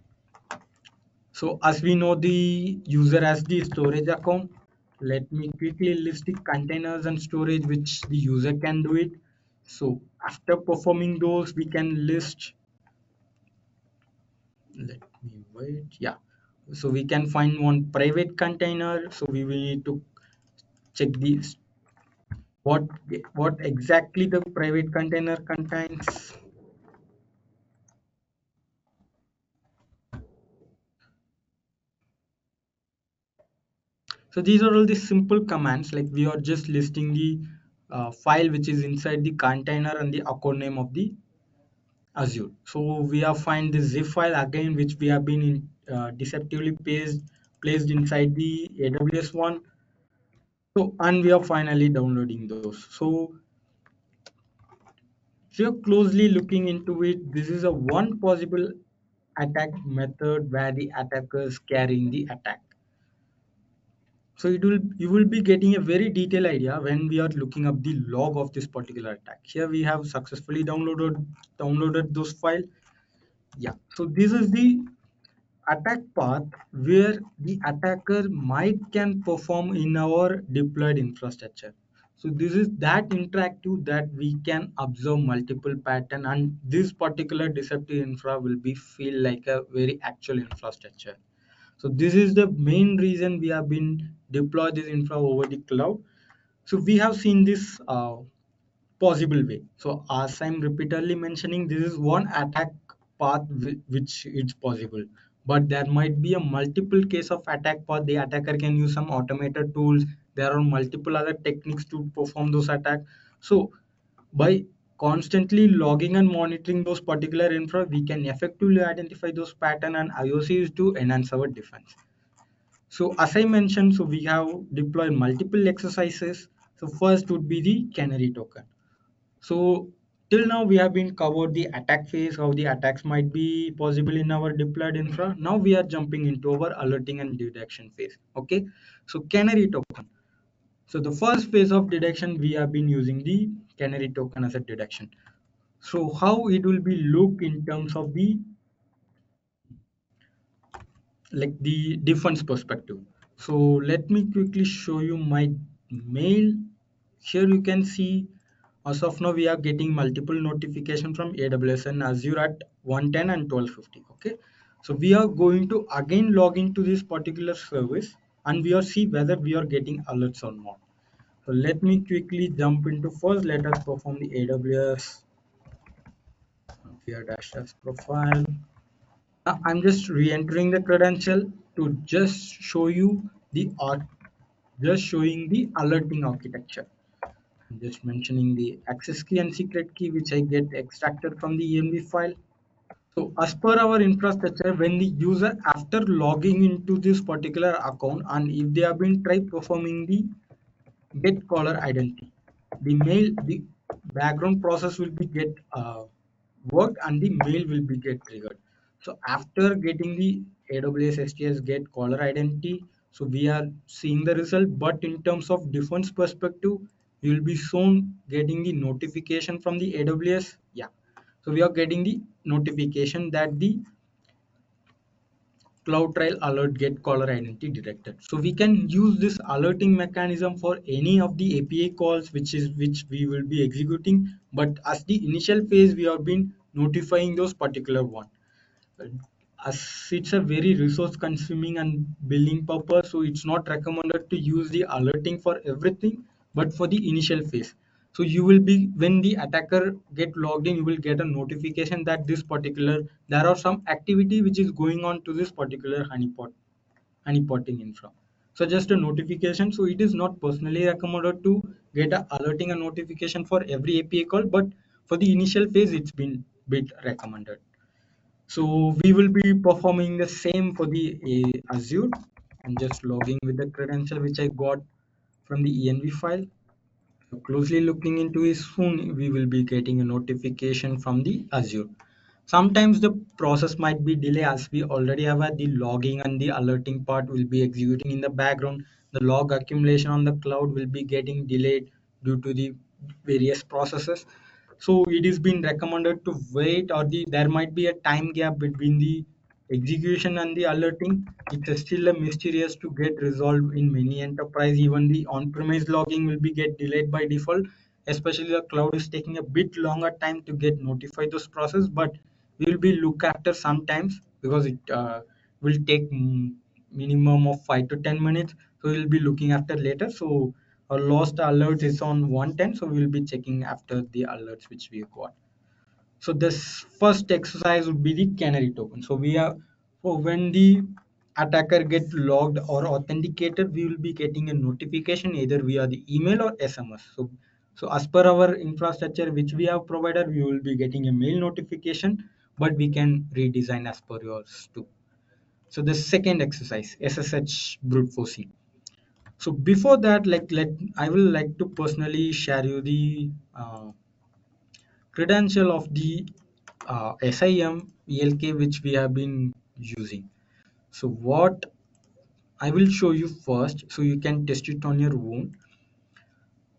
So as we know the user has the storage account, let me quickly list the containers and storage which the user can do it. So after performing those, we can list, let me wait, yeah. So we can find one private container. So we will need to check these, what what exactly the private container contains. So these are all the simple commands, like we are just listing the file which is inside the container and the account name of the Azure. So we have find the zip file again, which we have been deceptively placed inside the AWS one. So and we are finally downloading those. So if you're closely looking into it, this is a one possible attack method where the attacker is carrying the attack. So you will be getting a very detailed idea when we are looking up the log of this particular attack. Here we have successfully downloaded those file. Yeah. So this is the attack path where the attacker might can perform in our deployed infrastructure. So this is that interactive that we can observe multiple pattern, and this particular deceptive infra will be feel like a very actual infrastructure. So this is the main reason we have been deploy this infra over the cloud. So we have seen this possible way. So as I'm repeatedly mentioning, this is one attack path which is possible. But there might be a multiple case of attack path. The attacker can use some automated tools. There are multiple other techniques to perform those attacks. So by constantly logging and monitoring those particular infra, we can effectively identify those pattern and IOCs to enhance our defense. So as I mentioned, so we have deployed multiple exercises. So first would be the canary token. So till now we have been covered the attack phase, how the attacks might be possible in our deployed infra. Now we are jumping into our alerting and detection phase. Okay. So canary token. So the first phase of detection, we have been using the canary token as a detection. So how it will be look in terms of the like the defense perspective. So let me quickly show you my mail. Here you can see as of now we are getting multiple notification from AWS and Azure at 110 and 1250. Okay, so we are going to again log into this particular service and we are see whether we are getting alerts or not. So let me quickly jump into first. Let us perform the AWS via dash dash profile. I'm just re-entering the credential to just show you the just showing the alerting architecture. I'm just mentioning the access key and secret key which I get extracted from the env file. So as per our infrastructure, when the user after logging into this particular account and if they have been try performing the get caller identity, the background process will be get worked and the mail will be get triggered. So after getting the AWS STS get caller identity, so we are seeing the result. But in terms of defense perspective, you will be shown getting the notification from the AWS. Yeah. So we are getting the notification that the CloudTrail alert get caller identity detected. So we can use this alerting mechanism for any of the API calls which we will be executing. But as the initial phase, we have been notifying those particular one. As it's a very resource consuming and billing purpose, so it's not recommended to use the alerting for everything, but for the initial phase. So you will be when the attacker get logged in, you will get a notification that this particular there are some activity which is going on to this particular honeypotting infra. So just a notification. So it is not personally recommended to get a alerting a notification for every API call, but for the initial phase, it's been bit recommended. So we will be performing the same for the Azure. I'm just logging with the credential which I got from the env file. So closely looking into it soon, we will be getting a notification from the Azure. Sometimes the process might be delayed as we already have the logging and the alerting part will be executing in the background. The log accumulation on the cloud will be getting delayed due to the various processes. So it is been recommended to wait or there might be a time gap between the execution and the alerting. It's still a mysterious to get resolved in many enterprise. Even the on-premise logging will be get delayed by default, especially the cloud is taking a bit longer time to get notified those process. But we will be look after sometimes because it will take minimum of 5 to 10 minutes, so we'll be looking after later. So our lost alert is on 110, so we'll be checking after the alerts which we got. So this first exercise would be the canary token. So we are for when the attacker get logged or authenticated, we will be getting a notification either via the email or SMS. So as per our infrastructure which we have provided, we will be getting a mail notification, but we can redesign as per yours too. So the second exercise, SSH brute forcing. So before that, let I will like to personally share you the credential of the SIM ELK which we have been using. So what I will show you first, so you can test it on your own.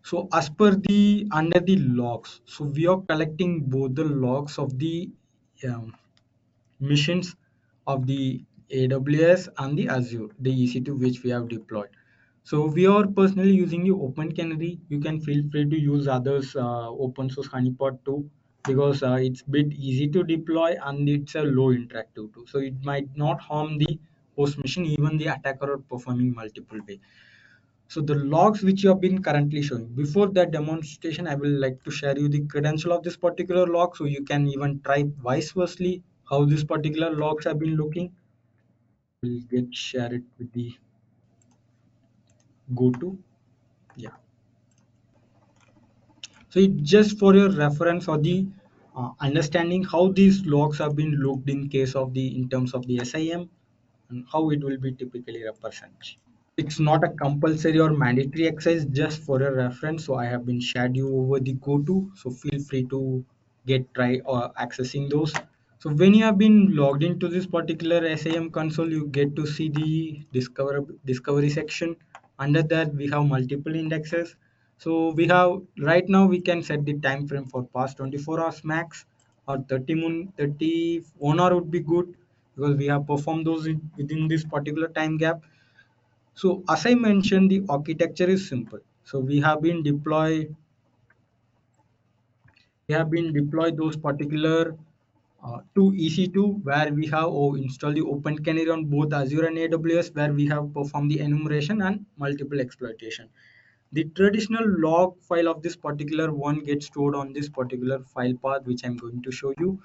So as per the under the logs, so we are collecting both the logs of the um, missions of the AWS and the Azure, the EC2 which we have deployed. So we are personally using the Open Canary. You can feel free to use others open source Honeypot too, because it's bit easy to deploy and it's a low interactive too. So it might not harm the host machine, even the attacker are performing multiple way. So the logs which you have been currently showing, before that demonstration, I will like to share you the credential of this particular log, so you can even try vice versa how this particular logs have been looking. We'll get share it with the go to. Yeah. So it just for your reference or the understanding how these logs have been looked in case of the in terms of the SIM and how it will be typically represented. It's not a compulsory or mandatory exercise, just for a reference. So I have been shared you over the go to. So feel free to get try or accessing those. So when you have been logged into this particular SIM console, you get to see the discovery section. Under that, we have multiple indexes. So we have right now we can set the time frame for past 24 hours max, or 31 hour would be good, because we have performed those within this particular time gap. So as I mentioned, the architecture is simple. So we have been deploy those particular to EC2, where we have installed the Open Canary on both Azure and AWS, where we have performed the enumeration and multiple exploitation. The traditional log file of this particular one gets stored on this particular file path, which I'm going to show you.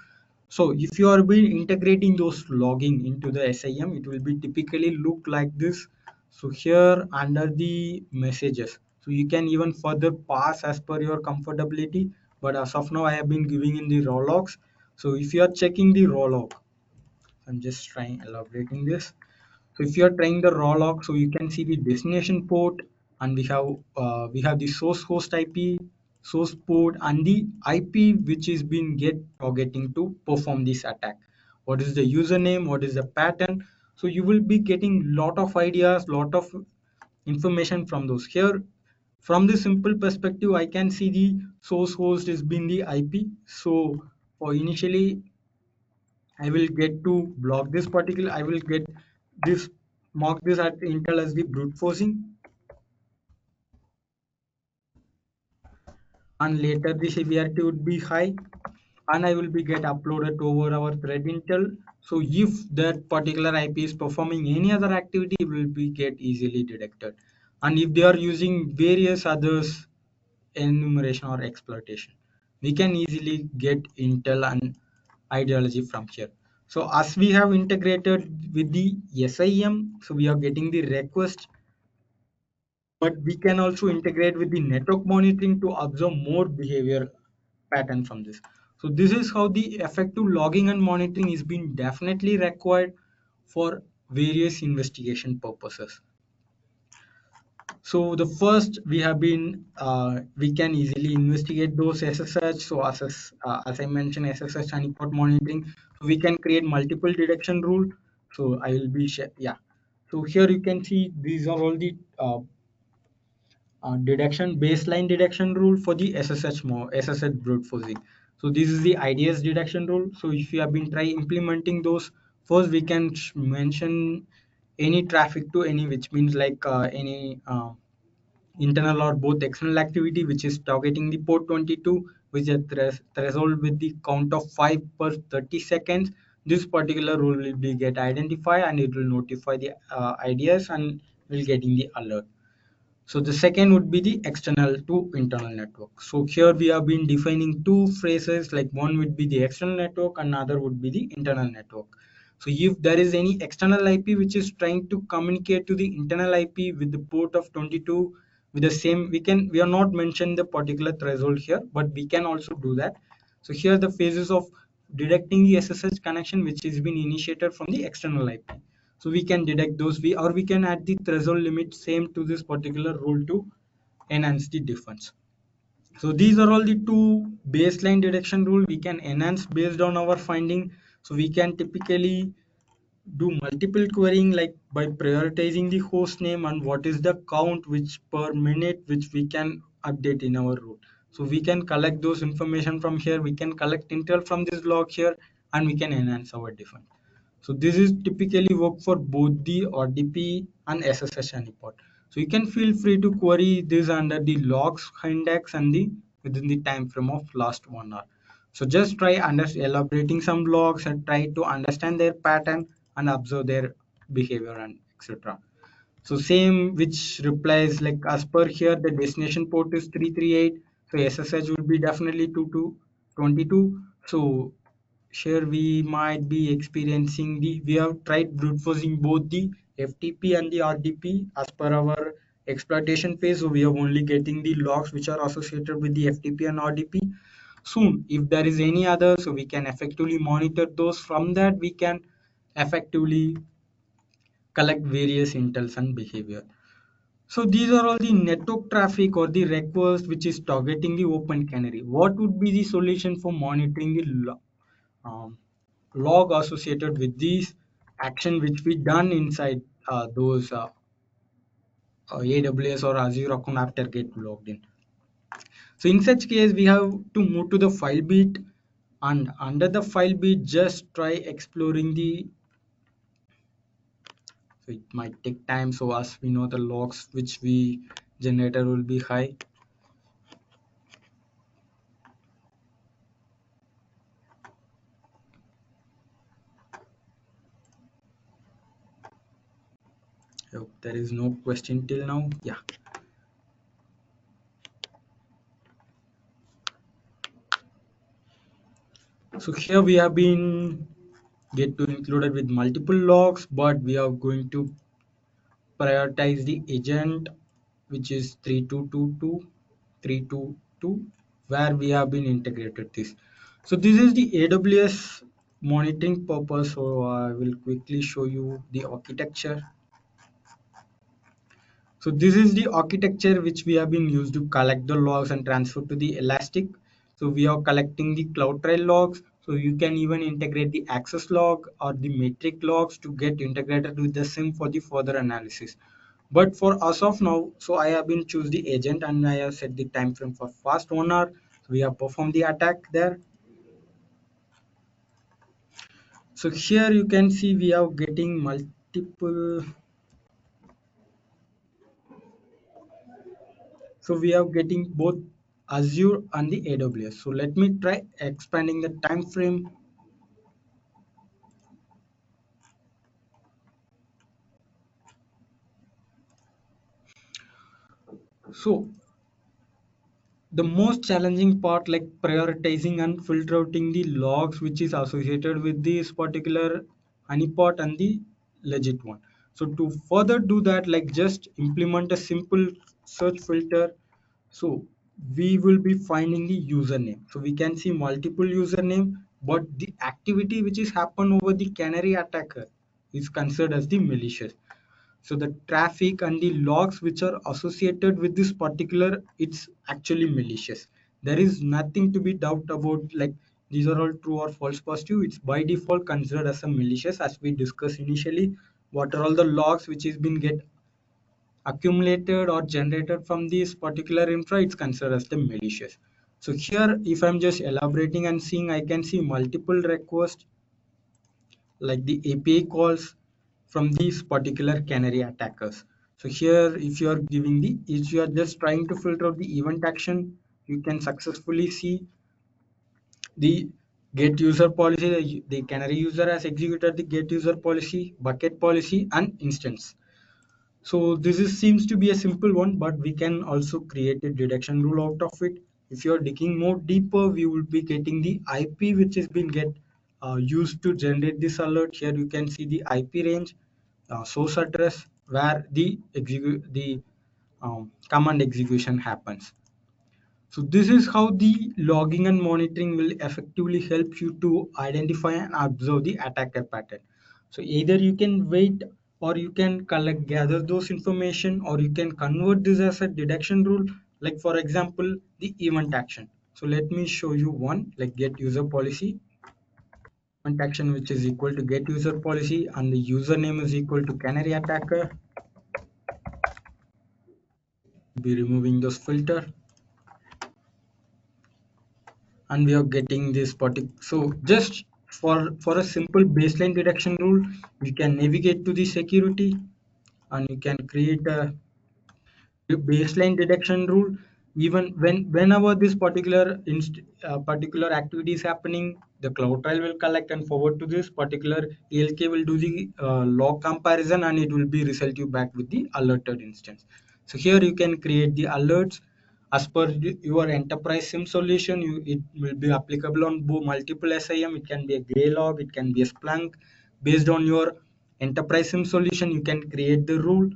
So if you are been integrating those logging into the SIM, it will be typically look like this. So here under the messages, so you can even further pass as per your comfortability. But as of now, I have been giving in the raw logs. So if you are checking the raw log, I'm just trying elaborating this. So if you are trying the raw log, so you can see the destination port, and we have the source host IP, source port, and the IP which is being get targeting to perform this attack. What is the username? What is the pattern? So you will be getting lot of ideas, lot of information from those. Here, from the simple perspective, I can see the source host is being the IP. So for initially I will get to block this particular, I will get this, mark this at Intel as the brute forcing, and later the severity would be high, and I will be get uploaded over our thread Intel. So if that particular IP is performing any other activity, it will be get easily detected. And if they are using various others enumeration or exploitation, we can easily get Intel and ideology from here. So as we have integrated with the SIM, so we are getting the request, but we can also integrate with the network monitoring to observe more behavior pattern from this. So this is how the effective logging and monitoring is being definitely required for various investigation purposes. So the first we have been we can easily investigate those SSH. So as I mentioned, SSH honeypot monitoring. So we can create multiple detection rule. So I will be yeah. So here you can see these are all the detection baseline detection rule for the SSH brute forcing. So this is the IDS detection rule. So if you have been try implementing those, first we can mention any traffic to any, which means like any internal or both external activity which is targeting the port 22, which is threshold with the count of 5 per 30 seconds. This particular rule will be get identified, and it will notify the IDS and will getting the alert. So the second would be the external to internal network. So here we have been defining two phrases, like one would be the external network, another would be the internal network. So if there is any external IP which is trying to communicate to the internal IP with the port of 22 with the same, we are not mentioned the particular threshold here, but we can also do that. So here the phases of detecting the SSH connection which is been initiated from the external IP. So we can detect those, we can add the threshold limit same to this particular rule to enhance the defense. So these are all the two baseline detection rule we can enhance based on our finding. So we can typically do multiple querying, like by prioritizing the host name and what is the count which per minute which we can update in our route. So we can collect those information from here, we can collect intel from this log here, and we can enhance our defense. So this is typically work for both the RDP and SSH honeypot. So you can feel free to query this under the logs index and the within the time frame of last 1 hour. So just try elaborating some logs and try to understand their pattern and observe their behavior and etc. So same which replies like as per here the destination port is 338. So SSH will be definitely 2222. So here we might be experiencing we have tried brute forcing both the FTP and the RDP as per our exploitation phase. So we are only getting the logs which are associated with the FTP and RDP. Soon, if there is any other, so we can effectively monitor those. From that, we can effectively collect various intels and behavior. So these are all the network traffic or the request which is targeting the open canary. What would be the solution for monitoring the um, log associated with these action which we done inside those AWS or Azure account after get logged in? So in such case, we have to move to the file beat, and under the file beat, just try exploring the. So it might take time. So as we know, the logs which we generated will be high. Hope there is no question till now. Yeah. So here we have been get to included with multiple logs, but we are going to prioritize the agent which is 3222 where we have been integrated this. So this is the AWS monitoring purpose. So I will quickly show you the architecture. So this is the architecture which we have been used to collect the logs and transfer to the Elastic. So we are collecting the CloudTrail logs. So you can even integrate the access log or the metric logs to get integrated with the SIM for the further analysis. But for us of now, so I have been choose the agent and I have set the time frame for fast 1 hour. So we have performed the attack there. So here you can see we are getting multiple. So we are getting both Azure and the AWS. So let me try expanding the time frame. So the most challenging part like prioritizing and filtering the logs which is associated with this particular honeypot and the legit one. So to further do that, like just implement a simple search filter. So we will be finding the username. So we can see multiple username, but the activity which is happen over the canary attacker is considered as the malicious. So the traffic and the logs which are associated with this particular, it's actually malicious. There is nothing to be doubt about, like these are all true or false positive. It's by default considered as a malicious. As we discussed initially, what are all the logs which has been get accumulated or generated from this particular infra, it's considered as the malicious. So here if I'm just elaborating and seeing, I can see multiple requests like the API calls from these particular canary attackers. So here if you are giving the, if you are just trying to filter out the event action, you can successfully see the get user policy. The canary user has executed the get user policy, bucket policy and instance. So this is seems to be a simple one, but we can also create a detection rule out of it. If you're digging more deeper, we will be getting the IP which has been get used to generate this alert. Here you can see the IP range, source address where the command execution happens. So this is how the logging and monitoring will effectively help you to identify and observe the attacker pattern. So either you can wait or you can collect, gather those information, or you can convert this as a detection rule Like for example, the event action. So let me show you one, like get user policy event action, which is equal to get user policy, and the username is equal to canary attacker. Be removing those filter, and we are getting this particular. So just for a simple baseline detection rule, you can navigate to the security, and you can create a baseline detection rule. Even whenever this particular activity is happening, the cloud trail will collect and forward to this particular elk, will do the log comparison, and it will be result you back with the alerted instance. So here you can create the alerts as per your enterprise sim solution. It will be applicable on multiple sim. It can be a gray log, it can be a splunk. Based on your enterprise sim solution, you can create the rule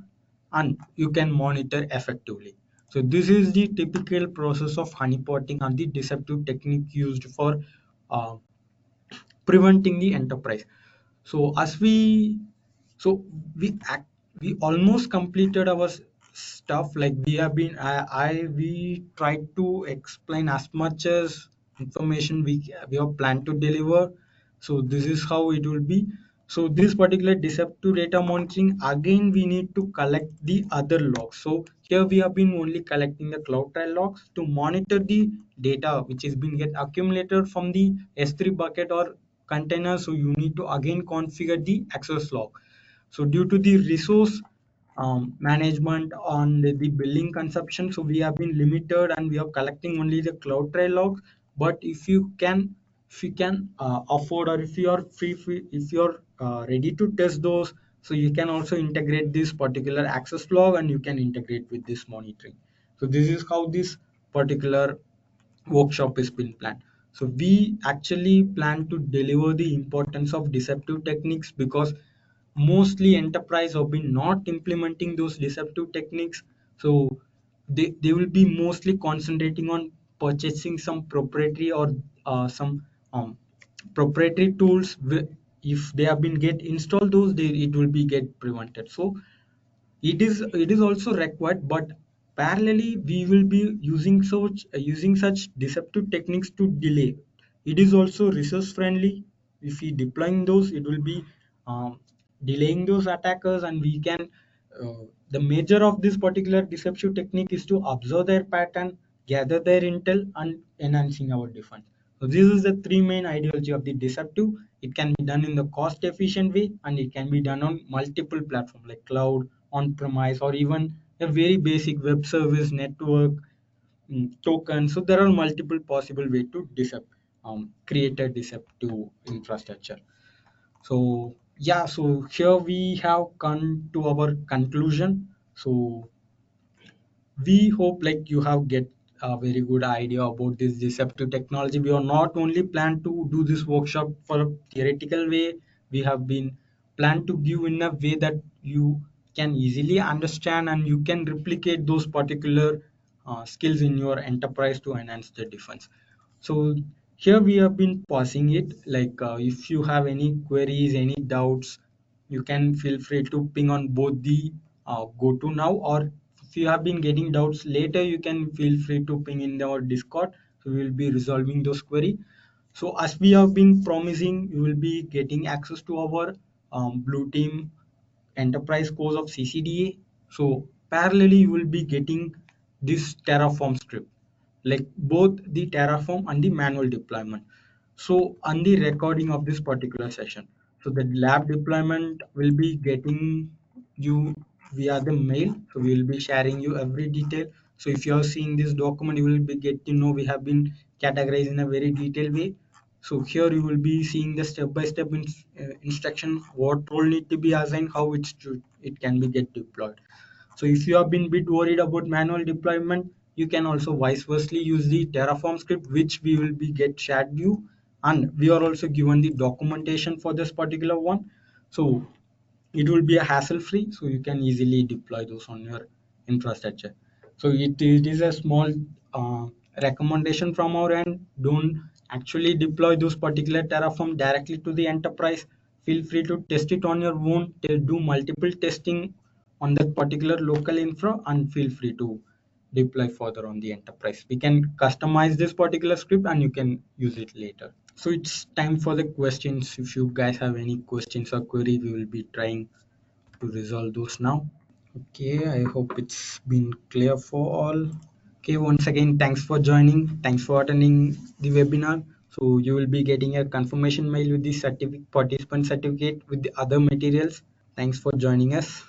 and you can monitor effectively. So this is the typical process of honeypotting and the deceptive technique used for uh, preventing the enterprise. So as we act, we almost completed our stuff. Like we have been, we tried to explain as much as information we have planned to deliver. So this is how it will be. So this particular deceptive data monitoring, again we need to collect the other logs. So here we have been only collecting the cloud trail logs to monitor the data which is being get accumulated from the S3 bucket or container. So you need to again configure the access log. So due to the resource management on the billing consumption, so we have been limited and we are collecting only the cloud trail logs. But if you can afford, or if you are if you are ready to test those, so you can also integrate this particular access log and you can integrate with this monitoring. So this is how this particular workshop is been planned. So we actually plan to deliver the importance of deceptive techniques, because mostly enterprise have been not implementing those deceptive techniques. So they will be mostly concentrating on purchasing some proprietary or some proprietary tools. If they have been get installed those, it will be get prevented. So it is also required, but parallelly we will be using such deceptive techniques to delay. It is also resource friendly. If we deploying those, it will be um, delaying those attackers, and we can the major of this particular deceptive technique is to observe their pattern, gather their intel, and enhancing our defense. So this is the three main ideology of the deceptive. It can be done in the cost efficient way, and it can be done on multiple platforms like cloud, on-premise, or even a very basic web service network token. So there are multiple possible way to create a deceptive infrastructure. So yeah, so here we have come to our conclusion. So we hope like you have get a very good idea about this deceptive technology. We are not only plan to do this workshop for a theoretical way, we have been planned to give in a way that you can easily understand and you can replicate those particular skills in your enterprise to enhance the defense. So here we have been pausing it. Like if you have any queries, any doubts, you can feel free to ping on both the go to now, or if you have been getting doubts later, you can feel free to ping in our Discord. So we will be resolving those query. So as we have been promising, you will be getting access to our blue team enterprise course of CCDA. So parallelly, you will be getting this Terraform script, like both the Terraform and the manual deployment. So on the recording of this particular session, so the lab deployment will be getting you via the mail. So we will be sharing you every detail. So if you are seeing this document, you will be get to know we have been categorized in a very detailed way. So here you will be seeing the step-by-step instruction, what role need to be assigned, how it can be get deployed. So if you have been bit worried about manual deployment, you can also vice versa use the Terraform script, which we will be get shared you, and we are also given the documentation for this particular one. So it will be a hassle free, so you can easily deploy those on your infrastructure. So it is a small uh, recommendation from our end. Don't actually deploy those particular Terraform directly to the enterprise. Feel free to test it on your own, do multiple testing on that particular local infra, and feel free to deploy further on the enterprise. We can customize this particular script and you can use it later. So it's time for the questions. If you guys have any questions or query, we will be trying to resolve those now. Okay, I hope it's been clear for all. Okay, once again, thanks for joining. Thanks for attending the webinar. So you will be getting a confirmation mail with the participant certificate with the other materials. Thanks for joining us.